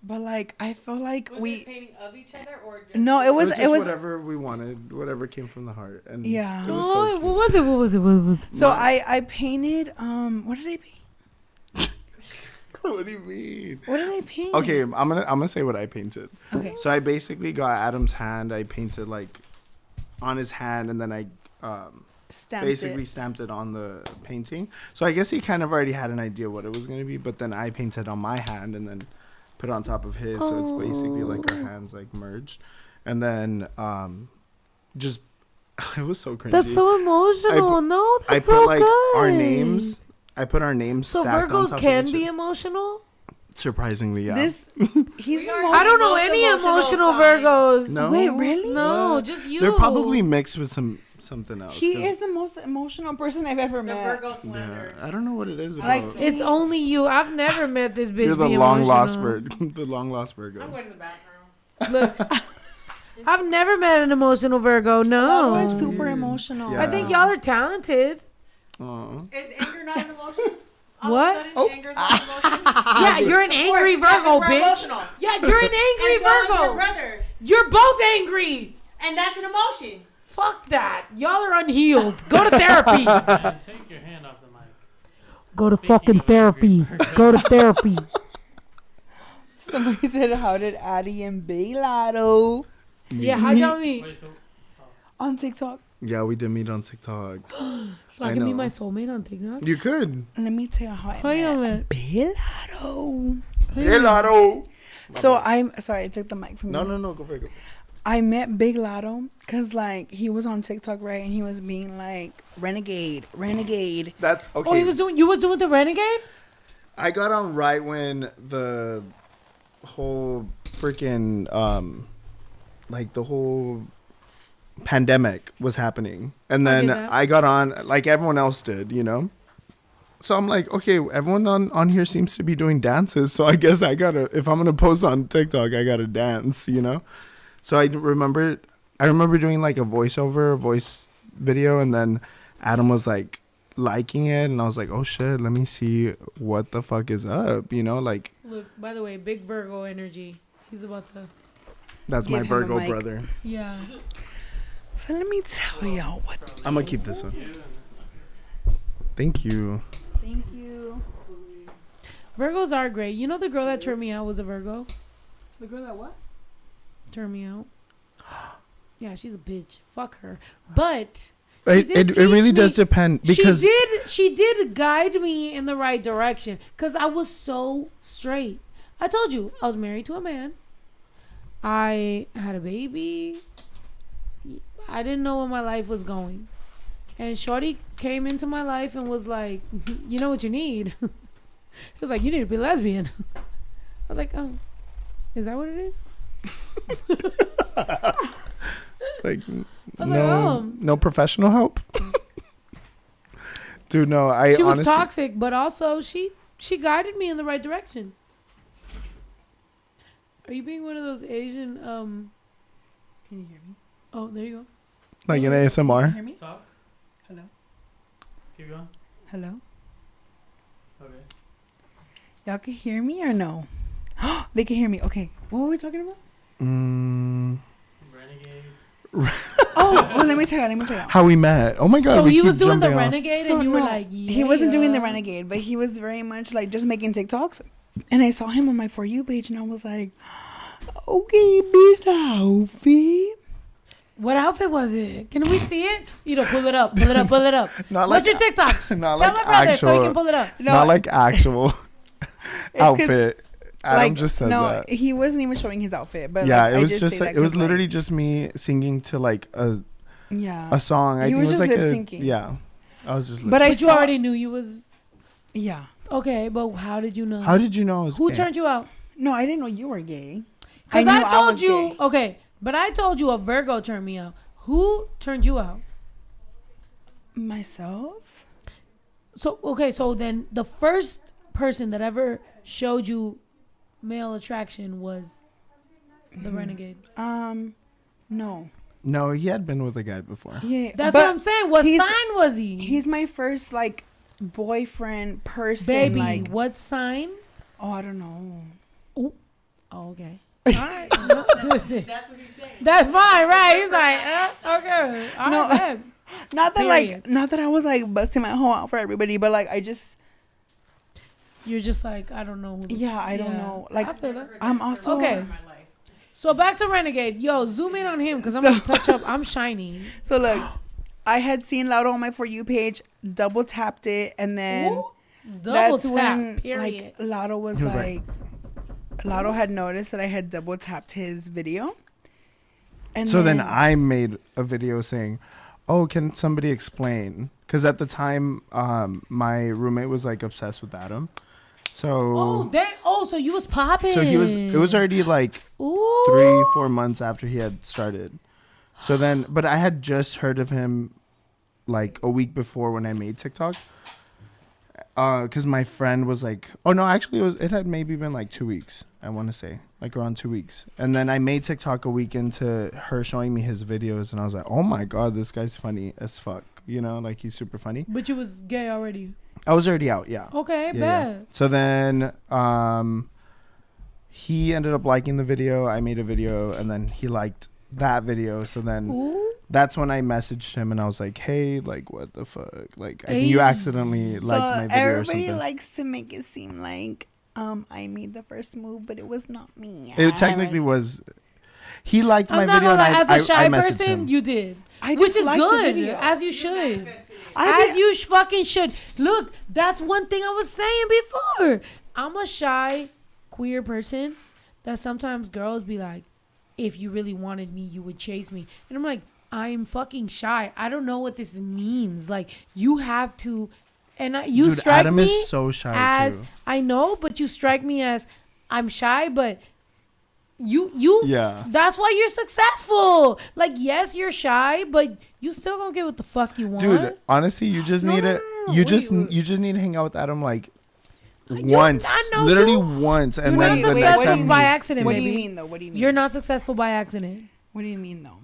But like I feel like Was it painting of each other or just no, it was whatever we wanted, whatever came from the heart, and yeah. it was so cute. What was it? So I painted what did I paint? What do you mean? What did I paint? Okay, I'm gonna say what I painted. Okay. So I basically got Adam's hand. I painted like on his hand, and then I stamped it on the painting. So I guess he kind of already had an idea what it was gonna be, but then I painted on my hand and then put it on top of his. So it's basically like our hands like merged, and then just it was so cringy. That's so emotional. I That's put so like good. our names. I put our names So stacked on Virgos top can of be each other. emotional? Surprisingly, yeah. He's We the are- most, I don't know most any emotional sign. Virgos. No? Wait, really? No, What? just you. They're probably mixed with something else. He 'cause- is the most emotional person I've ever The met. Virgo slander. Yeah, I don't know what it is about. Like, It's only you. I've never met this bitch. You're the be long lost emotional. bird. The long lost Virgo. I'm going to the bathroom. Look, I've never met an emotional Virgo. No. That was super emotional. Yeah. I think y'all are talented. Aw. Is anger not an emotion? All What? Of a sudden, anger is not an emotion? Yeah, you're an angry Of course, Virgo, we're bitch. emotional. Yeah, you're an angry And so is your Virgo. brother. You're both angry. And that's an emotion. Fuck that. Y'all are unhealed. Go to therapy. Man, take your hand off the mic. Go to Speaking fucking of therapy. angry Virgos. Go to therapy. Somebody said, how did Addie and Bailado Yeah, how'd y'all meet? Wait, so on TikTok? Yeah, we did meet on TikTok. So I I can be know. my soulmate on TikTok. You could. Let me tell you how How I y'all met met? Bailado. Hello. So I'm sorry, I took the mic from you. No, go for it. Go. I met Big Lotto because like he was on TikTok, right, and he was being like renegade. That's okay. Oh, you was doing the renegade? I got on right when the whole freaking like the whole pandemic was happening, and then that. I got on like everyone else did, you know. So I'm like, okay, everyone on here seems to be doing dances, so I guess I gotta, if I'm gonna post on TikTok, I gotta dance, you know. So I remember doing like a voice video, and then Adam was like liking it, and I was like, oh shit, let me see what the fuck is up, you know, like Look, by the way, big Virgo energy. He's about to. that's Give my him a Virgo mic. brother. Yeah. So let me tell y'all what. I'm gonna keep this one. Thank you. Thank you. Virgos are great. You know the girl that turned me out was a Virgo? The girl that what? Turned me out. Yeah, she's a bitch. Fuck her. But It did really teach does me- depend because she did guide me in the right direction because I was so straight. I told you I was married to a man. I had a baby. I didn't know where my life was going. And Shorty came into my life and was like, you know what you need? He was like, you need to be lesbian. I was like, oh, is that what it is? it's like I was like, oh. no professional help. Dude, no, I She was honestly, toxic, but also she guided me in the right direction. Are you being one of those Asian Can you hear me? Oh, there you go. like an Can you ASMR. hear me? talk. Hello. Keep going. Hello. Okay. Y'all can hear me or no? They can hear me. Okay. What were we talking about? Renegade. Oh, let me tell you. How we met. Oh my god. So we he was keep doing the jumping off. renegade So and you were no, like, yeah. he wasn't doing the renegade, but he was very much like just making TikToks. And I saw him on my For You page, and I was like, okay, bitch, the outfit. What outfit was it? Can we see it? You know, pull it up. Pull it up. Not What's like- your TikToks? not Tell like my brother so he actual- can pull it up. No, Not like actual It's 'cause, outfit. Adam just says no, that. he wasn't even showing his outfit. But Yeah, like, it I was say just that like, it was 'cause, literally just me singing to like yeah. a song. I He think was it was just like lip-syncing. yeah. I was just. But I But you saw- already knew you was Yeah. okay. But how did you know? How did you know I was Who gay? turned you out? No, I didn't know you were gay. Because knew I told was you. gay. Okay, but I told you a Virgo turned me out. Who turned you out? Myself? So okay, so then the first person that ever showed you male attraction was the renegade. No, he had been with a guy before. Yeah, That's what I'm saying. What sign was he? He's my first like boyfriend person. Baby, like, what sign? Oh, I don't know. Oh, okay. All right. That's what he's saying. That's fine, right? He's like, okay. All No, right, not that Period. not that I was like busting my whole out for everybody, but like you're just like, I don't know. I don't know. Like, I feel that. I'm also Okay. So back to Renegade. Yo, zoom in on him because I'm gonna touch up. I'm shiny. So look, I had seen Laurel on my For You page, double tapped it, and then Ooh, double that's tap. when Period. like Laurel was like Laurel had noticed that I had double tapped his video. And so then I made a video saying, "Oh, can somebody explain?" Because at the time, my roommate was like obsessed with Adam. So so you was popping. So it was already like Ooh. 3-4 months after he had started. So then, but I had just heard of him like a week before when I made TikTok. Because my friend was like, oh no, actually it had maybe been like 2 weeks. I want to say like around 2 weeks. And then I made TikTok a week into her showing me his videos. And I was like, oh my God, this guy's funny as fuck. You know, like he's super funny. But you was gay already. I was already out, yeah. Okay, yeah, bad. yeah. So then he ended up liking the video. I made a video and then he liked that video. So then that's when I messaged him and I was like, hey, like what the fuck? Like I think you accidentally liked my video or something. Everybody likes to make it seem like I made the first move, but it was not me. It technically was. He liked my video and as a shy I messaged person, him. you did. Which is good, as you should. As you fucking should. Look, that's one thing I was saying before. I'm a shy, queer person that sometimes girls be like, if you really wanted me, you would chase me. And I'm like, I'm fucking shy. I don't know what this means. Like, you have to... And you Dude, strike Adam me is so shy as... too. I know, but you strike me as... I'm shy, but... You yeah. That's why you're successful. Like, yes, you're shy, but you still gonna get what the fuck you want. Dude, honestly, you just need to you just need to hang out with Adam like once. Literally once. And you're then not successful by accident, What baby. do you mean though? What do you mean? You're not successful by accident. What do you mean though?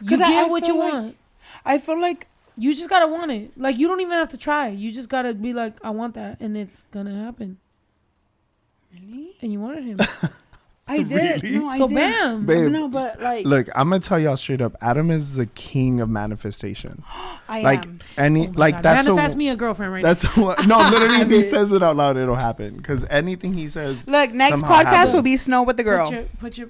You get what you want. I feel like you just gotta want it. Like, you don't even have to try. You just gotta be like, I want that, and it's gonna happen. Really? And you wanted him. I did. Really? No, I So did. bam. Babe, no, but like, look, I'm gonna tell y'all straight up. Adam is the king of manifestation. I like am. any, Oh like God. that's Manifest me a girlfriend right that's what. No, literally, if he says it out loud, it'll happen. Because anything he says. Look, next somehow podcast happens. will be Snow with the girl. Put your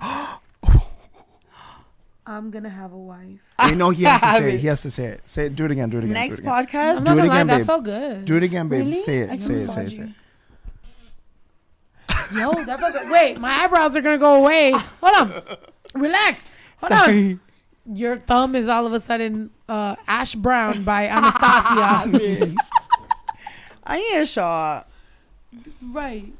I'm gonna have a wife. You know he has to say it. He has to say it. Say it. Do it again. Do it again. Next do it again. podcast. I'm Do not it gonna lie, again, that babe. felt good. Do it again, babe. Really? Say I it. can Say it. massage Say it. you. Say it. Yo, that felt good. Wait, my eyebrows are gonna go away. Hold on. Relax. Hold Sorry. on. Your thumb is all of a sudden ash brown by Anastasia. I need a shot. Right.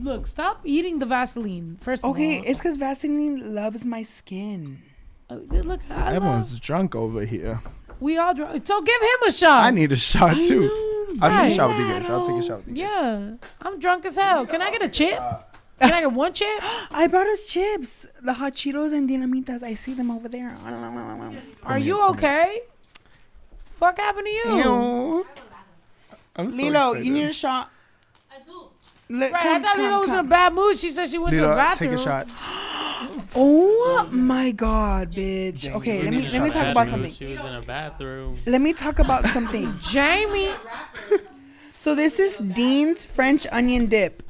Look, stop eating the Vaseline. First of Okay, all. it's because Vaseline loves my skin. Look, Everyone's drunk over here. we all drunk. So give him a shot. I need a shot I too. know, I'll take Right. a shot with you guys. I'll take a shot with you guys. Yeah. I'm drunk as hell. Can I get a chip? Can I get one chip? I brought us chips, the hot Cheetos and dinamitas. I see them over there. Are you okay? Fuck happened to you? Ew. I'm so Lilo, excited. you need a shot. I do. Right, I thought Lilo was in a bad mood. She said she went to the Lilo, bathroom. take a shot. Oh my God, bitch. Okay, let me talk about something. She was in a bathroom. Let me talk about something. Jamie. So this is Dean's French onion dip.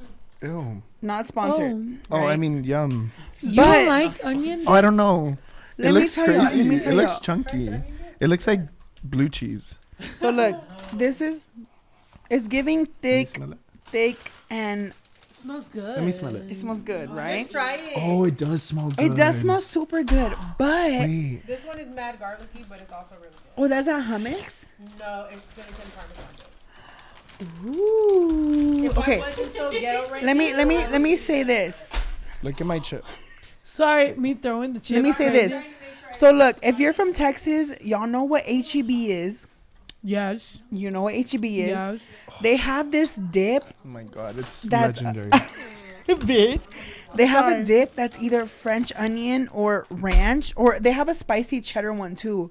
Ew. Not sponsored. Oh, I right? mean, yum. You But- don't like onions? Oh, I don't know. Let It me looks tell y'all, crazy. let me It tell looks y'all. chunky. It looks like blue cheese. So look, this is, it's giving thick, smell it. and It smells good. Let me smell it. it smells good, right? Try it. Oh, it does smell good. It does smell super good, but Wait. This one is mad garlicky, but it's also really good. oh, that's a hummus. No, it's Dominican Parmesan. Ooh. If Okay, I wasn't so ghetto right let me say this. Look at my chip. Sorry, me throwing the chip. Let me say this. So look, if you're from Texas, y'all know what HEB is. Yes. You know what HEB is. Yes. They have this dip. Oh my god, it's That's- legendary. Bitch. They have a dip that's either French onion or ranch, or they have a spicy cheddar one too.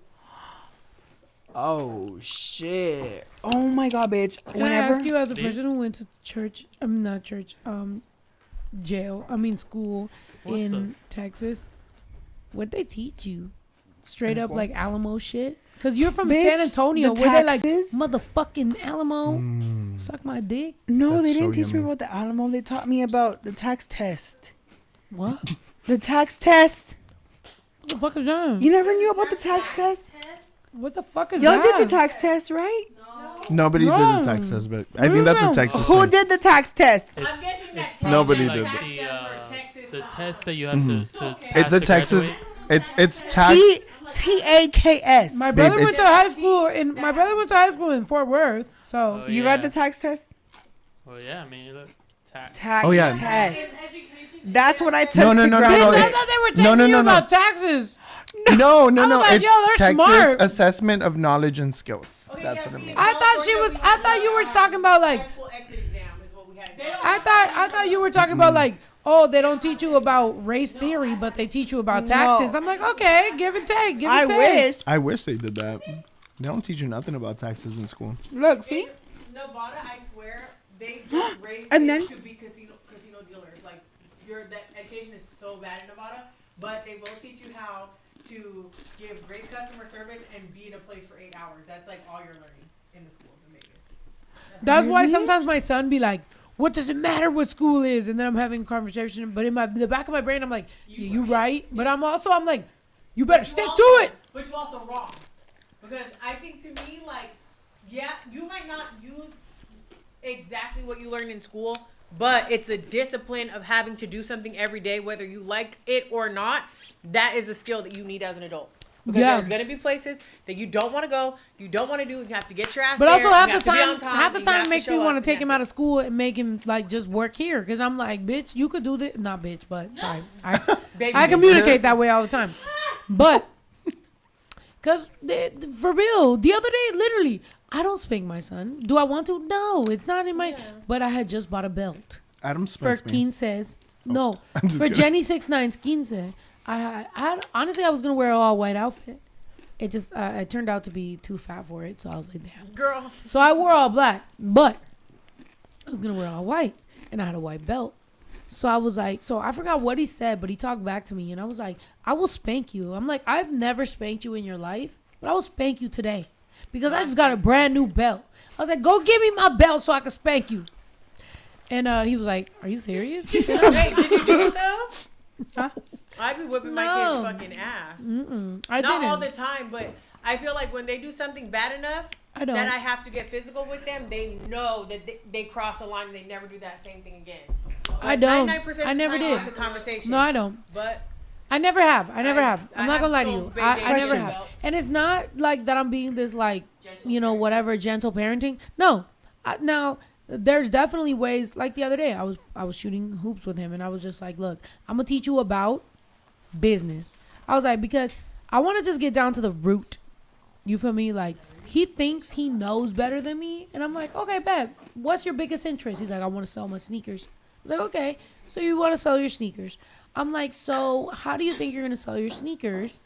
Oh shit! Oh my god, bitch! Can I ask you, as a person who went to church? I mean, not church. Jail. I mean, school in Texas. What they teach you? Straight up like Alamo shit. Cause you're from San Antonio, where they're like motherfucking Alamo. Suck my dick. No, they didn't teach me about the Alamo. They taught me about the tax test. What? The tax test. What the fuck is that? You never knew about the tax test? What the fuck is Y'all that? did the tax test, right? Nobody did the tax test, but I think that's a Texas Who thing. did the tax test? I'm guessing that Nobody like did. The test that you have to It's a Texas. graduate. It's tax. TAKS. My brother Babe, went to high school in Fort Worth. So You got the tax test? Well, yeah, I mean, look, tax. Tax Oh, yeah. test. That's what I took No, no, to no, no, Bitch, no, graduate. I thought they were no, teaching you no, no. about taxes. No, I was like, it's yo, they're Texas smart. Assessment of Knowledge and Skills. That's what I mean. I thought you were talking about like. I thought you were talking about like, oh, they don't teach you about race theory, but they teach you about taxes. I'm like, okay, give and take, give and take. wish. I wish they did that. They don't teach you nothing about taxes in school. Look, see? Nevada, I swear, they just raised And then- to be casino dealers. Like, that education is so bad in Nevada, but they will teach you how to give great customer service and be in a place for 8 hours. That's like all you're learning in the schools in Vegas. That's why sometimes my son be like, what does it matter what school is? And then I'm having a conversation, but in the back of my brain, I'm like, yeah, you right. But I'm like, you better stick to it. But you're also wrong. Because I think, to me, like, yeah, you might not use exactly what you learned in school, but it's a discipline of having to do something every day, whether you like it or not. That is a skill that you need as an adult. Because there's going to be places that you don't want to go, you don't want to do, you have to get your ass But there, also you half have the to be on time you have it makes show me want to up, take and him that's out of school and make him like just work here. Cause I'm like, bitch, you could do this. Not bitch, but sorry. I communicate that way all the time. But cause for real, the other day, literally, I don't spank my son. Do I want to? No, it's not in my. But I had just bought a belt. Adam For spanks me. quinces. No, I'm just for kidding. Jenny 6'9's quince. I had honestly, I was gonna wear an all white outfit. It just it turned out to be too fat for it, so I was like, damn. Girl. So I wore all black, but I was gonna wear all white, and I had a white belt. So I was like, so I forgot what he said, but he talked back to me, and I was like, I will spank you. I'm like, I've never spanked you in your life, but I will spank you today because I just got a brand new belt. I was like, go give me my belt so I can spank you. And he was like, are you serious? Hey, did you do it though? Huh? I be whipping my kids' fucking ass. I Not didn't. all the time, but I feel like when they do something bad enough that I have to get physical with them, they know that they cross a line and they never do that same thing again. I don't. 99% of the I never time, did. It's a conversation. No, I don't. But I never have. I'm not gonna lie to you. I never Question. have. And it's not like that I'm being this like, whatever, gentle parenting. No. Now, there's definitely ways, like the other day, I was shooting hoops with him and I was just like, look, I'm gonna teach you about business. I was like, because I want to just get down to the root. You feel me? Like, he thinks he knows better than me. And I'm like, okay, babe, what's your biggest interest? He's like, I want to sell my sneakers. I was like, okay, so you want to sell your sneakers. I'm like, so how do you think you're going to sell your sneakers?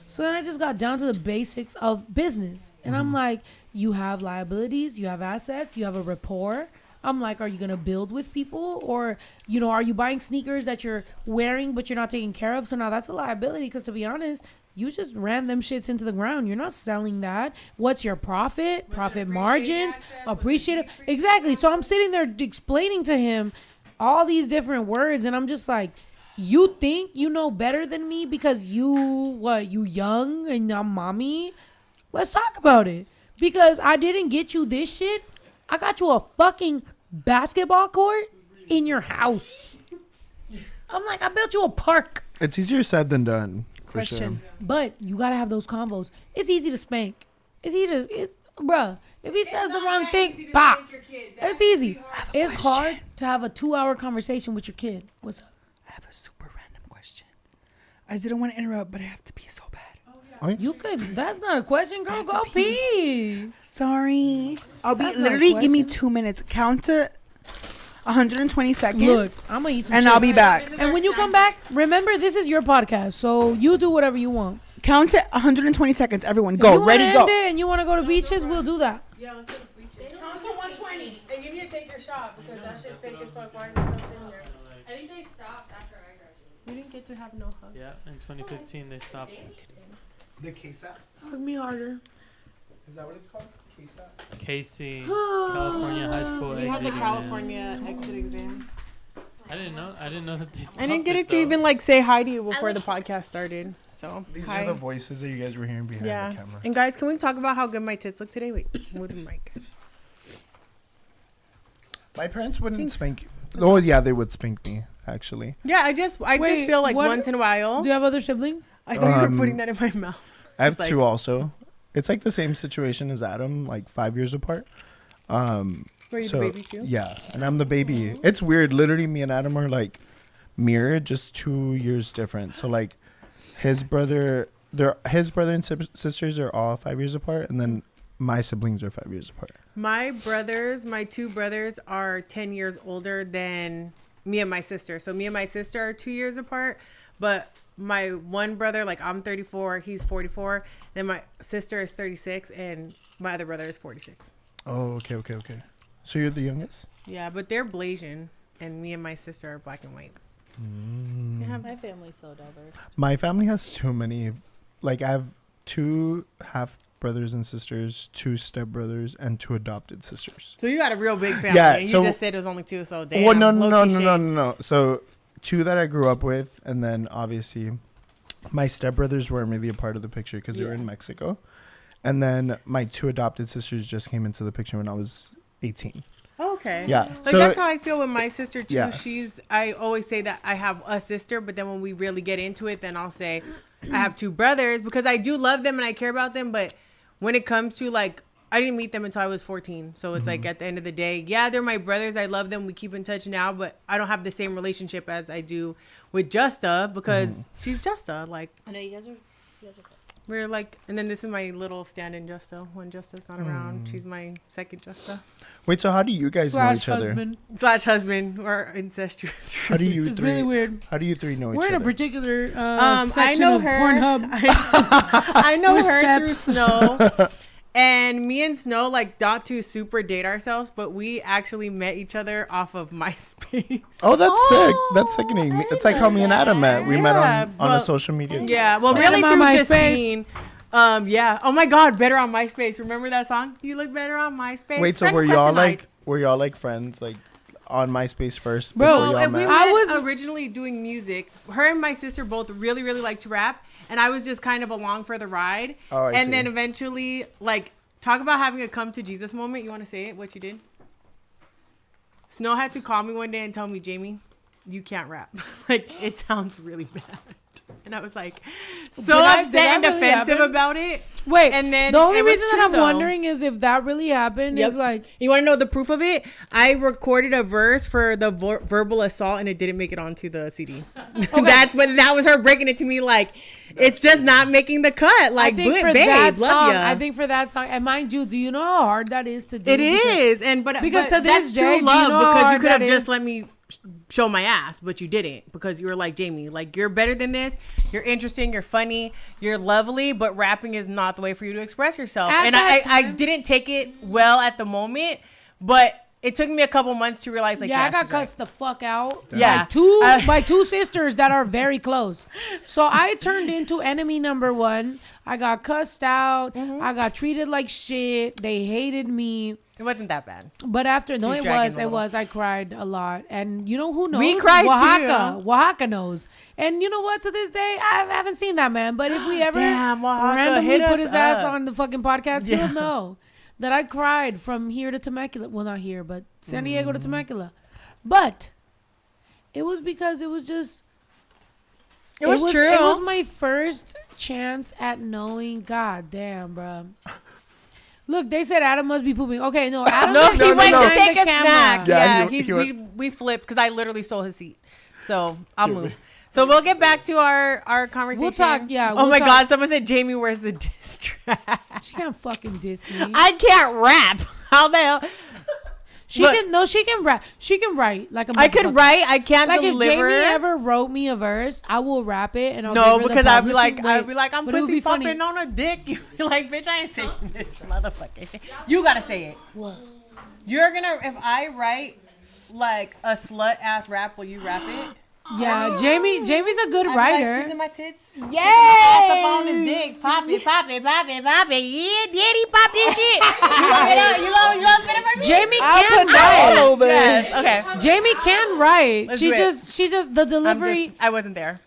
So then I just got down to the basics of business. And I'm like, you have liabilities, you have assets, you have a rapport. I'm like, are you going to build with people? Or, are you buying sneakers that you're wearing but you're not taking care of? So now that's a liability because, to be honest, you just ran them shits into the ground. You're not selling that. What's your profit? Profit margins? Appreciative? Exactly. So I'm sitting there explaining to him all these different words. And I'm just like, you think you know better than me because you young and I'm mommy? Let's talk about it. Because I didn't get you this shit. I got you a fucking basketball court in your house. I'm like, I built you a park. It's easier said than done. Question. But you gotta have those combos. It's easy to spank. Bruh, if he says the wrong thing, pop. It's easy. It's hard to have a 2-hour conversation with your kid. What's up? I have a super random question. I didn't want to interrupt, but I have to pee so bad. You could. That's not a question, girl. Go pee. Sorry. That's not a Literally, give me question. 2 minutes. Count to 120 seconds. Look, I'm gonna eat some and chips. I'll be back. And when you come back, remember this is your podcast, so you do whatever you want. Count to 120 seconds. Everyone, If go. you Ready, wanna go. end it and you want to go to beaches, we'll do that. Yeah, let's go to beaches. Count to 120. And you need to take your shot because that shit's fake as fuck. Why is it still sitting there? I think they stopped after I graduated. You didn't get to have no hug. Yeah, in 2015 they stopped. The KSAP. Hug me harder. Is that what it's called? KSAP. Casey, California High School You have exit the California exit exam. I didn't know that they stopped. I didn't get it to though. even like say hi to you before the podcast started. So These hi. are the voices that you guys were hearing behind Yeah. the camera. And guys, can we talk about how good my tits look today? Wait, with the mic. My parents wouldn't Thanks. spank you. Oh yeah, they would spank me actually. Yeah, I just Wait, feel like what- once in a while. Do you have other siblings? I thought you were putting that in my mouth. I have It's like- two also. It's like the same situation as Adam, like 5 years apart. Were you So, the baby too? yeah, and I'm the baby. It's weird. Literally, me and Adam are like mirrored, just 2 years different. So like, his brother and sisters are all 5 years apart, and then my siblings are 5 years apart. My two brothers are 10 years older than me and my sister. So me and my sister are 2 years apart, but my one brother, like I'm 34, he's 44, and my sister is 36, and my other brother is 46. Oh, okay. So you're the youngest? Yeah, but they're Blasian, and me and my sister are black and white. Yeah, my family's so diverse. My family has too many. Like, I have 2 half brothers and sisters, 2 stepbrothers, and 2 adopted sisters. So you got a real big family. Yeah, and so- you just said it was only 2, so damn. Well, no. low-key shade. So 2 that I grew up with, and then obviously my stepbrothers weren't really a part of the picture because they were in Mexico. And then my 2 adopted sisters just came into the picture when I was 18. Okay. Yeah. Like So that's how I feel with my sister too. Yeah. I always say that I have a sister, but then when we really get into it, then I'll say I have 2 brothers because I do love them and I care about them. But when it comes to like, I didn't meet them until I was 14. So it's like at the end of the day, yeah, they're my brothers. I love them. We keep in touch now, but I don't have the same relationship as I do with Justa because she's Justa. Like I know you guys are close. we're like, and then this is my little stand-in Justa when Justa's not around. She's my second Justa wait, so how do you guys know each other? husband. / husband or incestuous. How do you It's three? really weird. How do you 3 know each We're in a other? particular I section know of her. Pornhub. I know With her through steps. Snow. And me and Snow, like, not to super date ourselves, but we actually met each other off of MySpace. Oh, that's sick. That's sickening. It's like how me and Adam met. We met on well, a social media. Yeah, well, Met really him on through MySpace. Justine. Yeah. Oh my God, Better on MySpace. Remember that song? You look better on MySpace. Wait, so Friend were request y'all denied. like friends like on MySpace first Bro, before No, y'all and we met? I were was- originally doing music. Her and my sister both really, really like to rap, and I was just kind of along for the ride. Oh, I and see. then eventually, like, talk about having a come to Jesus moment. You want to say it? What you did? Snow had to call me one day and tell me, Jamie, you can't rap. Like, it sounds really bad. And I was like, so Did I upset and really defensive happen? about it. Wait, And then the only it was reason true, that I'm though. wondering is if that really happened Yep. is like, You want to know the proof of it? I recorded a verse for the verbal assault, and it didn't make it onto the CD. That was her breaking it to me like, it's just not making the cut. Like, I think for babe, that love song, ya. I think for that song, and mind you, do you know how hard that is to do? It Because- is, and but because but to this that's day, true do you love know how because you hard could have that just is? let me show my ass, but you didn't because you were like, Jamie, like, you're better than this. You're interesting. You're funny. You're lovely, but rapping is not the way for you to express yourself. At And that I time- didn't take it well at the moment, but it took me a couple months to realize, like, yeah, I got she's right. cussed the fuck out. Yeah. By two sisters that are very close. So I turned into enemy number 1. I got cussed out. Mm-hmm. I got treated like shit. They hated me. It wasn't that bad. But after, no, She's it dragging was. a It little. was. I cried a lot. And you know who knows? We cried Oaxaca. too. Oaxaca knows. And you know what? To this day, I haven't seen that man. But if we ever Damn, Oaxaca, randomly hit put us his ass up. on the fucking podcast, Yeah. he'll know that I cried from here to Temecula. Well, not here, but San Diego Mm. to Temecula. But it was because it was just... It was true. It was my first chance at knowing. God damn, bro. Look, they said Adam must be pooping. Okay, no, Adam No, is he went to behind take the a camera. snack. Yeah, Yeah, he went- we flipped because I literally stole his seat. So I'll move. So we'll get back to our conversation. We'll talk, yeah, Oh we'll my talk. God, someone said Jamie, where's the diss track? She can't fucking diss me. I can't rap. How the hell? She can rap. She can write like a I could write. I can't like deliver. If Jamie ever wrote me a verse, I will rap it and I'll no, give her because the I'd be like, I'm but it would be pussy popping funny. on a dick. You be like, bitch, I ain't saying this motherfucking shit. You gotta say it. What? You're gonna, if I write like a slut ass rap, will you rap it? Yeah, Jamie's a good writer. Like, squeezing my tits. Yay! Ass up on his dick. Pop it. Yeah, daddy, pop this shit. You know, spit it for me? Jamie I'll can put that write. all over. Yes, okay. Jamie can write. Let's She do it. just the delivery I wasn't there.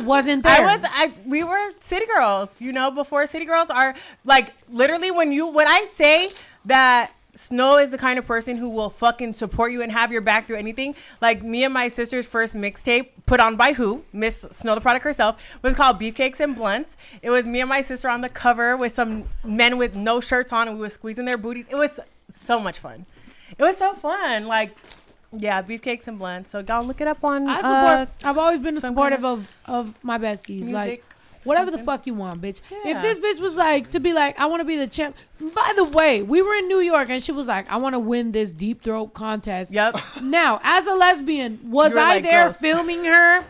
wasn't there. We were city girls, before city girls are like literally when I say that Snow is the kind of person who will fucking support you and have your back through anything. Like me and my sister's first mixtape put on by who? Miss Snow the product herself was called Beefcakes and Blunts. It was me and my sister on the cover with some men with no shirts on and we were squeezing their booties. It was so much fun. It was so fun. Like, yeah, Beefcakes and Blunts. So y'all look it up on I've always been supportive of my besties. Music, like whatever the fuck you want, bitch. Yeah. If this bitch was like to be like, I want to be the champ. By the way, we were in New York and she was like, I want to win this deep throat contest. Yep. Now, as a lesbian, was I like, there gross. filming her?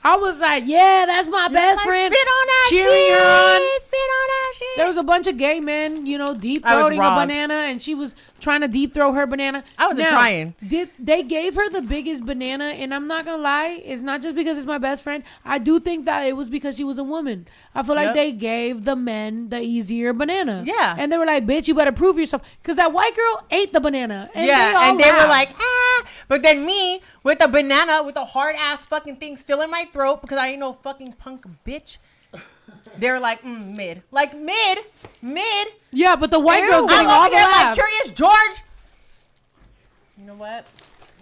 I was like, yeah, that's my best friend. Spit on that cheering shit. her on. Spit on that shit. There was a bunch of gay men, deep I was throating a robbed. banana, and she was trying to deep throat her banana. I wasn't trying. They gave her the biggest banana, and I'm not gonna lie, it's not just because it's my best friend. I do think that it was because she was a woman. I feel like they gave the men the easier banana. Yeah. And they were like, bitch, you better prove yourself. Because that white girl ate the banana. And they were like, ah. But then me with a banana with a hard ass fucking thing still in my throat because I ain't no fucking punk bitch. They were like, mid. Like mid. yeah, but the white girl's I'm getting all the looking at my laughs. Curious George. You know what?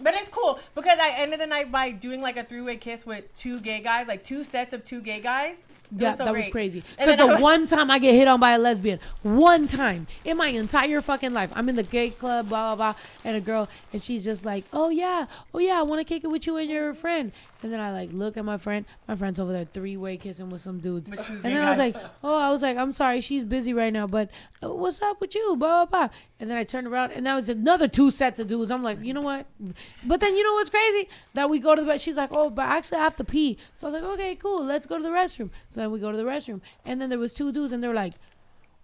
But it's cool because I ended the night by doing like a 3-way kiss with 2 gay guys, like 2 sets of 2 gay guys. Yeah, so that was great. crazy. And Because then the one time I get hit on by a lesbian, one time in my entire fucking life, I'm in the gay club, blah, blah, blah, and a girl, and she's just like, oh, yeah, I want to kick it with you and your friend. And then I like look at my friend. My friend's over there 3-way kissing with some dudes. And then I was like, I'm sorry, she's busy right now, but what's up with you, blah, blah, blah. And then I turned around, and that was another 2 sets of dudes. I'm like, you know what? But then you know what's crazy? That we go to the bed. She's like, oh, but actually I have to pee. So I was like, okay, cool. Let's go to the restroom. So then we go to the restroom. And then there was 2 dudes, and they're like,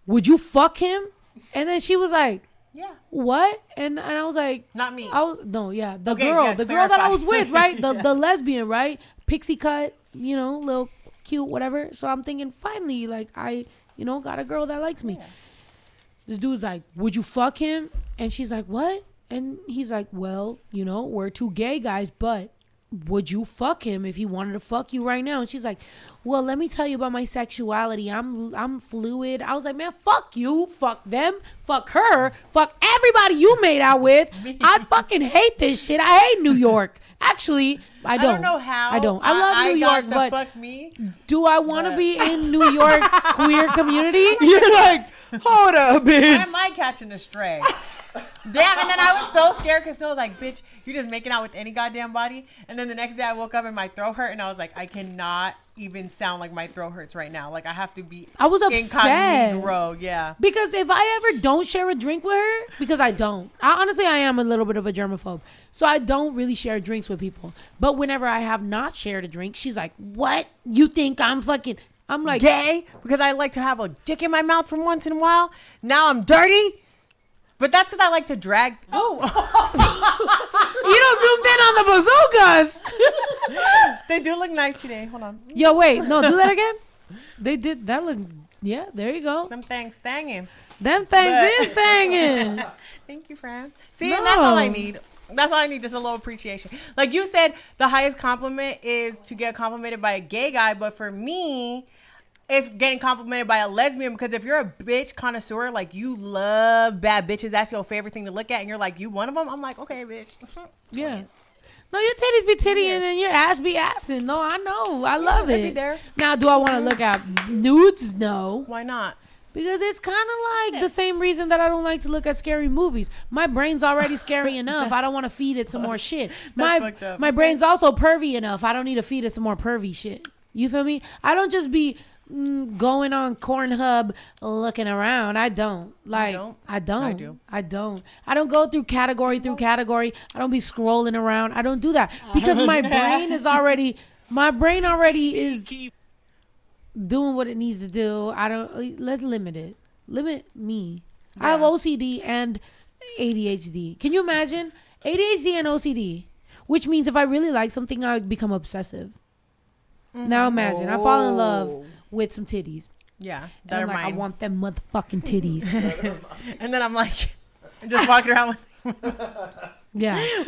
would you fuck him? And then she was like, yeah. What? And I was like, not me. The Okay, girl, yeah, the girl that I clarify. was with, right? The Yeah. the lesbian, right? Pixie cut, little cute, whatever. So I'm thinking, finally, like I, got a girl that likes me. Yeah. This dude's like, would you fuck him? And she's like, what? And he's like, well, we're 2 gay guys, but would you fuck him if he wanted to fuck you right now? And she's like, well, let me tell you about my sexuality. I'm fluid. I was like, man, fuck you, fuck them, fuck her, fuck everybody you made out with. I fucking hate this shit. I hate New York. Actually, I don't. I don't know how. I don't. I love New York, but fuck me. do I want to be in New York queer community? You're like, hold up, Why bitch. am I catching a stray? Damn, and then I was so scared because Snow was like, bitch, you're just making out with any goddamn body. And then the next day I woke up and my throat hurt and I was like, I cannot even sound like my throat hurts right now. Like I have to be I was upset. incognito, yeah. Because if I ever don't share a drink with her, because I don't. Honestly, I am a little bit of a germaphobe. So I don't really share drinks with people. But whenever I have not shared a drink, she's like, what? You think I'm fucking... I'm like... Gay? Because I like to have a dick in my mouth from once in a while. Now I'm dirty? But that's because I like to drag... Oh. You don't zoomed in on the bazookas. They do look nice today. Hold on. Yo, wait. No, do that again. They did. That look... Yeah, there you go. Them things stanging. Them things is stanging. Thank you, Fran. See, and that's all I need. That's all I need, just a little appreciation. Like you said, the highest compliment is to get complimented by a gay guy. But for me, it's getting complimented by a lesbian. Because if you're a bitch connoisseur, like you love bad bitches, that's your favorite thing to look at. And you're like, you one of them? I'm like, okay, bitch. Yeah. No, your titties be tittying and your ass be assing. No, I know. I love I'd be it. there. Now, do I want to look at nudes? No. Why not? Because it's kind of like the same reason that I don't like to look at scary movies. My brain's already scary enough. I don't want to feed it some more shit. fucked up. My brain's also pervy enough. I don't need to feed it some more pervy shit. You feel me? I don't just be going on Pornhub looking around. I don't. Like, I don't. I don't go through category. I don't be scrolling around. I don't do that because my brain already is doing what it needs to do. Let's limit it. Limit me. Yeah. I have OCD and ADHD. Can you imagine? ADHD and OCD, which means if I really like something, I become obsessive. Now imagine, I fall in love with some titties. Yeah, that are mine. I want them motherfucking titties. And then I'm like, just walking around with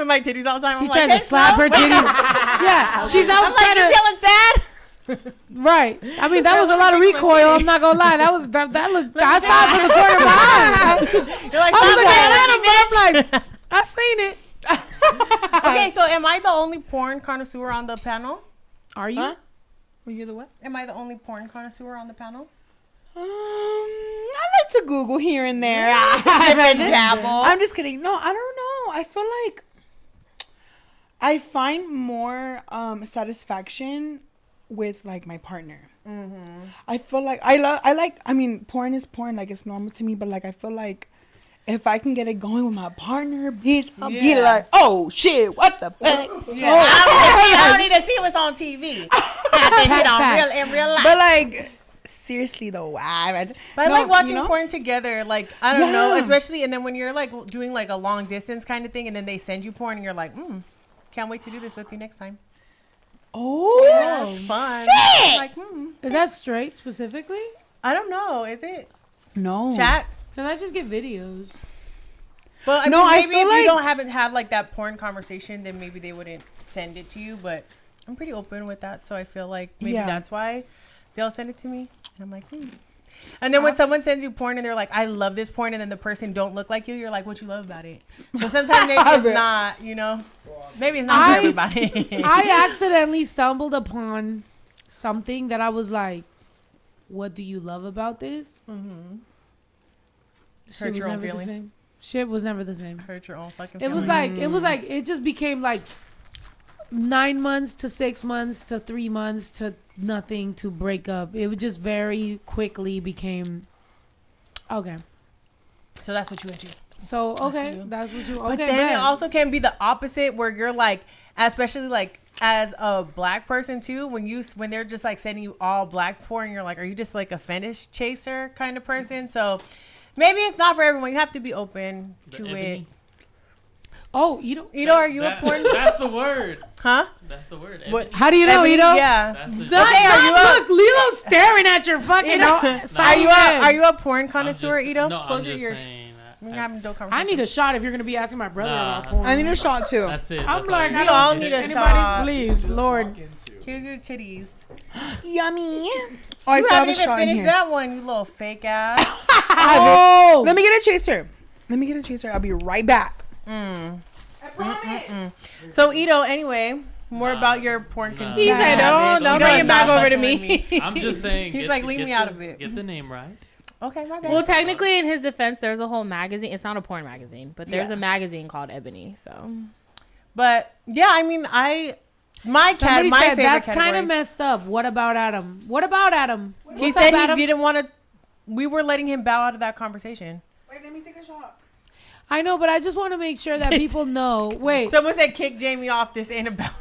my titties all the time. She's trying to slap her titties. Yeah, she's out. I'm like, you feeling sad? Right. I mean, that was a lot of recoil. I'm not gonna lie. That looked. I saw it from the corner of my eye. You're like, I'm like, I seen it. Okay, so am I the only porn connoisseur on the panel? Are you? Huh? Were you the what? Am I the only porn connoisseur on the panel? I like to Google here and there. I'm just kidding. No, I don't know. I feel like I find more satisfaction with like my partner. I feel like I mean, porn is porn. Like, it's normal to me, but like I feel like if I can get it going with my partner, bitch, I'll be like, oh shit, what the fuck? Yeah. I don't need to see what's on TV. That shit in real life. But like, seriously though, I like watching porn together. Like, I don't know, especially, and then when you're like doing like a long distance kind of thing, and then they send you porn, and you're like, can't wait to do this with you next time. Oh, fun. Shit! Like, Is that straight specifically? I don't know. Is it? No. Chat? Can I just get videos? Well, I mean, maybe if you haven't had like that porn conversation, then maybe they wouldn't send it to you. But I'm pretty open with that, so I feel like maybe that's why they'll send it to me. And I'm like, And then when someone sends you porn and they're like, I love this porn, and then the person don't look like you, you're like, what you love about it? So sometimes maybe it's not, maybe it's not for everybody. I accidentally stumbled upon something that I was like, what do you love about this? Hurt your own feelings. Shit was never the same. Hurt your own fucking feelings. It was like it just became like 9 months to 6 months to 3 months to nothing to break up. It would just very quickly became okay. So that's what you into. So okay, that's what you. Okay, but then it also can be the opposite, where you're like, especially like as a black person too, when they're just like sending you all black porn, you're like, are you just like a fetish chaser kind of person? So maybe it's not for everyone. You have to be open to it. Oh, are you a porn? That's the word. Huh? That's the word. What? How do you know, Ito? Yeah. That's the look, Lilo's staring at your fucking. Are you a porn connoisseur, Ito? No, I'm just saying. I need a shot if you're gonna be asking my brother about porn. I need a shot too. That's it. I'm like, we all need a shot. Please, Lord. Here's your titties. Yummy. You haven't even finished that one, you little fake ass. Oh, let me get a chaser. I'll be right back. I promise. So Ito, anyway, more about your porn consumption. He said, don't bring it back over to me. I'm just saying. He's like, leave me out of it. Get the name right. Okay, my bad. Well, technically, in his defense, there's a whole magazine. It's not a porn magazine, but there's a magazine called Ebony. So, but yeah, I mean, my favorite that's kind of messed up. What about Adam? He said he didn't want to. We were letting him bow out of that conversation. Wait, let me take a shot. I know, but I just want to make sure that people know. Wait, someone said kick Jamie off. This ain't about.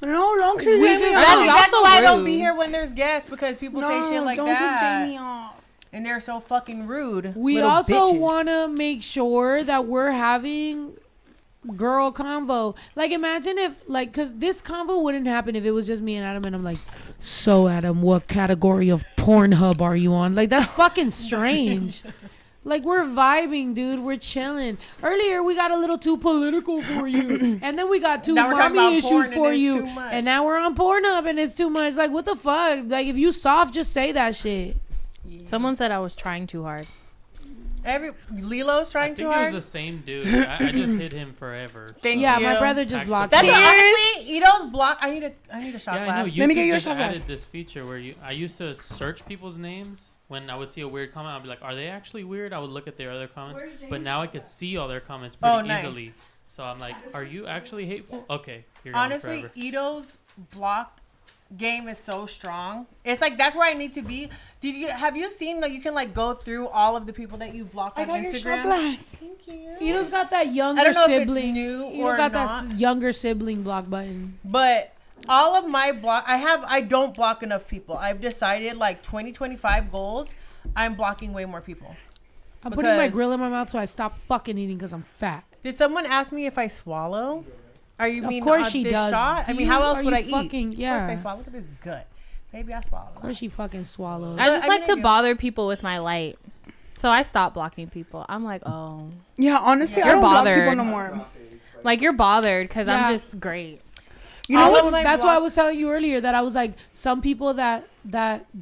No, don't kick Jamie off. That's exactly why I don't be here when there's guests, because people say shit like that. Don't kick Jamie off. And they're so fucking rude. We also want to make sure that we're having girl convo. Like, imagine if, like, because this convo wouldn't happen if it was just me and Adam, and I'm like, so Adam, what category of Pornhub are you on? Like, that's fucking strange. Like, we're vibing, dude. We're chilling. Earlier, we got a little too political for you. And then we got two mommy issues for you. And now we're on Pornhub and it's too much. Like, what the fuck? Like, if you soft, just say that shit. Yeah. Someone said I was trying too hard. Lilo's trying too hard? I think it was the same dude. I just hit him forever. Thank you. My brother just blocked me. That's honestly, Ito's block. I need a shot glass. I know. Let me get your just shot glass. added this feature where I used to search people's names. When I would see a weird comment, I'd be like, are they actually weird? I would look at their other comments. But now I could see all their comments pretty easily. So I'm like, are you actually hateful? Okay. You're honestly, Ito's block game is so strong. It's like that's where I need to be. Have you seen you can go through all of the people that you've blocked on Instagram? Your shot glass. Thank you. Ito's got that younger sibling. New or got not. That younger sibling block button. But all of my I don't block enough people. I've decided 2025 goals. I'm blocking way more people. I'm putting my grill in my mouth so I stop fucking eating because I'm fat. Did someone ask me if I swallow? Are you mean of course she does. Shot? How else would I eat? Yeah. Of course I swallow. Look at this gut. Maybe I swallow. Of course she fucking swallows. I just like to bother people with my light. So I stopped blocking people. I'm like, oh. Yeah, honestly, I don't block people no more. You're bothered because I'm just great. You know what? That's why I was telling you earlier that I was like, some people that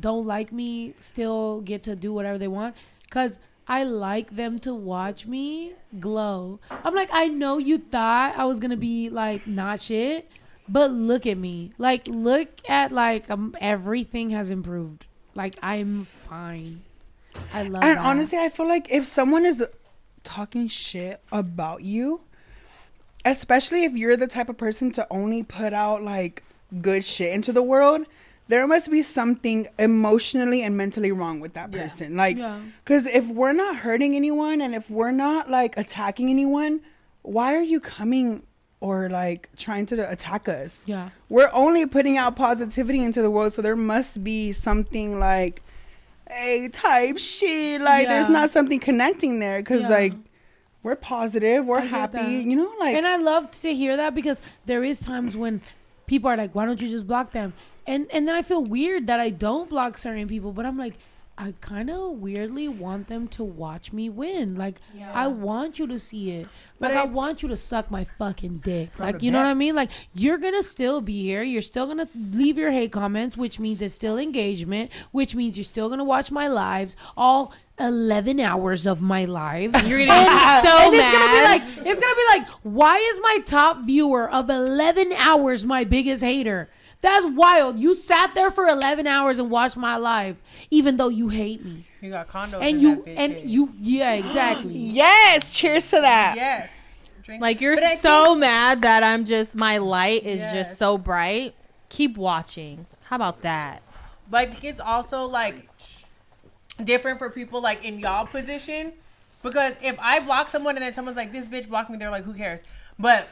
don't like me still get to do whatever they want because I like them to watch me glow. I'm like, I know you thought I was gonna be not shit, but look at me. Look at everything has improved. I'm fine. I love and that. Honestly, I feel like if someone is talking shit about you, especially if you're the type of person to only put out good shit into the world, there must be something emotionally and mentally wrong with that person. Because if we're not hurting anyone and if we're not attacking anyone, why are you coming or trying to attack us? Yeah. We're only putting out positivity into the world, so there must be something hey, type shit. There's not something connecting there because we're positive, we're happy, And I love to hear that because there is times when people are like, why don't you just block them? And then I feel weird that I don't block certain people, but I'm like, I kind of weirdly want them to watch me win. I want you to see it. I want you to suck my fucking dick. You know what I mean? You're going to still be here. You're still going to leave your hate comments, which means it's still engagement, which means you're still going to watch my lives, all 11 hours of my life. You're going to be so mad. It's going to be like, why is my top viewer of 11 hours my biggest hater? That's wild. You sat there for 11 hours and watched my live, even though you hate me. You got condos yeah, exactly. Yes, cheers to that. Yes. You're so mad that my light is just so bright. Keep watching. How about that? It's also different for people in y'all position, because if I block someone and then someone's like, this bitch blocked me, they're like, who cares? But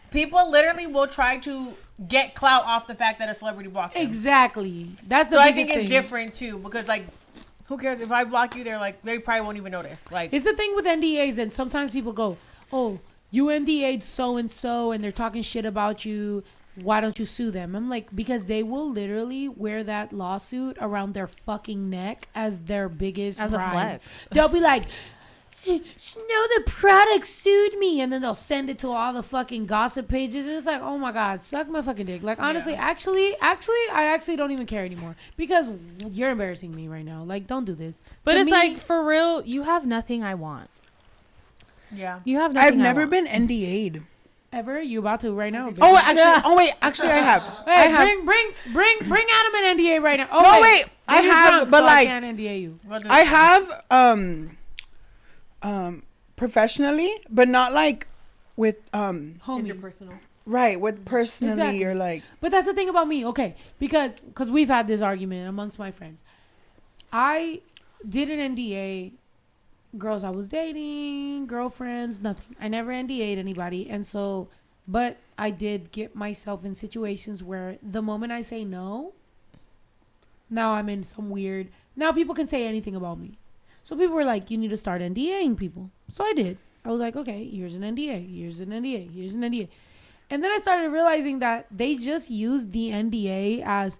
people literally will try to get clout off the fact that a celebrity blocked them. Exactly. That's the so biggest I think it's thing. different too, because who cares if I block you? They're they probably won't even notice. It's the thing with NDAs, and sometimes people go, oh, you NDA'd so and so and they're talking shit about you, why don't you sue them? I'm like, because they will literally wear that lawsuit around their fucking neck as their biggest prize. A flex. They'll be like, no, the product sued me, and then they'll send it to all the fucking gossip pages, and it's like, oh my god, suck my fucking dick. Honestly, actually I don't even care anymore because you're embarrassing me right now. Don't do this. But to it's for real, you have nothing I want. Yeah, you have nothing. I've never been NDA'd. Ever? You about to right now? Oh, actually, I have. Hey, I have. Bring Adam an NDA right now. Oh, no, wait, I have, but I can't NDA you. I have professionally, but not with homies. Interpersonal. Right, with personally or But that's the thing about me, okay? Because we've had this argument amongst my friends. I did an NDA. Girls I was dating, girlfriends, nothing. I never NDA'd anybody, and so, but I did get myself in situations where the moment I say no, now I'm in some weird. Now people can say anything about me. So people were like, you need to start NDAing people. So I did. I was like, okay, here's an NDA, here's an NDA, here's an NDA. And then I started realizing that they just used the NDA as,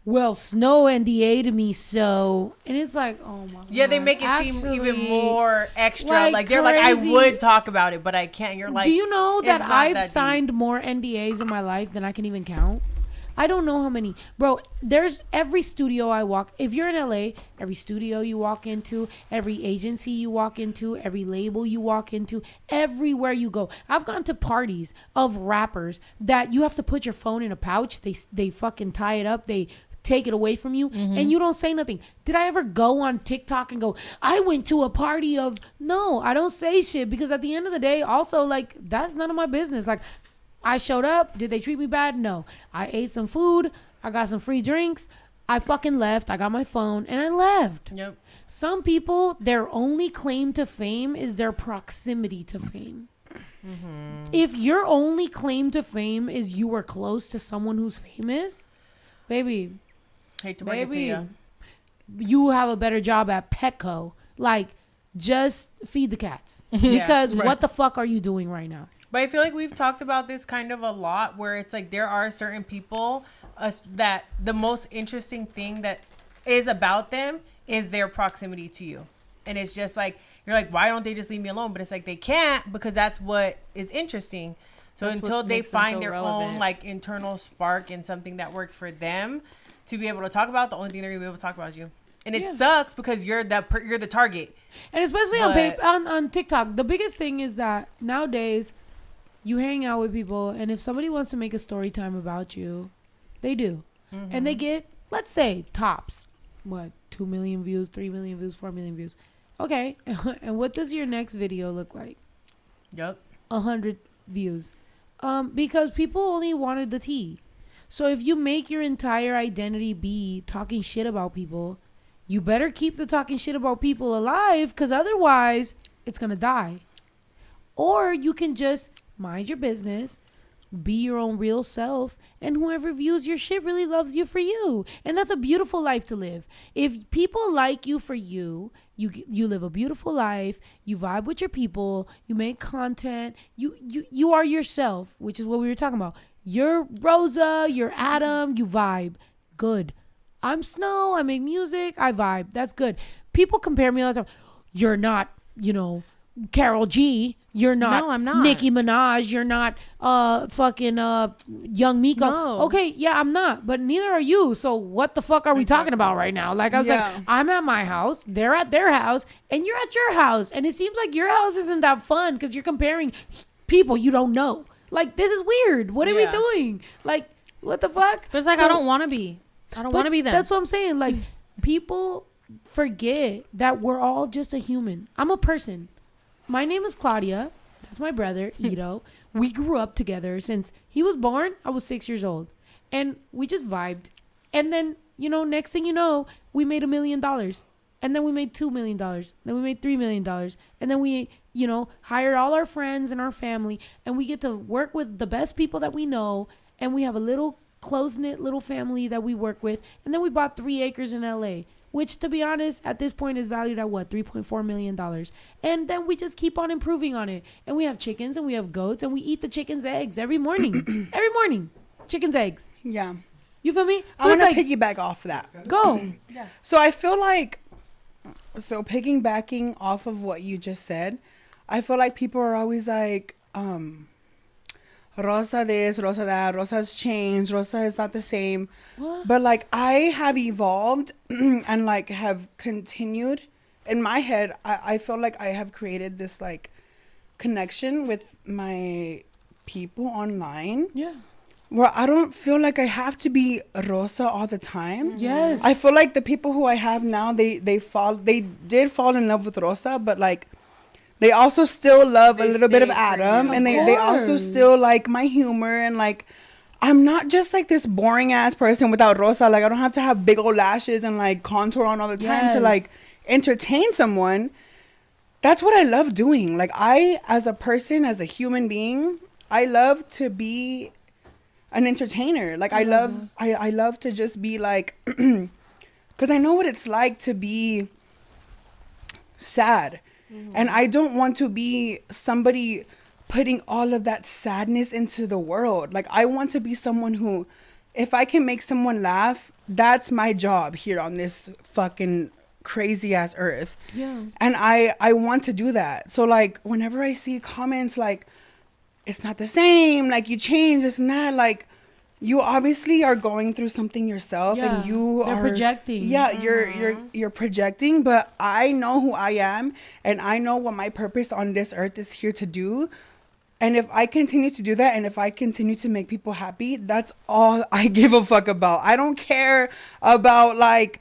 well, Snow NDA'd me, so. And it's like, oh my God. Yeah, they make it seem even more extra. They're like, I would talk about it, but I can't. You're like, do you know that I've signed more NDAs in my life than I can even count? I don't know how many. Bro, there's every studio I walk. If you're in LA, every studio you walk into, every agency you walk into, every label you walk into, everywhere you go. I've gone to parties of rappers that you have to put your phone in a pouch. They fucking tie it up. They take it away from you, and you don't say nothing. Did I ever go on TikTok and go, I went to a party of... No, I don't say shit, because at the end of the day, also, that's none of my business. I showed up. Did they treat me bad? No. I ate some food. I got some free drinks. I fucking left. I got my phone and I left. Yep. Some people, their only claim to fame is their proximity to fame. Mm-hmm. If your only claim to fame is you were close to someone who's famous, baby, hate to break it to you, you have a better job at Petco. Like, just feed the cats. Because what the fuck are you doing right now? But I feel like we've talked about this kind of a lot, where it's like there are certain people that the most interesting thing that is about them is their proximity to you. And it's just like, you're like, why don't they just leave me alone? But it's like, they can't, because that's what is interesting. So that's until they find their own like internal spark and something that works for them to be able to talk about, the only thing they're gonna be able to talk about is you. And it sucks because you're the target. And especially on TikTok, the biggest thing is that nowadays you hang out with people, and if somebody wants to make a story time about you, they do. Mm-hmm. And they get, let's say, tops, 2 million views, 3 million views, 4 million views. Okay. And what does your next video look like? Yep. 100 views. Because people only wanted the tea. So if you make your entire identity be talking shit about people, you better keep the talking shit about people alive, because otherwise it's going to die. Or you can just mind your business, be your own real self, and whoever views your shit really loves you for you. And that's a beautiful life to live. If people like you for you, you live a beautiful life, you vibe with your people, you make content, you are yourself, which is what we were talking about. You're Rosa, you're Adam, you vibe. Good. I'm Snow, I make music, I vibe. That's good. People compare me all the time. You're not, Karol G. You're not. No, I'm not. Nicki Minaj. You're not fucking Young Miko. No. Okay, yeah, I'm not. But neither are you. So what the fuck are we talking about right now? Like I was like, I'm at my house, they're at their house, and you're at your house. And it seems like your house isn't that fun because you're comparing people you don't know. Like, this is weird. What are we doing? Like, what the fuck? But it's like, I don't want to be. I don't want to be them. That's what I'm saying. Like, people forget that we're all just a human. I'm a person. My name is Claudia. That's my brother, Ito. We grew up together since he was born. I was 6 years old. And we just vibed. And then, next thing you know, we made $1 million. And then we made $2 million. Then we made $3 million. And then we, hired all our friends and our family. And we get to work with the best people that we know. And we have a little close-knit little family that we work with. And then we bought 3 acres in LA. Which, to be honest, at this point is valued at $3.4 million. And then we just keep on improving on it. And we have chickens and we have goats and we eat the chickens' eggs every morning. Every morning. Chickens' eggs. Yeah. You feel me? So I want to piggyback off that. Go. Yeah. So I feel like, piggybacking off of what you just said, I feel like people are always like, Rosa this, Rosa that, Rosa's changed, Rosa is not the same. What? But like, I have evolved and like have continued in my head. I feel like I have created this like connection with my people online. Yeah. Where I don't feel like I have to be Rosa all the time. Yes. I feel like the people who I have now, they did fall in love with Rosa, but like, they also still love a little bit of Adam, and they also still like my humor, and like, I'm not just like this boring ass person without Rosa. Like, I don't have to have big old lashes and like contour on all the time to like entertain someone. That's what I love doing. Like, I, as a person, as a human being, I love to be an entertainer. Like, I love to just be like, because I know what it's like to be sad. Mm-hmm. And I don't want to be somebody putting all of that sadness into the world. Like, I want to be someone who, if I can make someone laugh, that's my job here on this fucking crazy ass earth. Yeah. And I want to do that. So like, whenever I see comments like, it's not the same, like, you changed this and that, like, you obviously are going through something yourself, and they're projecting. Yeah, you're projecting, but I know who I am, and I know what my purpose on this earth is here to do. And if I continue to do that, and if I continue to make people happy, that's all I give a fuck about. I don't care about like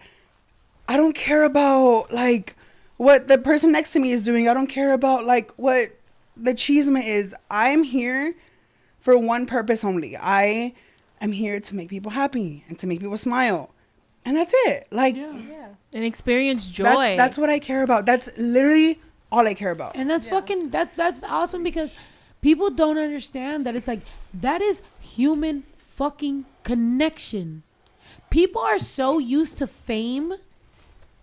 what the person next to me is doing. I don't care about like what the cheesema is. I'm here for one purpose only. I I'm here to make people happy and to make people smile. And that's it. Like, and experience joy. That's what I care about. That's literally all I care about. And that's fucking, that's awesome, because people don't understand that it's like, that is human fucking connection. People are so used to fame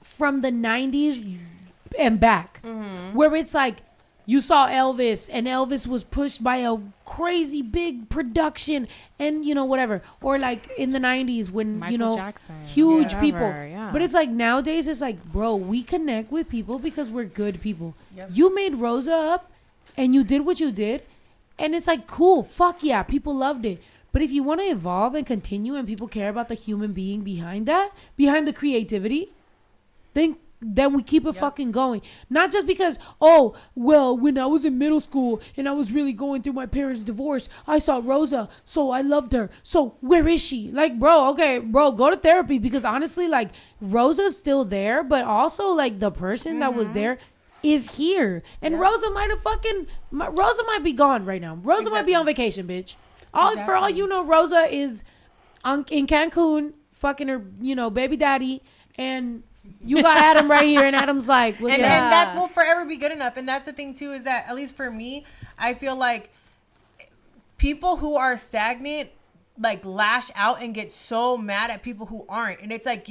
from the 90s and back, where it's like, you saw Elvis, and Elvis was pushed by a crazy big production, and whatever. Or like in the 90s when Michael Jackson, huge people. Yeah. But it's like nowadays it's like, bro, we connect with people because we're good people. Yep. You made Rosa up and you did what you did, and it's like, cool, fuck yeah, people loved it. But if you want to evolve and continue and people care about the human being behind that, behind the creativity, then we keep it fucking going. Not just because, oh, well, when I was in middle school and I was really going through my parents' divorce, I saw Rosa, so I loved her. So where is she? Like, bro, go to therapy, because honestly, like, Rosa's still there, but also, like, the person that was there is here. And Rosa might be gone right now. Rosa might be on vacation, bitch. For all you know, Rosa is in Cancun, fucking her, baby daddy, and you got Adam right here, and Adam's like, what's up? And that will forever be good enough. And that's the thing, too, is that, at least for me, I feel like people who are stagnant, like, lash out and get so mad at people who aren't. And it's like,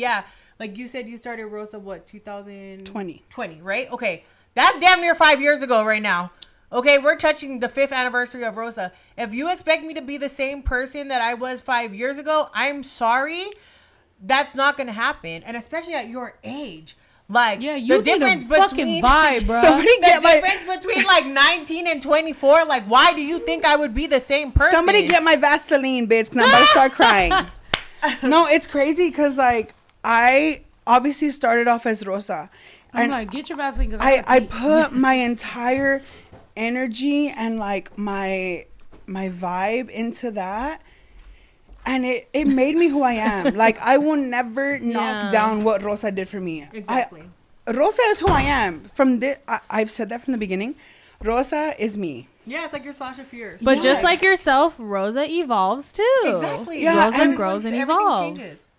like you said, you started Rosa, 2020, right? Okay. That's damn near 5 years ago right now. Okay, we're touching the 5th anniversary of Rosa. If you expect me to be the same person that I was 5 years ago, I'm sorry. That's not going to happen. And especially at your age. Like, you the difference between vibe, bro. Difference between like 19 and 24, like, why do you think I would be the same person? Somebody get my Vaseline, bitch, because I'm about to start crying. No, it's crazy because, like, I obviously started off as Rosa. I'm like, get your Vaseline. I put my entire energy and, like, my vibe into that. And it made me who I am. Like, I will never knock down what Rosa did for me. Exactly. Rosa is who I am. I've said that from the beginning. Rosa is me. Yeah, it's like your Sasha Fierce. But just like yourself, Rosa evolves too. Exactly. Yeah, Rosa grows and evolves. Changes.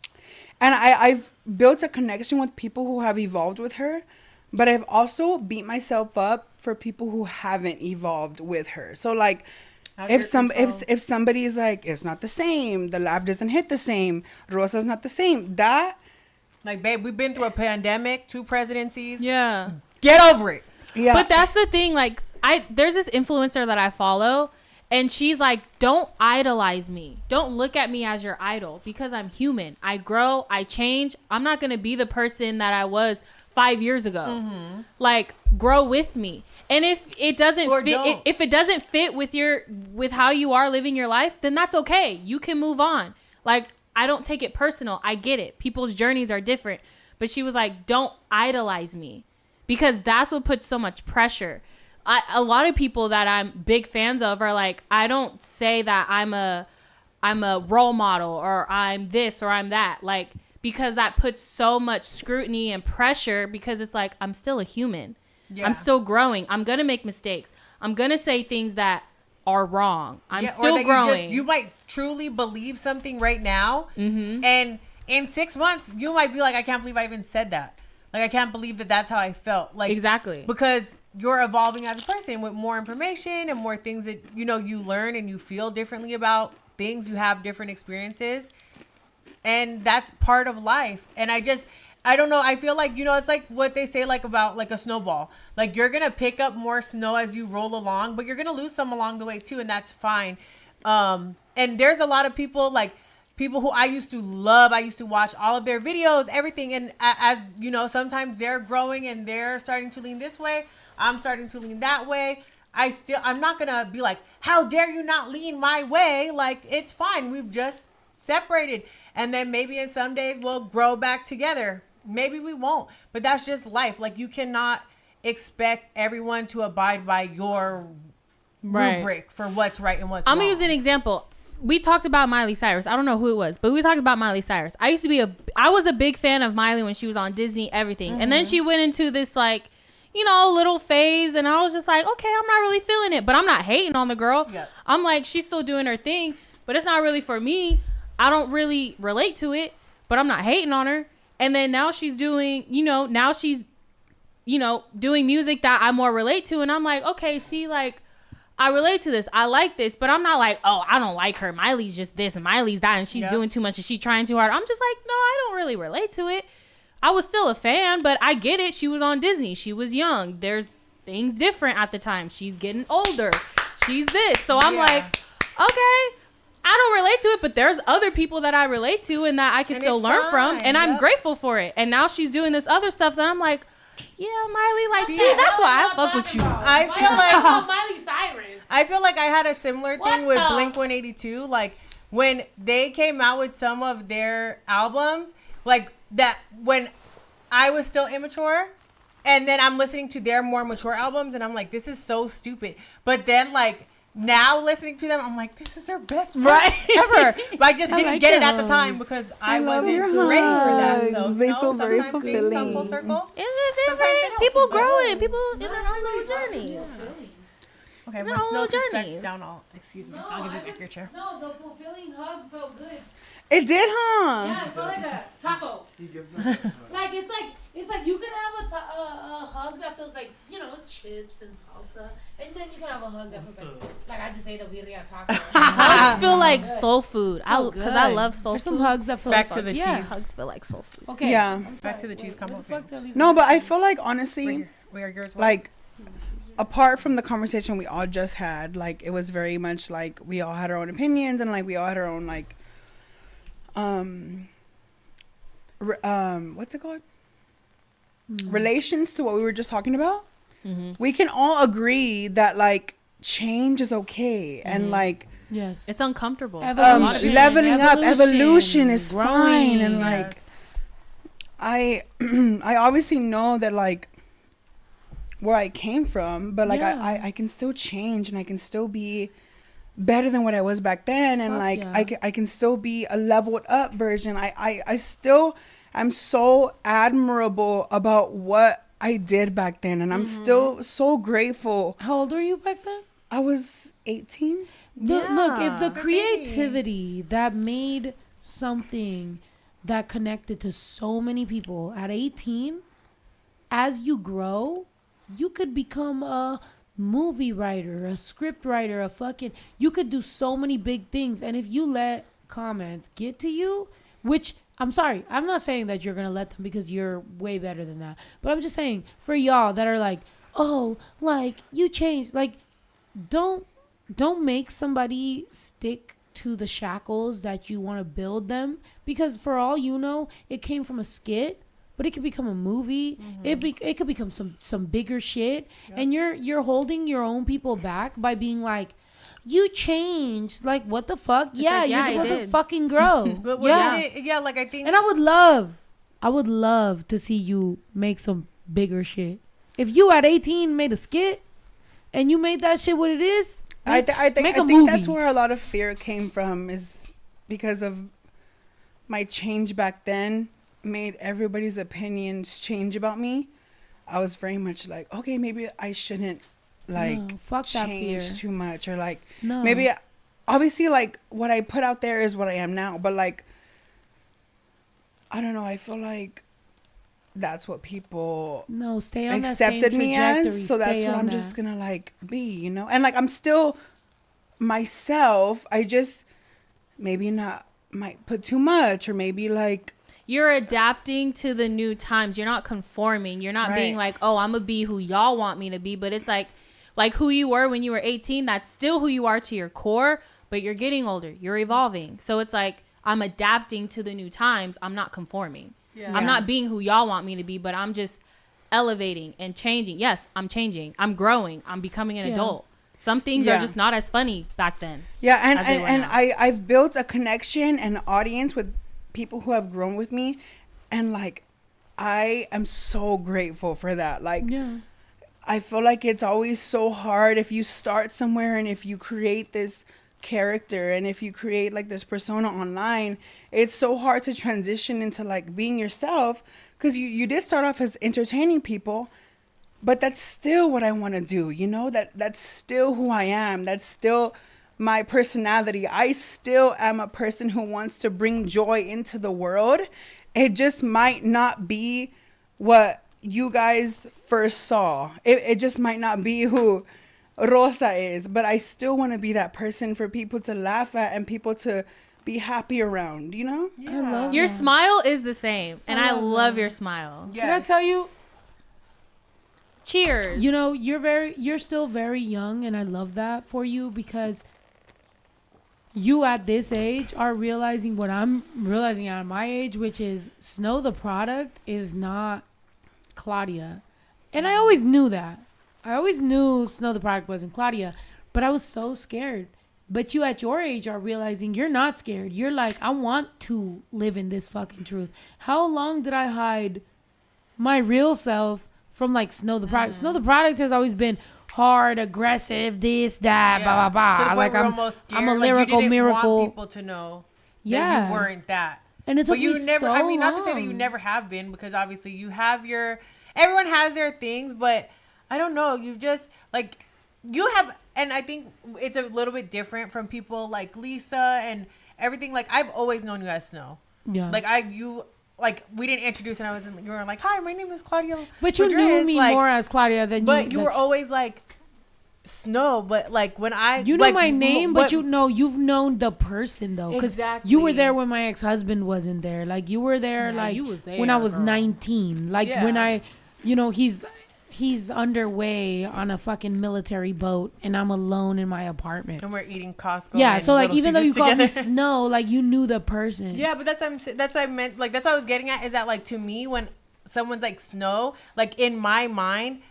And I've built a connection with people who have evolved with her. But I've also beat myself up for people who haven't evolved with her. So, like, if somebody's like, it's not the same, the laugh doesn't hit the same, Rosa's not the same, that, like, babe, we've been through a pandemic, 2 presidencies. Yeah, get over it. Yeah. But that's the thing. Like, there's this influencer that I follow, and she's like, don't idolize me. Don't look at me as your idol, because I'm human. I grow, I change. I'm not gonna be the person that I was 5 years ago. Like, grow with me. And if it doesn't if it doesn't fit with how you are living your life, then that's okay. You can move on. Like, I don't take it personal. I get it. People's journeys are different. But she was like, don't idolize me, because that's what puts so much pressure. A lot of people that I'm big fans of are like, I don't say that I'm a role model, or I'm this, or I'm that. Like, because that puts so much scrutiny and pressure, because it's like, I'm still a human. Yeah. I'm still growing. I'm going to make mistakes. I'm going to say things that are wrong. I'm still growing. You might truly believe something right now. And in 6 months, you might be like, I can't believe I even said that. Like, I can't believe that that's how I felt. Like, exactly. Because you're evolving as a person with more information and more things that, you learn and you feel differently about things. You have different experiences. And that's part of life. And I don't know. I feel like, it's like what they say, like, about like a snowball. Like, you're going to pick up more snow as you roll along, but you're going to lose some along the way too. And that's fine. And there's a lot of people, like, people who I used to love. I used to watch all of their videos, everything. And as sometimes they're growing and they're starting to lean this way. I'm starting to lean that way. I'm not going to be like, how dare you not lean my way? Like, it's fine. We've just separated. And then maybe in some days we'll grow back together. Maybe we won't, but that's just life. Like, you cannot expect everyone to abide by your rubric for what's right and what's wrong. I'm going to use an example. We talked about Miley Cyrus. I don't know who it was, but we talked about Miley Cyrus. I was a big fan of Miley when she was on Disney, everything. And then she went into this, like, little phase, and I was just like, okay, I'm not really feeling it, but I'm not hating on the girl. Yep. I'm like, she's still doing her thing, but it's not really for me. I don't really relate to it, but I'm not hating on her. And then now she's doing, doing music that I more relate to. And I'm like, okay, see, like, I relate to this. I like this, but I'm not like, oh, I don't like her. Miley's just this and Miley's that, and she's doing too much and she's trying too hard. I'm just like, no, I don't really relate to it. I was still a fan, but I get it. She was on Disney. She was young. There's things different at the time. She's getting older. She's this. So I'm like, okay, I don't relate to it, but there's other people that I relate to and that I can still learn from, and I'm grateful for it. And now she's doing this other stuff that I'm like, yeah, Miley, like, see, that's why I fuck with you. I feel like Miley Cyrus. I feel like I had a similar thing with Blink 182. Like when they came out with some of their albums, like that when I was still immature, and then I'm listening to their more mature albums, and I'm like, this is so stupid. But then like now listening to them, I'm like, this is their best work ever. But I just didn't get it at the time because I wasn't ready for that. So they feel very fulfilling. Come full circle. It's different. People growing. People in their own little journey. Okay, once no disrespect down all. Excuse me. I'll give you back your chair. No, the fulfilling hug felt good. It did, huh? Yeah, it felt like a taco. He gives us Like it's like you can have a hug that feels like, chips and salsa, and then you can have a hug that feels like I just ate a birria taco. Hugs feel like soul food. Because I love soul There's food. some hugs that feel Back like to the yeah. cheese. Hugs feel like soul food. Okay. Yeah. Back to the cheese combo. No, but I feel like honestly, Where yours? like apart from the conversation we all just had, like it was very much like we all had our own opinions and like we all had our own like what's it called? Relations to what we were just talking about. We can all agree that like change is okay and like yes, it's uncomfortable. Leveling up, evolution is fine, and like I obviously know that like where I came from, but like I can still change and I can still be better than what I was back then, and like I can still be a leveled up version. I still am so admirable about what I did back then, and I'm still so grateful. How old were you back then? I was 18. Look, if the creativity that made something that connected to so many people at 18, as you grow, you could become a movie writer, a script writer, you could do so many big things. And if you let comments get to you, which I'm sorry, I'm not saying that you're going to let them because you're way better than that. But I'm just saying for y'all that are like, oh, like you changed, like don't make somebody stick to the shackles that you want to build them, because for all you know, it came from a skit, but it could become a movie. It could become some bigger shit. And you're holding your own people back by being like, you changed. Like, what the fuck? It's you're supposed to fucking grow. But like I think. And I would love to see you make some bigger shit. If you at 18 made a skit and you made that shit what it is, I think that's where a lot of fear came from, is because of my change back then made everybody's opinions change about me. I was very much like, okay, maybe I shouldn't change too much, or like maybe obviously like what I put out there is what I am now, but like I don't know, I feel like that's what people stay on accepted that same me as, so that's what I'm just gonna like be, and like I'm still myself. I just maybe might put too much, or maybe like you're adapting to the new times. You're not conforming. You're not being like, oh, I'm gonna be who y'all want me to be. But it's like who you were when you were 18, that's still who you are to your core, but you're getting older. You're evolving. So it's like, I'm adapting to the new times. I'm not conforming. I'm not being who y'all want me to be, but I'm just elevating and changing. Yes, I'm changing. I'm growing. I'm becoming an adult. Some things are just not as funny back then. Yeah, and I've built a connection and an audience with people who have grown with me, and like I am so grateful for that. Like I feel like it's always so hard if you start somewhere, and if you create this character, and if you create like this persona online, it's so hard to transition into like being yourself, because you did start off as entertaining people, but that's still what I want to do, that's still who I am. That's still my personality. I still am a person who wants to bring joy into the world. It just might not be what you guys first saw. It just might not be who Rosa is, but I still want to be that person for people to laugh at and people to be happy around, you know? Yeah. I love your that. smile is the same, and I love your smile. Yes. Can I tell you? Cheers. You know, you're still very young, and I love that for you, because you at this age are realizing what I'm realizing at my age, which is Snow the product is not Claudia. And I always knew that. I always knew Snow the product wasn't Claudia, but I was so scared. But you at your age are realizing you're not scared. You're like, I want to live in this fucking truth. How long did I hide my real self from like Snow the product? Snow the product has always been hard, aggressive, this, that, blah, blah, blah. Like I'm a lyrical miracle. Want people to know that you weren't that. And it's you never. I mean, not to say that you never have been, because obviously you have your. Everyone has their things, but I don't know. You just like you have, and I think it's a little bit different from people like Lisa and everything. Like I've always known you as Snow. Yeah. Like we didn't introduce, and you were like, "Hi, my name is Claudia." But you knew me more as Claudia than you. But you were always like Snow. But like when you know my name, but you've known the person though, because you were there when my ex-husband wasn't there. Like you were there, when I was 19. Like when I, he's underway on a fucking military boat, and I'm alone in my apartment. And we're eating Costco. Yeah, so like even though you called me Snow, like you knew the person. Yeah, but that's what I meant. Like that's what I was getting at, is that like to me, when someone's like Snow, like in my mind,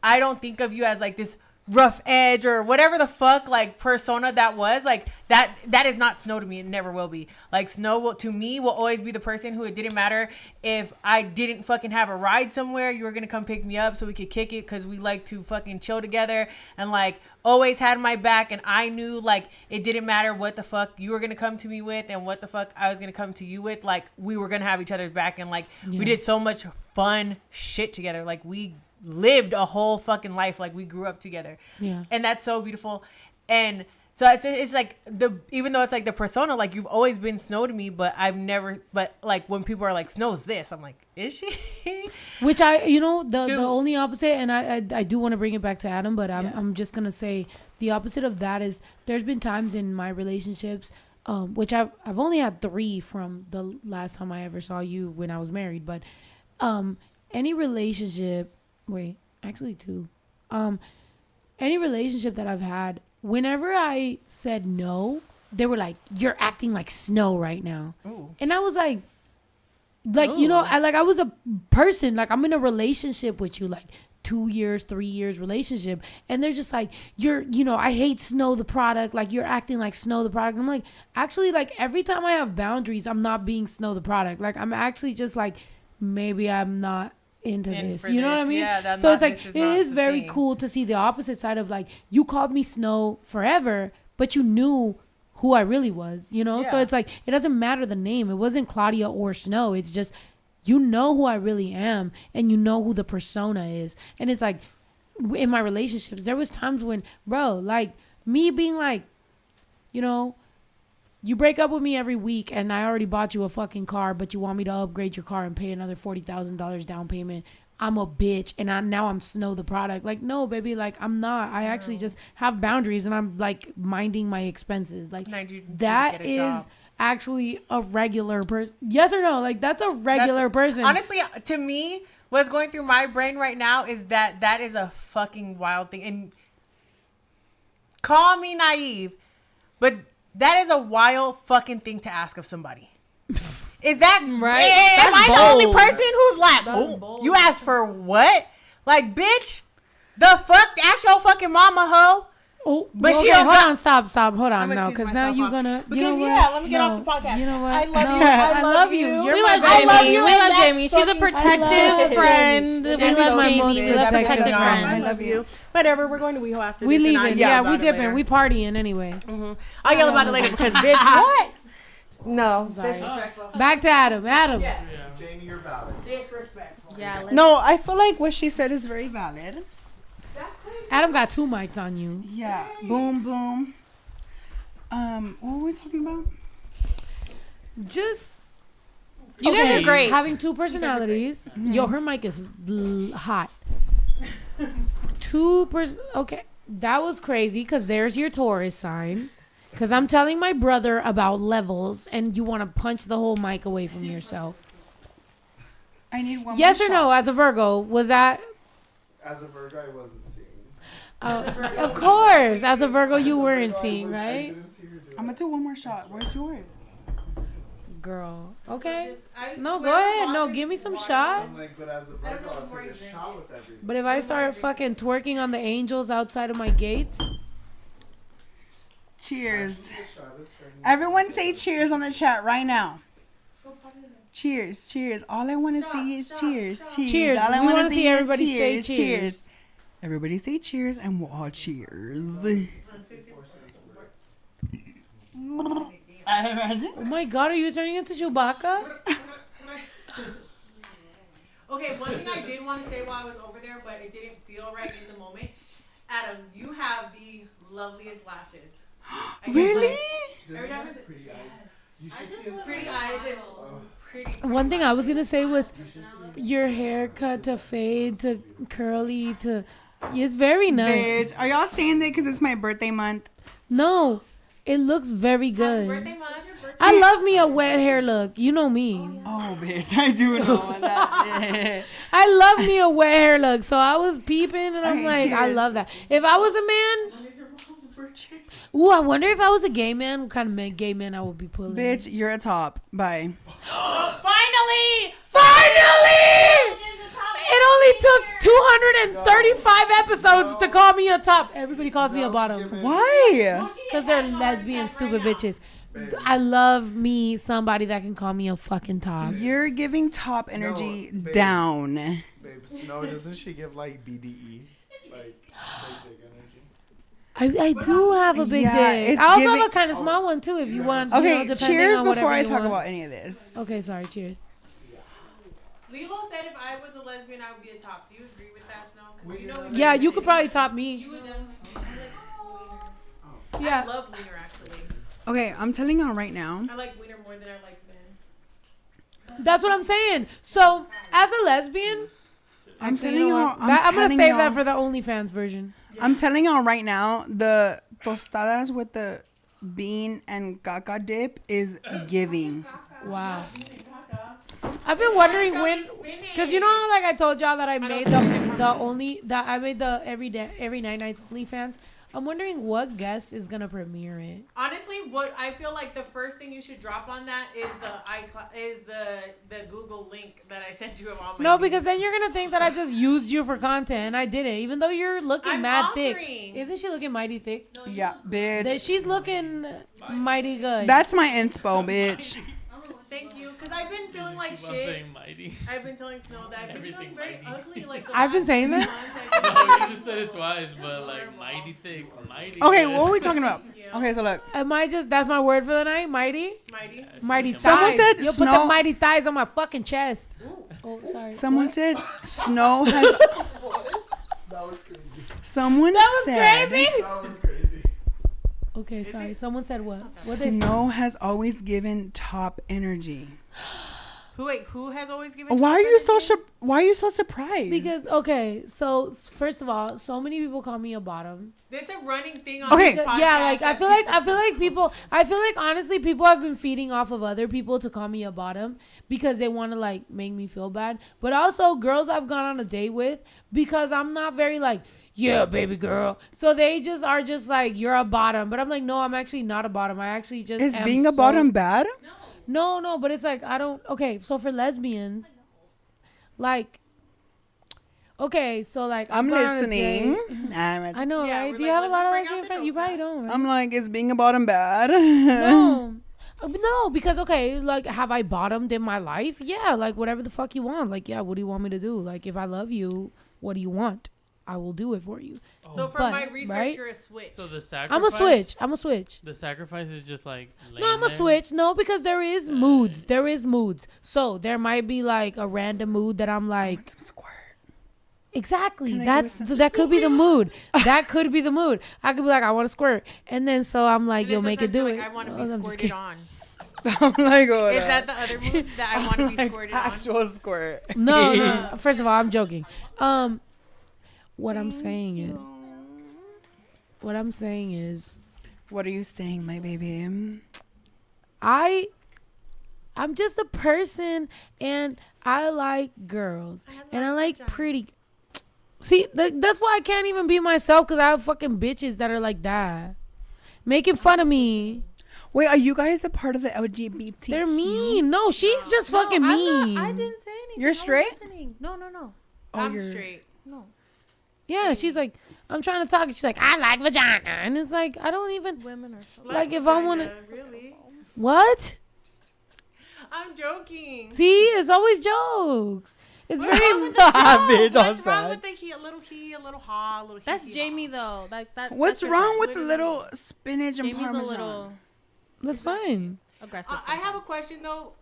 I don't think of you as like this rough edge or whatever the fuck like persona that was. Like that is not Snow to me. It never will be. Like Snow to me will always be the person who, it didn't matter if I didn't fucking have a ride somewhere, you were gonna come pick me up so we could kick it, because we like to fucking chill together, and like always had my back. And I knew like it didn't matter what the fuck you were gonna come to me with and what the fuck I was gonna come to you with. Like we were gonna have each other's back, and like we did so much fun shit together. Like we lived a whole fucking life. Like we grew up together. Yeah. And that's so beautiful. And so it's like even though it's like the persona, like you've always been Snow to me, but like when people are like, Snow's this, I'm like, is she? Which the only opposite, and I do want to bring it back to Adam, but I'm just gonna say the opposite of that is there's been times in my relationships, which I've only had 3 from the last time I ever saw you when I was married, but any relationship. Wait, actually 2. Any relationship that I've had, whenever I said no, they were like, "You're acting like Snow right now." Ooh. And I was like, Ooh. I was a person, like I'm in a relationship with you, like 2 years, 3 years relationship, and they're just like, I hate Snow the product, like you're acting like Snow the product. And I'm like, actually, like every time I have boundaries, I'm not being Snow the product. Like I'm actually just like, maybe I'm not into this, you know what I mean? Yeah, so it's like it is very cool to see the opposite side of like, you called me Snow forever, but you knew who I really was, so it's like it doesn't matter the name. It wasn't Claudia or Snow. It's just you know who I really am, and you know who the persona is. And it's like in my relationships, there was times when, bro, like me being like, you break up with me every week and I already bought you a fucking car, but you want me to upgrade your car and pay another $40,000 down payment. I'm a bitch, and now I'm Snow the product. Like, no, baby, like I'm not. I actually just have boundaries, and I'm like minding my expenses. Like that is actually a regular person. Yes or no? Like that's a regular person. Honestly, to me, what's going through my brain right now is that is a fucking wild thing. And call me naive, but that is a wild fucking thing to ask of somebody. Is that right? Am I the only person who's like, you asked for what? Like, bitch, the fuck? Ask your fucking mama, hoe. Oh, but she don't. Hold on, stop. Hold on, no, because now you're gonna. Because let me get off the podcast. You know what? I love you. We love Jamie. We love Jamie. She's a protective friend. We love Jamie. We love protective friends. I love you. Whatever. We're going to WeHo after this. We leaving. Yeah, we dipping. We partying anyway. I'll yell about it later because bitch, what? No. Sorry. Back to Adam. Yeah. Jamie, you're valid. Disrespectful. Yeah. No, I feel like what she said is very valid. Adam got 2 mics on you. Yeah. Boom, boom. What were we talking about? Just you guys are great. Having two personalities. Yo, her mic is hot. Okay, that was crazy because there's your Taurus sign. Because I'm telling my brother about levels and you want to punch the whole mic away from yourself. I need one. Yes or no, as a Virgo, was that? As a Virgo, I wasn't seeing. Of course, as a Virgo, you weren't seeing, right? I'm gonna do one more shot. Where's yours? Girl, okay. No, go ahead. No, give me some shot. I'm like, but as a Virgo, I'll take a shot with everybody. But if I start fucking twerking on the angels outside of my gates. Cheers. Everyone say cheers on the chat right now. Cheers, cheers. All I want to see is cheers, cheers. Cheers. All I We want want to to see everybody say cheers, cheers. Everybody say cheers and we'll all cheers. I imagine. Oh my God, are you turning into Chewbacca? Okay, one thing I did want to say while I was over there, but it didn't feel right in the moment. Adam, you have the loveliest lashes. Really? Every time it's pretty eyes. Pretty eyes and pretty. One thing I was gonna say was your haircut to fade to curly to. It's very nice. Bitch, are y'all saying that because it's my birthday month? No, it looks very good. Birthday month. I love me a wet hair look. You know me. Oh, bitch, I do know that. I love me a wet hair look. So I was peeping and I'm Okay, like, I cheers. love that. If I was a man, ooh, I wonder if I was a gay man, what kind of gay man I would be pulling. Bitch, you're a top. Bye. Finally! It only took 235 episodes to call me a top. Everybody calls me a bottom. Why? Because they're lesbian, stupid bitches. I love me somebody that can call me a fucking top. You're giving top energy down. Babe, Snow, doesn't she give like BDE? Like big energy? I do have a big Yeah, dick. it's I also giving- have a kind of small one too if you want. Okay, you know, depending cheers on before whatever I you talk want. about any of this. Okay, sorry, cheers. Lilo said if I was a lesbian, I would be a top. Do you agree with that, Snow? 'Cause you know we Yeah, get you it. could probably top me. You would definitely. I Yeah. love Wiener actually. Okay, I'm telling y'all right now. I like Wiener more than I like men. That's what I'm saying. So, as a lesbian, I'm actually, telling you know y'all. what? I'm gonna telling save y'all- that for the OnlyFans version. I'm telling y'all right now, the tostadas with the bean and caca dip is giving. Wow. I've been wondering when, because you know, how, like I told y'all that I made the every night nights OnlyFans. I'm wondering what guest is gonna premiere it. Honestly, what I feel like the first thing you should drop on that is the Google link that I sent you of all my. No, news. because then you're gonna think that I just used you for content, and I didn't. Even though you're looking I'm mad offering. thick, isn't she looking mighty thick? Yeah, bitch. That she's looking mighty good. That's my inspo, bitch. Thank you, because I've been feeling like Keep on shit. saying mighty. I've been telling Snow that I've been Everything feeling very mighty. ugly. Like the I've been last saying few that? months I've been No, feeling you just said it twice, but like mighty thick, mighty. Okay, good. what are we talking about? Okay, so look. Am I just? That's my word for the night, mighty. mighty. Mighty thighs. Someone said You'll put the Snow- mighty thighs on my fucking chest. Oh, sorry. Someone said Snow has. That was crazy. Someone That was said crazy. That was crazy. Okay, sorry. Someone said what? What they say? Snow has always given top energy. Who has always given? Why are top you so energy? why are you so surprised? Because okay, so first of all, so many people call me a bottom. It's a running thing on Okay. this podcast. Yeah, like I that feel like honestly people have been feeding off of other people to call me a bottom because they want to like make me feel bad. But also girls I've gone on a date with because I'm not very like, yeah, baby girl. So they just are just like, you're a bottom. But I'm like, no, I'm actually not a bottom. I actually just is am being a so- bottom bad? No, but it's like I don't. Okay, so for lesbians, like, okay, so like I'm I've gone on a listening. date. I'm, I know, Yeah, right? we're Do you like, have a let lot me of bring out lesbian the friends? You probably don't. Right? like, is being a bottom bad? No. No, because okay, like have I bottomed in my life? Yeah, like whatever the fuck you want. Like, yeah, what do you want me to do? Like if I love you, what do you want? I will do it for you. So for But, my research, right? you're a switch. So the sacrifice. I'm a switch. The sacrifice is just like. No, I'm a switch. No, because there is moods. There is moods. So there might be like a random mood that I'm like, Some squirt. Exactly. That could be the mood. That could be the mood. I could be like, I want to squirt, and then so I'm like, you'll make it do it. I want to be squirted on. I'm like, oh, is that the other mood that I want to be squirted on? Actual squirt. No. First of all, I'm joking. What I'm saying is. What I'm saying is. What are you saying, my baby? I'm just a person, and I like girls, and I like pretty. See, that's why I can't even be myself, because I have fucking bitches that are like that, making fun of me. Wait, are you guys a part of the LGBT? They're mean. No, she's just fucking mean. I didn't say anything. You're straight? No. Oh, I'm straight. No. Yeah, she's like, I'm trying to talk, and she's like, I like vagina, and it's like, I don't even. Women are so like if I want to. Really? What? I'm joking. See, it's always jokes. It's What's very wrong with the joke? Bitch, I'm What's wrong sad. with the he, a little he, a little ha, a little he? That's Jamie though. Like that. What's that's wrong with the literally. little spinach and Jamie's parmesan? a little That's fine. aggressive. I have a question though,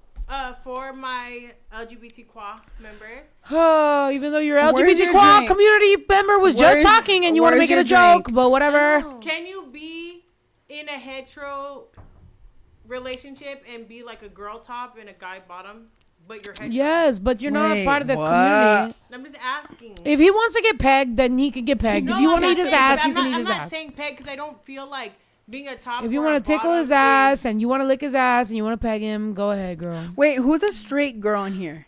for my LGBTQ members. Oh, even though your Where's your LGBTQ drink? community member was just Where's- talking and you want to where's make it a your joke, drink? but whatever. Can you be in a hetero relationship and be like a girl top and a guy bottom, but you're hetero? Yes, but you're not a Wait, part of the what? community. I'm just asking. If he wants to get pegged, then he can get pegged. If you want to eat his ass, you can eat his I'm not ass. saying peg because I don't feel like being a top. If you or a want to tickle bottom his ass is- and you want to lick his ass and you want to peg him, go ahead, girl. Wait, who's a straight girl in here?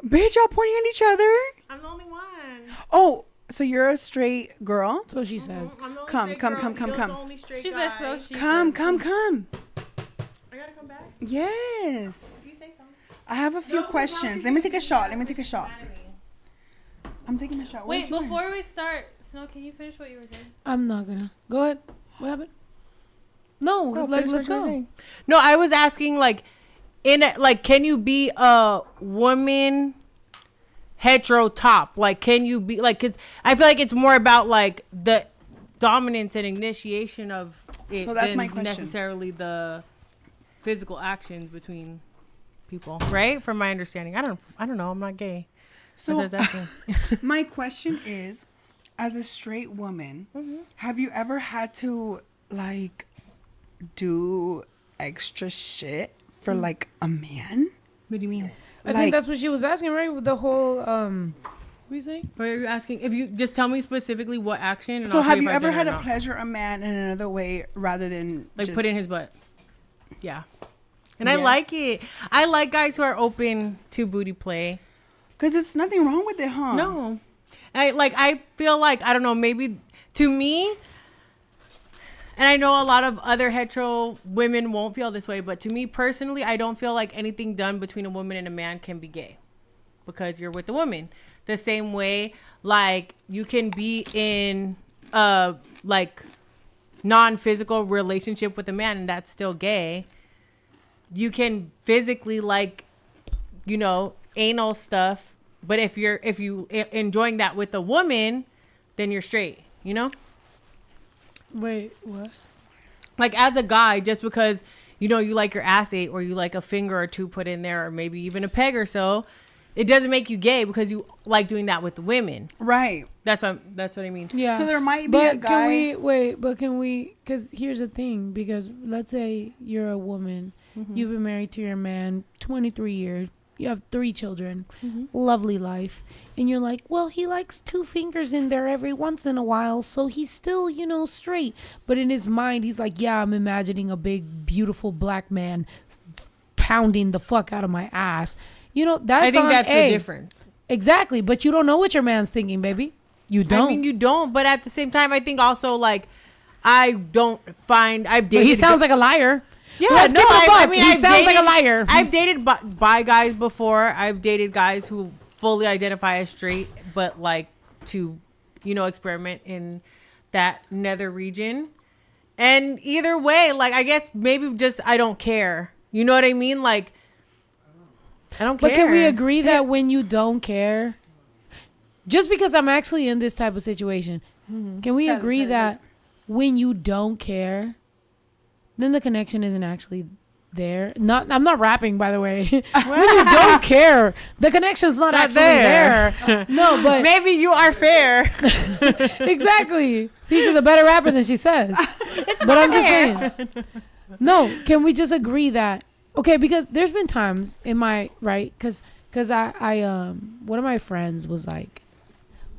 Bitch, y'all pointing at each other? I'm the only one. Oh, so you're a straight girl? That's what she says. I'm the only Come, straight come, girl. come, come, Neil's come. the only straight She guy. said so. She Come, said. come, come. I gotta come back. Yes. You say something. I have a few questions. Let me take a shot. Let me take a shot. I'm taking a shot. Wait, before we start, Snow, can you finish what you were saying? I'm not gonna. Go ahead. What happened? No, let's go. No, I was asking like, can you be a woman hetero top? Like, can you be like? Cause I feel like it's more about like the dominance and initiation of it So that's than my question. necessarily the physical actions between people, right? From my understanding, I don't know. I'm not gay. So That's what I was asking. my question is, as a straight woman, have you ever had to like do extra shit for like a man? What do you mean? I think that's what she was asking, right? With the whole what are you saying? What are you asking? If you just tell me specifically what action. And So I'll tell have you if I've ever done it had or to not. pleasure a man in another way rather than Like just, put in his butt? Yeah. And I Yes. like it. I like guys who are open to booty play. Because it's nothing wrong with it, huh? No. I feel like, I don't know, maybe to me, and I know a lot of other hetero women won't feel this way, but to me personally, I don't feel like anything done between a woman and a man can be gay because you're with a woman. The same way, like, you can be in a, like, non-physical relationship with a man and that's still gay. You can physically, like, you know, anal stuff, but if you enjoying that with a woman, then you're straight, you know? Wait, what? Like, as a guy, just because, you know, you like your ass ate or you like a finger or two put in there or maybe even a peg or so, it doesn't make you gay because you like doing that with the women. Right. That's what I mean. Yeah. So there might be a But guy. can we, because here's the thing, because let's say you're a woman, you've been married to your man 23 years, you have 3 children, lovely life, and you're like, well, he likes 2 fingers in there every once in a while, so he's still, you know, straight. But in his mind, he's like, yeah, I'm imagining a big, beautiful black man pounding the fuck out of my ass. You know, I think that's the difference. Exactly, but you don't know what your man's thinking, baby. You don't. I mean, you don't, but at the same time, I think also, like, I've dated. But he sounds like a liar. Yeah, Let's no, give him a I buck. mean, He I've sounds like a dated- liar. I've dated bi guys before. I've dated guys who fully identify as straight, but like to, you know, experiment in that nether region. And either way, like, I guess maybe just I don't care. You know what I mean? Like, I don't care. But can we agree that when you don't care, just because I'm actually in this type of situation, can we agree that when you don't care, then the connection isn't actually there. I'm not rapping, by the way. Really don't care. The connection's not actually there. No, but maybe you are fair. Exactly. See, she's a better rapper than she says. But I'm just saying. No, can we just agree that okay? Because there's been times in my right, because I one of my friends was like,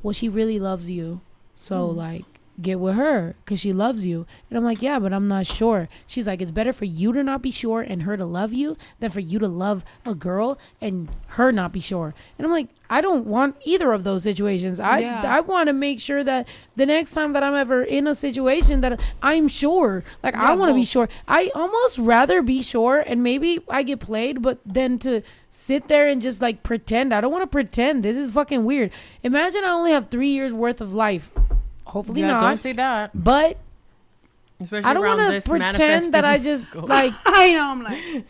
well, she really loves you, so like get with her because she loves you. And I'm like, yeah, but I'm not sure. She's like, it's better for you to not be sure and her to love you than for you to love a girl and her not be sure. And I'm like, I don't want either of those situations. I want to make sure that the next time that I'm ever in a situation that I'm sure, like I want to be sure. I almost rather be sure and maybe I get played, but then to sit there and just like pretend. I don't want to pretend. This is fucking weird. Imagine I only have 3 years worth of life. Hopefully not. Don't say that. But especially I don't want to pretend that I just like. I know. I'm like.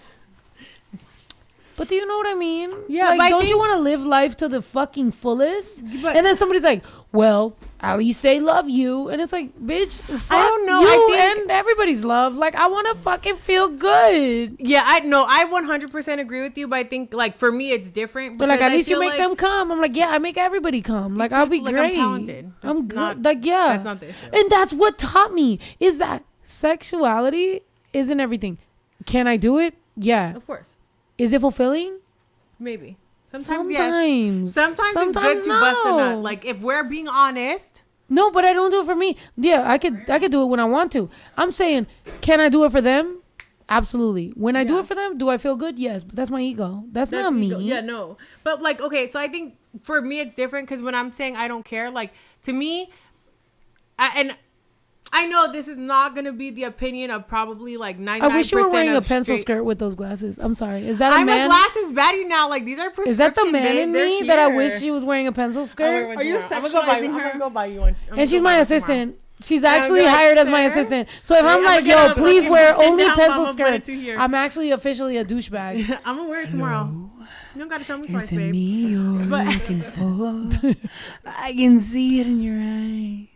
But do you know what I mean? Yeah. Like, don't you want to live life to the fucking fullest? But and then somebody's like, "Well, at least they love you," and it's like, "Bitch, fuck I don't know. you I think, and everybody's love." Like, I want to fucking feel good. Yeah, I know. I 100% agree with you, but I think like for me it's different. But like, at least you make them come. I'm like, yeah, I make everybody come. Like, I'll be like, great. I'm talented. I'm good. Not, like, yeah. That's not the issue. And that's what taught me is that sexuality isn't everything. Can I do it? Yeah. Of course. Is it fulfilling? Maybe. Sometimes yes. Sometimes it's good to no. bust a nut. Like if we're being honest. No, but I don't do it for me. Yeah, I could do it when I want to. I'm saying, can I do it for them? Absolutely. When I do it for them, do I feel good? Yes, but that's my ego. That's not me. Yeah, no. But like, okay, so I think for me it's different because when I'm saying I don't care, like to me, and I know this is not gonna be the opinion of probably like 99%. I wish you were wearing a pencil skirt with those glasses. I'm sorry. Is that a man? I'm a glasses baddie now. Like these are prescription. Is that the man in me that I wish she she was wearing a pencil skirt? Are you sexualizing her? I'm gonna go buy you one. And she's my assistant. She's actually hired as my assistant. So if I'm like, yo, please wear only pencil skirts, I'm actually officially a douchebag. I'm gonna wear it tomorrow. You don't gotta tell me twice, Is it babe. me you're looking for? I can see it in your eyes.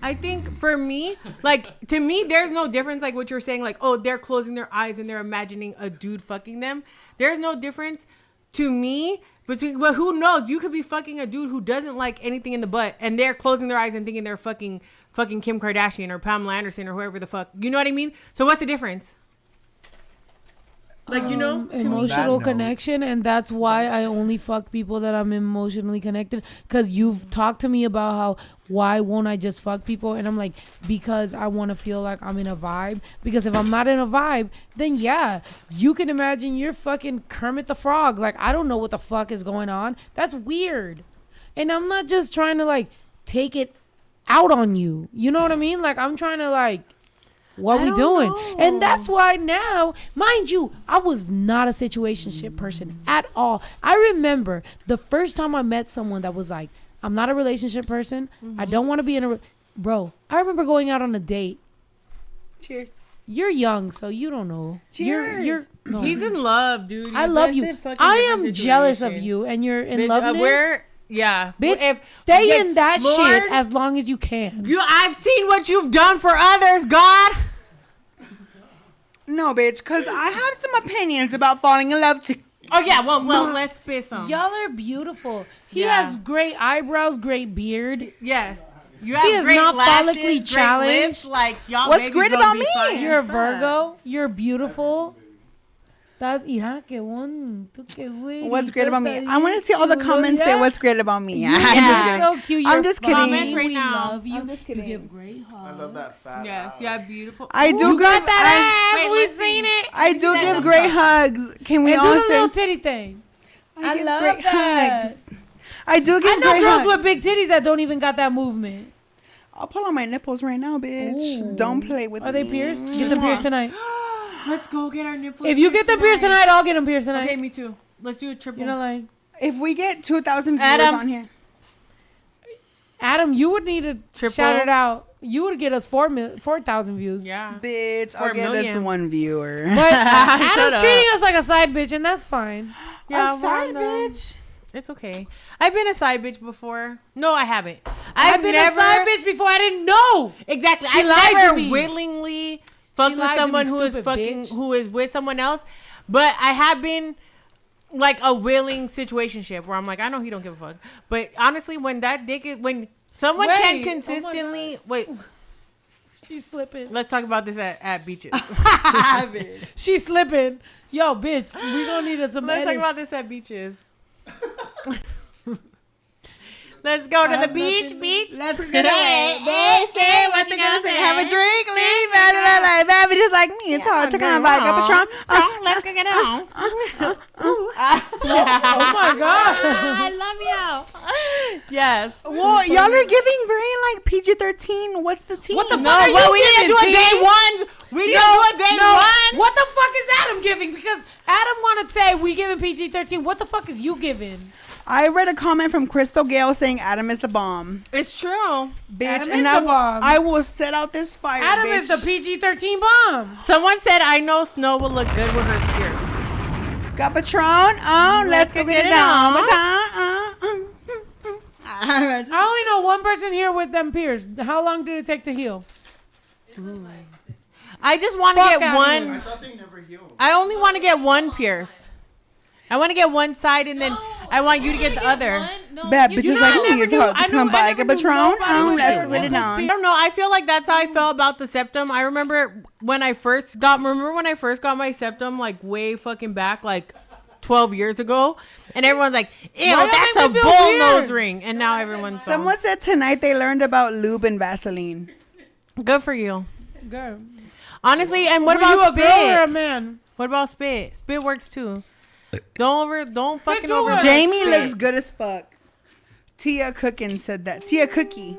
I think for me, like to me, there's no difference. Like what you're saying, like, oh, they're closing their eyes and they're imagining a dude fucking them. There's no difference to me between. But who knows? You could be fucking a dude who doesn't like anything in the butt, and they're closing their eyes and thinking they're fucking Kim Kardashian or Pamela Anderson or whoever the fuck. You know what I mean? So what's the difference? Like, you know, emotional connection, and that's why I only fuck people that I'm emotionally connected. Because you've talked to me about how why won't I just fuck people, and I'm like, because I want to feel like I'm in a vibe. Because if I'm not in a vibe, then yeah, you can imagine you're fucking Kermit the Frog. Like, I don't know what the fuck is going on. That's weird, and I'm not just trying to like take it out on you. You know what I mean? Like, I'm trying to like. What we doing? Know. And that's why now, mind you, I was not a situationship person at all. I remember the first time I met someone that was like, I'm not a relationship person. I don't want to be in a... Bro, I remember going out on a date. Cheers. You're young, so you don't know. Cheers. No. He's in love, dude. I love you. I am jealous of you, and you're in love. Yeah, bitch. Stay in that shit as long as you can. I've seen what you've done for others, God. No, bitch, because I have some opinions about falling in love too. Oh yeah, well, let's spit some. Y'all are beautiful. He has great eyebrows, great beard. Yes. You have great not lashes, follically challenged. Lips, like y'all. What's great about me? You're a Virgo. You're beautiful. That's qué bonito, qué güey. What's great about me? I want to see all the comments say what's great about me. Yeah. I'm just kidding. I'm just kidding. Comments right we now. Love you. I'm just kidding. You give great hugs. I love that fat. Yes, you have beautiful. I do. You got that ass. We seen it. I do give great hugs. Can we all do the say? little titty thing. I love great that. Hugs. I do give great hugs. I know girls with big titties that don't even got that movement. I'll pull on my nipples right now, bitch. Ooh. Don't play with me. Are they pierced? Get them pierced tonight. Let's go get our nipples. If you get them pierced tonight, I'll get them pierced tonight. Okay, me too. Let's do a triple. You know, like if we get 2,000 viewers on here. Adam, you would need to shout it out. You would get us 4,000 views. Yeah, bitch. I'll get us 1 viewer. But Adam's treating us like a side bitch, and that's fine. Yeah, a side bitch. It's okay. I've been a side bitch before. No, I haven't. I've been a side bitch before. I didn't know. Exactly. She I've lied never to me. willingly fucked with someone who is with someone else, but I have been like a willing situationship where I'm like, I know he don't give a fuck. But honestly, when someone can consistently wait. She's slipping. Let's talk about this at beaches. She's slipping. Yo, bitch, we gonna need some Let's edits. talk about this at beaches. Let's go to the beach. Let's get away. They say what they gonna say. Have a drink, leave, baby, just like me. It's hard to come back up a trunk. Let's go get it on. Oh my god. I love you. Yes. Well, y'all are giving very like PG-13. What's the teen? What the fuck No, are you well, we didn't do a giving, day T? one. We didn't do a day one. What the fuck is Adam giving? Because Adam want to say we giving PG-13. What the fuck is you giving? I read a comment from Crystal Gale saying Adam is the bomb. It's true. Bitch, Adam and is the bomb. I will set out this fire, Adam bitch. is the PG-13 bomb. Someone said, I know Snow will look good with hers pierced. Got Patron? Oh, let's go get it down. I only know one person here with them pierced. How long did it take to heal? I just want to Fuck get outta one. here. I thought they never healed. I only want to get one pierce. I want to get one side and then I want you to get the other. Bad bitches like me. It's hard I to come know- I by. never Get Patron? knew nobody Oh, was let's there. go get it I down. don't know. I feel like that's how I felt about the septum. I remember when I first got my septum, like way fucking back, like 12 years ago. And everyone's like, ew, Why that's that a make me feel bull weird? nose ring. And now everyone's Someone said tonight they learned about lube and Vaseline. good for you. Girl. Honestly, and what Were you about a girl or a spit? man? What about spit? Spit works too. Don't fucking do over. it. Jamie looks good as fuck. Tia Cookin said that. Tia Cookie.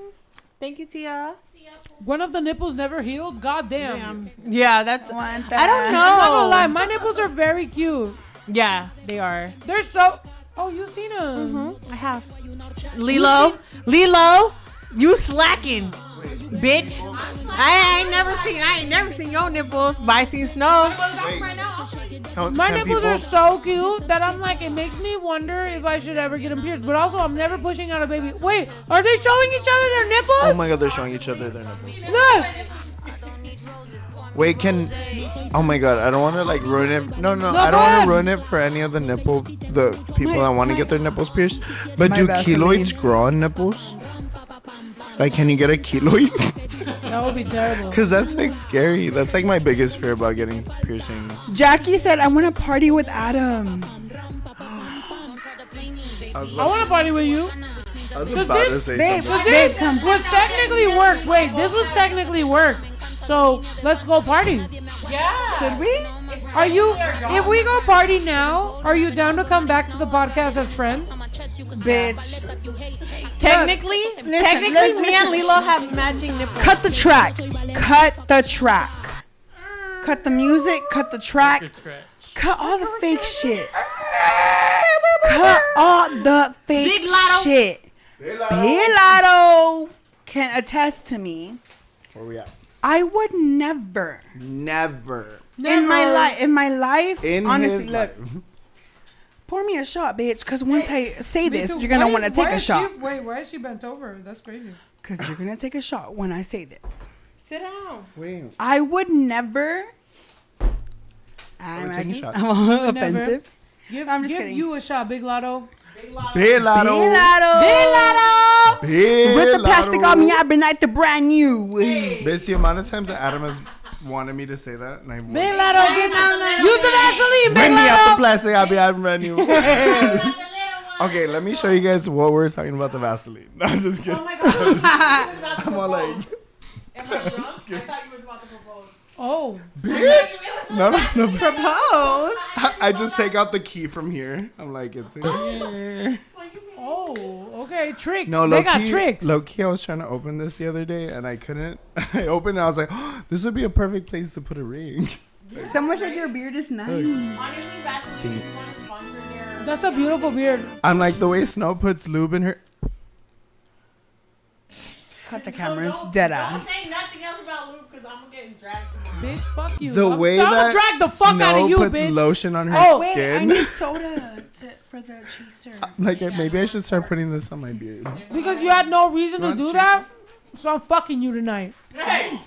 Thank you, Tia. One of the nipples never healed? God damn. Yeah, that's. Want I don't I'm not gonna know. lie, my nipples are very cute. Yeah, they are. They're so... Oh, you seen them. I have. Lilo, you slacking, bitch. I ain't never seen your nipples, but I seen Snow's. My nipples are so cute that I'm like, it makes me wonder if I should ever get them pierced. But also, I'm never pushing out a baby. Wait, are they showing each other their nipples? Oh my god, they're showing each other their nipples. Look. Wait, oh my god, I don't want to like ruin it. No, I don't go want ahead. to ruin it for any of the people that want to get their nipples pierced. But My do Vaseline. keloids grow on nipples? Like, can you get a keloid? That would be terrible. Because that's like scary. That's like my biggest fear about getting piercings. Jackie said, I want to party with Adam. I want to party with you. I was about to say Babe, something. This come. was technically work. Wait, this was technically work. So let's go party. Should we? Are you? If we go party now, are you down to come back to the podcast as friends? Bitch. Technically, listen. me and Lilo have matching nipples. Cut the track. Cut the track. Cut the music. Cut the track. Good scratch. Cut all the fake shit. Cut all the fake Big Lotto. shit. Big Lotto can attest to me. Where we at? I would never Never. in my life, In honestly, his look, life. pour me a shot, bitch. Because once I say this, you're gonna want to take a shot. Wait, why is she bent over? That's crazy. Because you're gonna take a shot when I say this. Sit down. Wait. I would never. We're taking shots. I'm never. offensive. I'm just give kidding. you a shot, Big Lotto. Big Big Lotto. Lotto. Big With the plastic Lotto. on me, I've been like the brand new. Bitch, the amount of times that Adam has wanted me to say that, and I won't. Big Lotto, use the Vaseline, Bring Big me out the Lotto. plastic, I'll be Adam brand new. Okay, let me show you guys what we're talking about the Vaseline. No, I'm just kidding. Oh my god. I'm all like, Am I drunk? I thought you was about to propose. Oh, bitch. No. Propose. I just take out the key from here. I'm like, it's in here. oh, okay. Tricks. No, they got tricks. Low key, I was trying to open this the other day and I couldn't. I opened it. I was like, oh, this would be a perfect place to put a ring. Someone said your beard is nice. Honestly, Vaseline, if you want to sponsor their... That's a beautiful beard. I'm like the way Snow puts lube in her. Cut the cameras, dead Don't ass. say nothing else about Luke because I'm getting dragged tomorrow. Bitch, fuck you. The way I'm that drag the fuck Snow out of you, puts bitch. lotion on her Oh, Wait, I skin. need soda for the chaser. Like maybe I should start putting this on my beard. Because you had no reason to Not do you. that, so I'm fucking you tonight. Hey!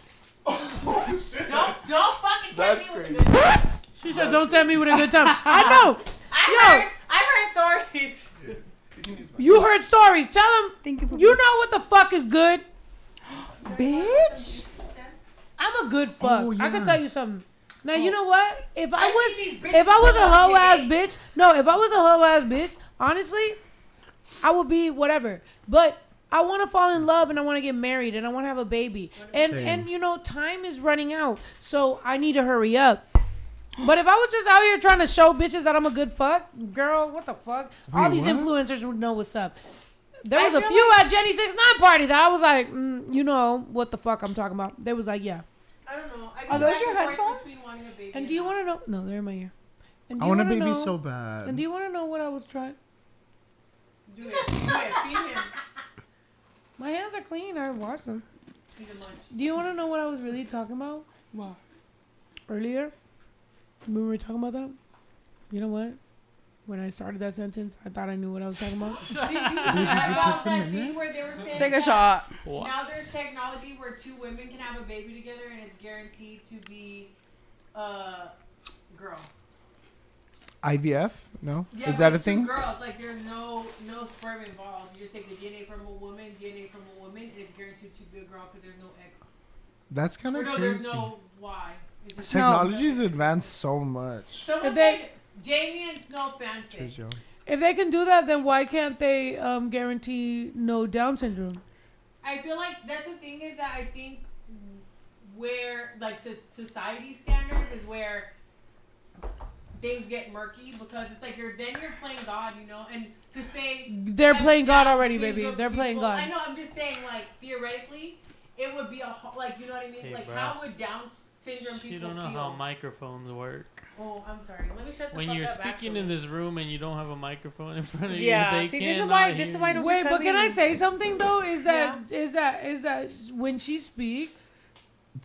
Don't She said, "Don't tempt me with a good time." I know. I've heard stories. You heard stories. Tell them. You know what the fuck is good, Bitch. I'm a good fuck. Oh, yeah. I can tell you something. Now you know what? If I was a hoe ass bitch, honestly, I would be whatever. But I want to fall in love and I want to get married and I want to have a baby. And you know, time is running out, so I need to hurry up. But if I was just out here trying to show bitches that I'm a good fuck, girl, what the fuck? All these influencers would know what's up. There was a few at Jenny 6ix9ine party that I was like, you know what the fuck I'm talking about. They was like, yeah. I don't know. Are those your headphones? And do you want to know? No, they're in my ear. And I want a baby so bad. And do you want to know what I was trying? Do it. Feed him. My hands are clean. I washed them. Do you want to know what I was really talking about? What? Earlier? When we were talking about that? You know what? When I started that sentence, I thought I knew what I was talking about. Take a shot. What? Now there's technology where two women can have a baby together and it's guaranteed to be a girl. IVF? No? Yeah, Is that but a thing? Girls, like there's no sperm involved. You just take the DNA from a woman, and it's guaranteed to be a girl because there's no X. That's kind of No, crazy. there's no Y. It's just Technology's advanced so much. Someone said Jamie and Snow fanfic. Cheers, yo. If they can do that, then why can't they guarantee no Down syndrome? I feel like that's the thing is that I think where like society standards is where things get murky because it's like you're playing God, you know, and to say they're playing God already, baby. They're playing God. I know. I'm just saying, like theoretically, it would be like you know what I mean. Hey, like bro. how would Down syndrome people You don't know feel? how microphones work. Oh, I'm sorry. Let me shut the When fuck you're up, speaking actually. in this room and you don't have a microphone in front of Yeah, you, see, they this is cannot why hear don't Wait, be but can I cuddling. say something though? Is that when she speaks?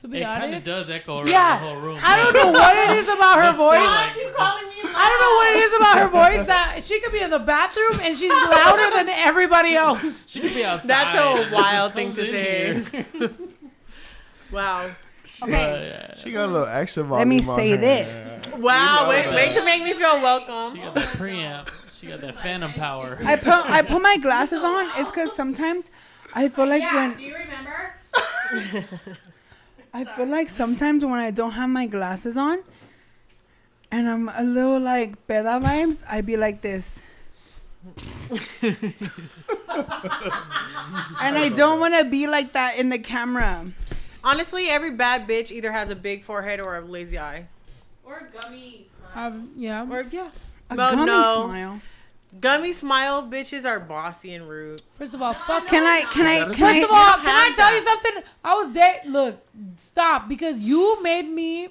To be It kind of honest, does echo around yeah. the whole room. I don't know what it is about her But still, voice. like, Why you calling me? I don't know what it is about her voice that she could be in the bathroom and she's louder than everybody else. She could be outside. That's a It wild just thing comes to in say. here. Wow. Okay. She got a little extra volume. Let me on say her. this. Wow. You know Wait that. to make me feel welcome. She got that preamp. She got that phantom power. I put my glasses on. It's because sometimes I feel like Do you remember? I feel like sometimes when I don't have my glasses on and I'm a little like peda vibes, I be like this. And I don't want to be like that in the camera. Honestly, every bad bitch either has a big forehead or a lazy eye. Or gummies. Yeah. Or yeah. A Well, gummy no. smile. Gummy smile bitches are bossy and rude. First of all, fuck. Can I? First of all, can I tell you something? I was Look, stop, because you made me.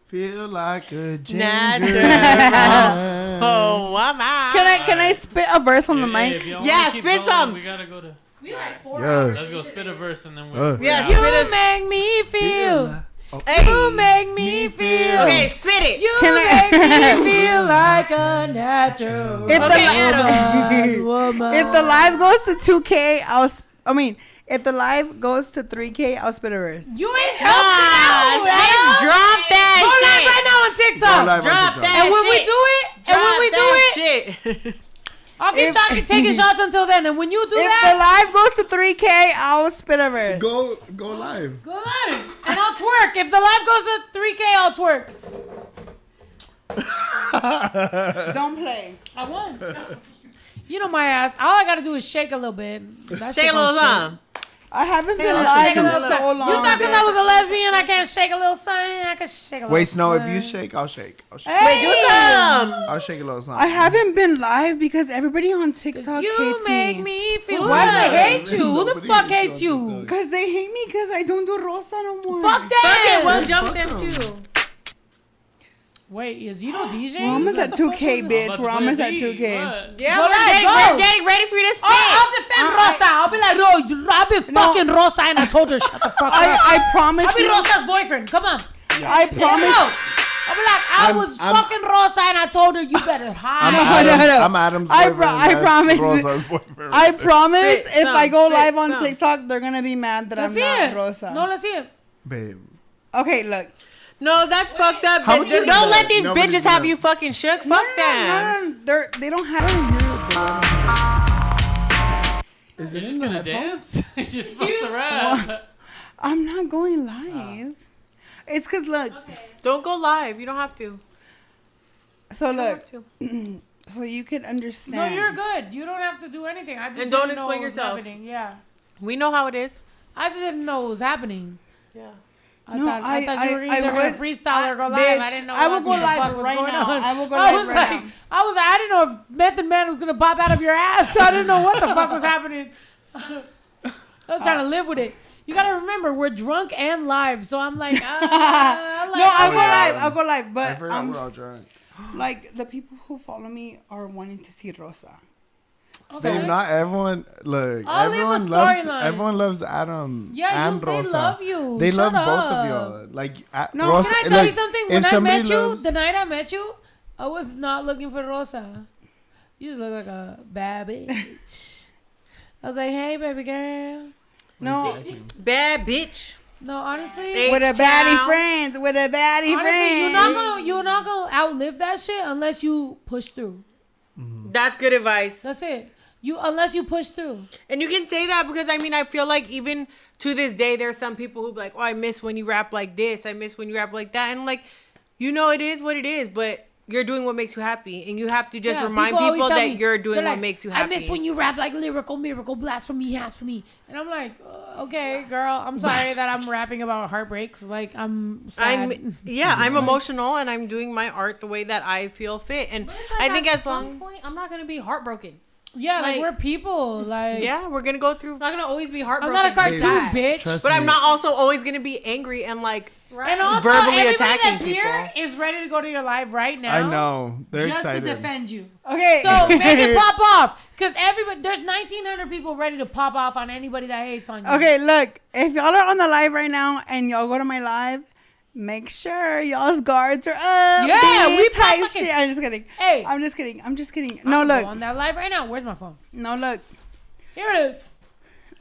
Feel like a ginger. Natural. Oh, mama. Can I spit a verse on the Hey, mic? if you wanna Yeah, keep spit going, some. We gotta go to. We like 4 Yeah. hours. Let's go spit a verse and then Uh. we're Yeah, out. spit You us. make me feel. Hey. You make me feel. Okay, spit it. You Can I- make me feel like a natural If the woman. If the live goes to 2K, if the live goes to 3K, I'll spit a verse. You ain't Ah, helping out, drop that Go live shit. right now on TikTok. Go live on Drop TikTok. that And when we shit. do it, Shit. I'll keep taking shots until then. And when you do If the that, live goes to 3K, I'll spit a verse. Go live. go live. And I'll twerk. If the live goes to 3K, I'll twerk. Don't play. I won't. You know my ass. All I gotta do is shake a little bit. That Shake shit a little gonna shake. something. I haven't been I'll live shake a in little so something. long. You thought because I was a bitch. lesbian, I can't shake a little something? I can shake a little Wait, Snow, if you something. shake, I'll shake. Hey. Wait, do some. I'll shake a little something. I haven't been live because everybody on TikTok You hates make me. me feel. Why do they hate you? Who the Nobody fuck hates hates you on you? TikTok. Because they hate me because I don't do rosa no more. Fuck Okay, that. well, jump them too. Wait, is you no DJ? We're almost at 2K, bitch. We're almost at 2K. Yeah, Go we're live, getting, go. we're getting ready for you to spit. I'll defend Rosa. I'll be like, no, I've been fucking Rosa and I told her shut the fuck up. I promise I'll be you. Rosa's boyfriend. Come on. I Let's go. promise. I'll be like, I was fucking Rosa and I told her you better hide. No. I'm Adam's I boyfriend. I That's promise. Rosa's boyfriend. I promise Spit if some, I go spit live on some. TikTok, they're going to be mad that Let's I'm see not it. rosa. No, let's see it. Babe. Okay, look. No, that's fucked up. How would you Don't let know? these Nobody's bitches have gonna- you fucking shook. Fuck them. No, they don't have. Is it just gonna dance? You're supposed to rap. I'm not going live. It's because look. Don't go live. You don't have to. So You don't look. have to. So you can No, understand. you're good. You don't have to do anything. I just And don't didn't know explain what was yourself. happening. Yeah. We know how it is. I just didn't know what was happening. Yeah. I thought you were either gonna freestyle or go live. Bitch, I didn't know. I will go what the live fuck was right going now. on. I will go I live was right like, now. I didn't know if Method Man was gonna pop out of your ass. So I didn't know what the fuck was happening. I was trying to live with it. You gotta remember, we're drunk and live, so I'm like, No, I'll go live. I But forgot we're all drunk. like the people who follow me are wanting to see Rosa. Babe, not everyone. Look, I'll leave a everyone loves. storyline. Everyone loves Adam. Yeah, and they Rosa. love you. They Shut love both up. of y'all. Like, No, Rosa, Can I tell you look, something? if When I somebody met you, loves- the night I met you, I was not looking for Rosa. You just look like a bad bitch. I was like, hey, baby girl. No, Bad bitch. No, honestly, Hey, with a Chow. baddie friends, with a baddie honestly, friends. you're not gonna outlive that shit unless you push through. That's good advice. That's it. Unless you push through. And you can say that because I feel like even to this day, there's some people who be like, oh, I miss when you rap like this. I miss when you rap like that. And like, it is what it is, but you're doing what makes you happy. And you have to just remind always people tell that me, you're doing they're what like, makes you happy. I miss when you rap like lyrical, miracle, blasphemy, me. And I'm like, okay, girl, I'm sorry that I'm rapping about heartbreaks. Like, I'm sad. I'm emotional and I'm doing my art the way that I feel fit. And I think at as some long point, I'm not gonna be heartbroken. Yeah, like Like- we're people. Like, we're gonna go through. I'm not gonna always be I'm heartbroken. not a cartoon, Dad. bitch. Trust But me. I'm not also always gonna be angry and like. Right. And also, verbally everybody attacking that's people. here is ready to go to your live right now. I know. They're just excited. to defend you. Okay. So make it pop off, because there's 1,900 people ready to pop off on anybody that hates on you. Okay, look, if y'all are on the live right now and y'all go to my live, make sure y'all's guards are up. Yeah, we type fucking- shit. I'm just kidding. Hey. I'm just kidding. I'm No, gonna look. go on that live right now. Where's my phone? No, look. Here it is.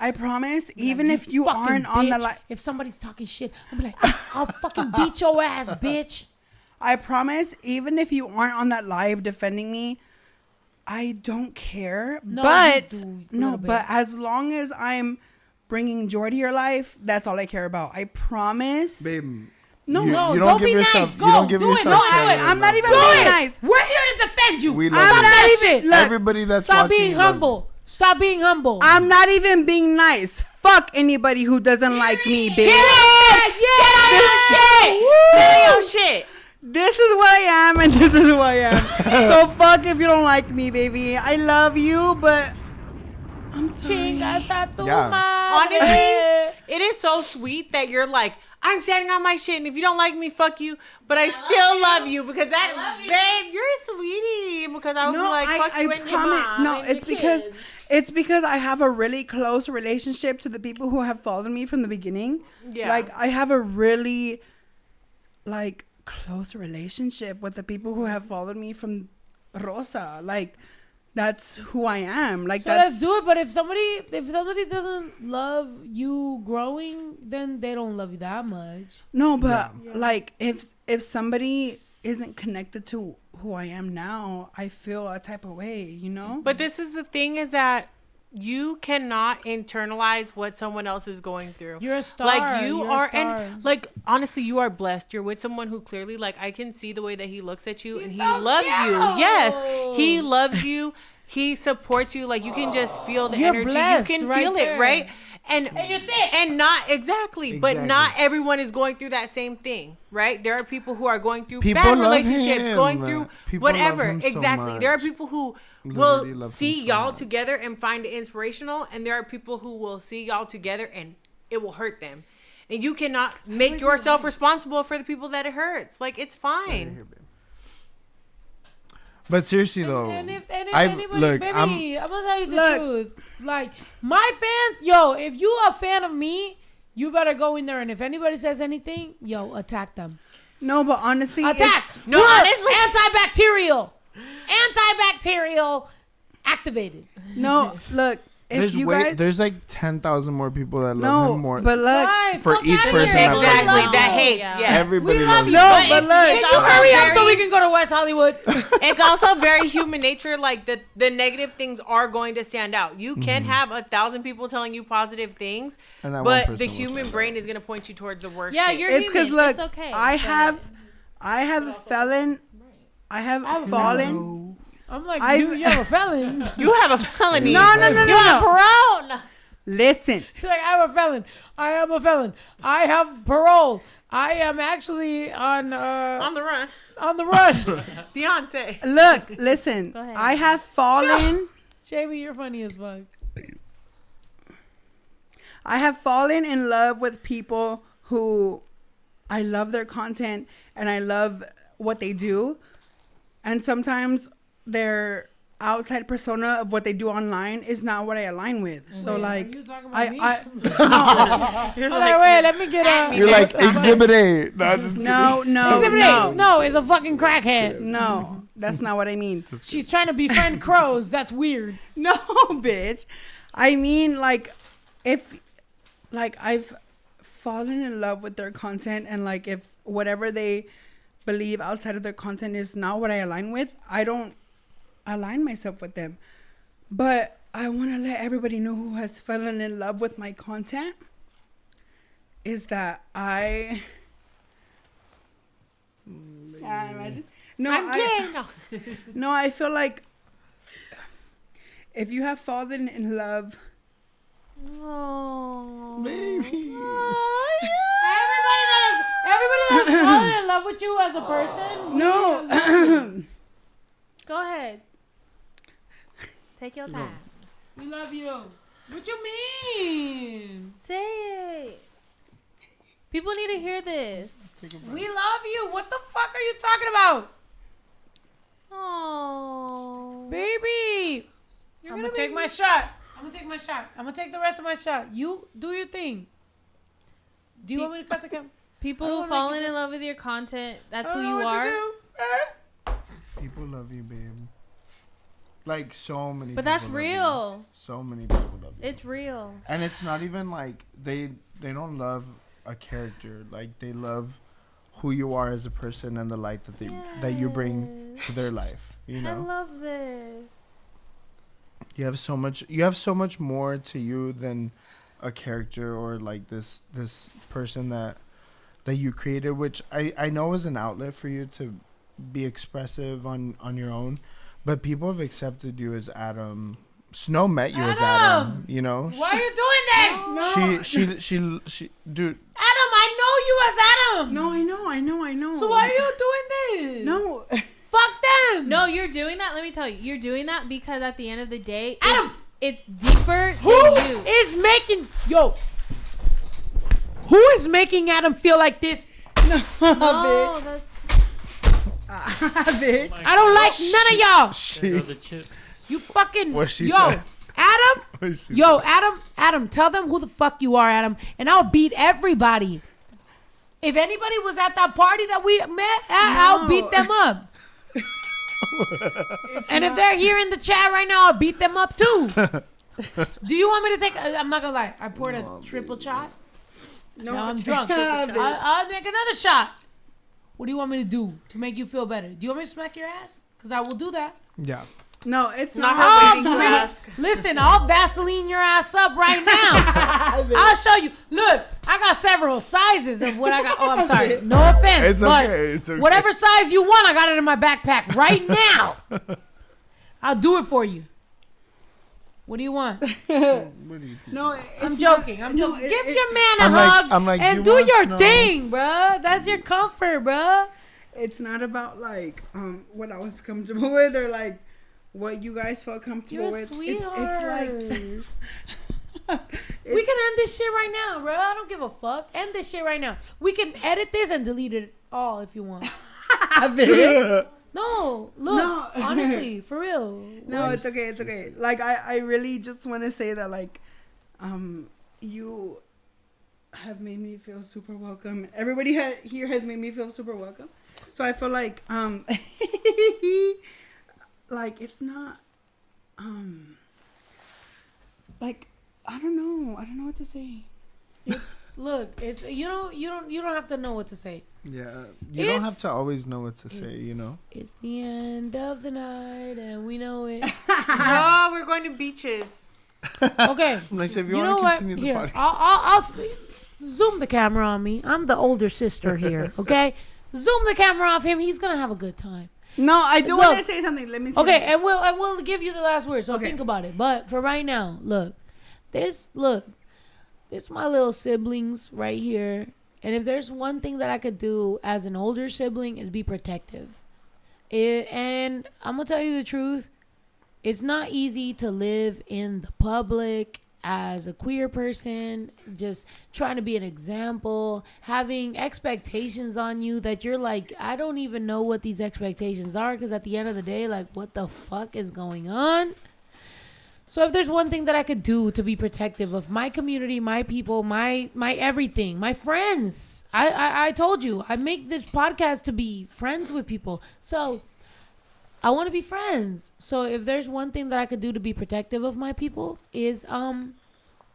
I promise, even if you fucking aren't on the bitch. live, If somebody's talking shit, I'll be like, I'll fucking beat your ass, bitch. I promise, even if you aren't on that live defending me, I don't care. No, but you do, a no, little bit. but as long as I'm bringing joy to your life, that's all I care about. I promise. Babe. No, you, no, you don't be yourself, nice. Go, you don't give do it. yourself No, credit I'm not enough. even Do being it. nice. We're here to defend you. We love Stop you. that shit. Look, Everybody that's Stop watching being loves you. humble. Stop being humble. I'm not even being nice. Fuck anybody who doesn't like me, bitch. Get out your shit. This is what I am, and this is who I am. So fuck if you don't like me, baby. I love you, but I'm sorry. Chingas a tu Yeah. madre. Honestly, it is so sweet that you're like, I'm standing on my shit, and if you don't like me, fuck you. But I still love you because that, babe, you're a sweetie. Because I would be like, fuck you and your mom. No, and your it's because I have a really close relationship to the people who have followed me from the beginning. Yeah. Like I have a really close relationship with the people who have followed me from Rosa. Like that's who I am. Like So that's let's do it. But if somebody doesn't love you growing, then they don't love you that much. no, but like if somebody isn't connected to who I am now, I feel a type of way, you know? But this is the thing is that you cannot internalize what someone else is going through. You're a star. Like you You're a are, star. and like honestly, you are blessed. You're with someone who clearly, like, I can see the way that he looks at you, He's and he so loves you. cute. Yes, he loves you. He supports you. Like you can just feel the You're energy. blessed You can right feel there. it, right? And you're thick. and not exactly, but Exactly. not everyone is going through that same thing, right? There are people who are going through People bad love relationships, him. going through People love whatever. him so Exactly. There are much. people who Literally will love him see so y'all much. together and find it inspirational, and there are people who will see y'all together and it will hurt them. And you cannot make yourself responsible for the people that it hurts. Like it's fine. But seriously though, And if I've- anybody, look, baby, I'm gonna tell you the Look. truth. Like my fans, yo, if you a fan of me, you better go in there. And if anybody says anything, yo, attack them. No, but honestly, Attack. No, We're honestly- antibacterial activated. no, look, there's like 10,000 more people that love him more. But look, for each person that hates. Yeah, everybody loves him. No, but look, can you hurry up so we can go to West Hollywood? It's also very human nature. Like the negative things are going to stand out. You can have 1,000 people telling you positive things, but the human brain is going to point you towards the worst. Yeah, shit. you're it's because look, it's okay, I have fallen. I'm like, you have a felon. You have a felony. No. You have parole. Listen. She's like, I'm a felon. I am a felon. I have parole. I am actually on the run. On the run. Beyonce. Look, listen. I have fallen. Jamie, you're funny as fuck. I have fallen in love with people who I love their content and I love what they do. And sometimes their outside persona of what they do online is not what I align with. So like, You're like, wait, let me get a. You're like Exhibit A. No. Exhibit A. No, is a fucking crackhead. No, that's not what I mean. She's trying to befriend crows. That's weird. No, bitch. I mean, like, if, like, I've fallen in love with their content and like if whatever they believe outside of their content is not what I align with, I don't align myself with them. But I want to let everybody know who has fallen in love with my content is that I imagine. No, no, I feel like if you have fallen in love, baby. Everybody that's falling in love with you as a person. No. Go ahead. Take your time. We love you. What you mean? Say it. People need to hear this. We love you. What the fuck are you talking about? Oh, baby. I'm gonna take my shot. I'm gonna take the rest of my shot. You do your thing. Do you want me to cut the camera? People who falling in love with your content, that's who you are. People love you, babe. Like so many. But that's real. So many people love you. It's real. And it's not even like they don't love a character. Like they love who you are as a person and the light that you bring to their life. You know. I love this. You have so much more to you than a character or like this person that you created, which I know is an outlet for you to be expressive on your own, but people have accepted you as Adam. Snow met you as Adam, you know. Why are you doing that? She dude. Adam, I know you as Adam. No, I know. So why are you doing this? No. Fuck them. No, you're doing that. Let me tell you. You're doing that because at the end of the day, Adam, it's deeper who than you. is making who is making Adam feel like this? No, that's... bitch. I don't like none of y'all. There go the chips. You fucking What she said. Adam. Adam, tell them who the fuck you are, Adam, and I'll beat everybody. If anybody was at that party that we met at, I'll beat them up. And if they're here in the chat right now, I'll beat them up too. Do you want me to take? I'm not gonna lie. I poured a triple shot. No, I'm drunk. I'll make another shot. What do you want me to do to make you feel better? Do you want me to smack your ass? Because I will do that. Yeah. No, it's not not her waiting to ask. Listen, I'll Vaseline your ass up right now. I'll show you. Look, I got several sizes of what I got. Oh, I'm sorry. No offense. It's okay. It's okay. Whatever size you want, I got it in my backpack right now. I'll do it for you. What do you want? What do you think? No, I'm joking. Give your man a hug and do your thing, bro. That's your comfort, bro. It's not about like what I was comfortable with or like what you guys felt comfortable with. Sweetheart. It's like we can end this shit right now, bro. I don't give a fuck. End this shit right now. We can edit this and delete it all if you want. No, look, No. honestly, for real. No, it's okay. It's okay. Like I really just want to say that like, you have made me feel super welcome. Everybody here has made me feel super welcome. So I feel like like it's not like, I don't know what to say. It's you don't have to know what to say. Yeah, you don't have to always know what to say. You know, it's the end of the night and we know it. No, we're going to beaches. Okay. Like, so if you want to continue the podcast, I'll zoom the camera on me. I'm the older sister here. Okay, zoom the camera off him. He's gonna have a good time. No, I do want to say something. Let me say. Okay, and we'll give you the last word. So think about it. But for right now, this my little siblings right here. And if there's one thing that I could do as an older sibling is be protective. And I'm gonna tell you the truth. It's not easy to live in the public as a queer person, just trying to be an example, having expectations on you that you're like, I don't even know what these expectations are, because at the end of the day, like, what the fuck is going on? So if there's one thing that I could do to be protective of my community, my people, my everything, my friends, I told you, I make this podcast to be friends with people. So I want to be friends. So if there's one thing that I could do to be protective of my people is,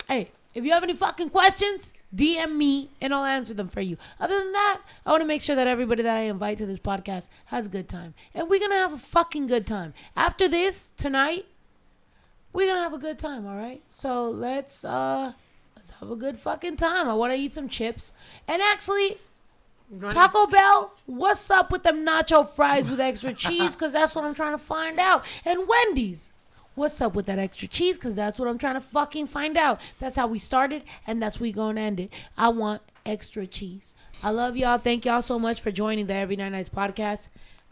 hey, if you have any fucking questions, DM me and I'll answer them for you. Other than that, I want to make sure that everybody that I invite to this podcast has a good time. And we're going to have a fucking good time. After this, tonight, we're going to have a good time, all right? So let's have a good fucking time. I want to eat some chips. And actually, Taco Bell, what's up with them nacho fries with extra cheese? Because that's what I'm trying to find out. And Wendy's, what's up with that extra cheese? Because that's what I'm trying to fucking find out. That's how we started, and that's how we going to end it. I want extra cheese. I love y'all. Thank y'all so much for joining the Every Night Nights podcast.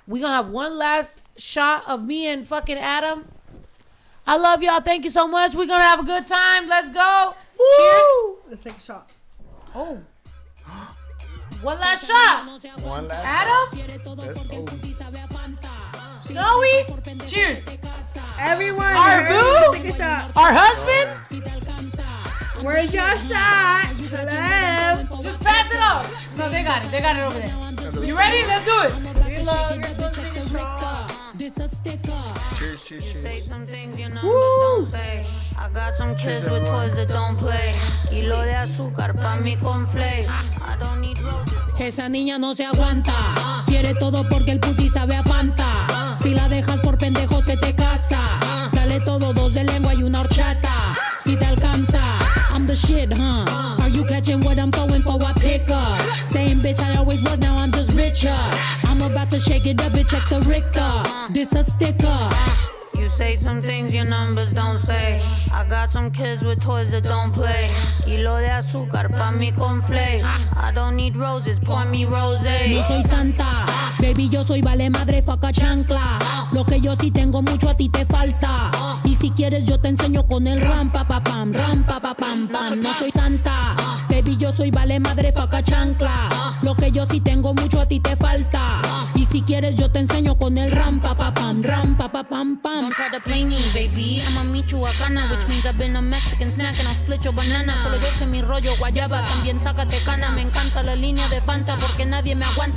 We're going to have one last shot of me and fucking Adam. I love y'all. Thank you so much. We're going to have a good time. Let's go. Woo! Cheers. Let's take a shot. Oh. One last shot. one last. Adam. Let's go. Snowy. Cheers. Everyone, Our boo. take a shot. Our husband. Where's your shot? Hello. Just pass it off. No, they got it. They got it over there. You ready? Let's do it. Cheers, cheers, cheers. Woo! I got some kids with toys that don't play. Kilo de azúcar pa' mi conflakes. I don't need roses. Esa niña no se aguanta. Quiere todo porque el pussy sabe a Fanta. Si la dejas por pendejo se te casa. Dale todo, dos de lengua y una horchata. Si te alcanza, I'm the shit, huh? Are you catching what I'm throwing for a pickup? Same bitch I always was, now I'm just richer. I'm about to shake it up and check the Richter. This a sticker. You say some things your numbers don't say. I got some kids with toys that don't play. Kilo de azúcar pa' mi conflakes. I don't need roses, pour me rosé. No soy santa, baby, yo soy vale madre, faca chancla. Lo que yo sí tengo mucho a ti te falta. Y si quieres yo te enseño con el rampa pa pam, pam. No soy santa, baby, yo soy vale madre, faca chancla. Lo que yo sí tengo mucho a ti te falta. Y si quieres yo te enseño con el rampa pa pam, pam. Don't try to play me, baby. I'ma meet you Wakana, which means I've been a Mexican snack and I'll split your banana. Solo yo sé mi rollo guayaba, también sácate cana. Me encanta la línea de Fanta porque nadie me aguanta.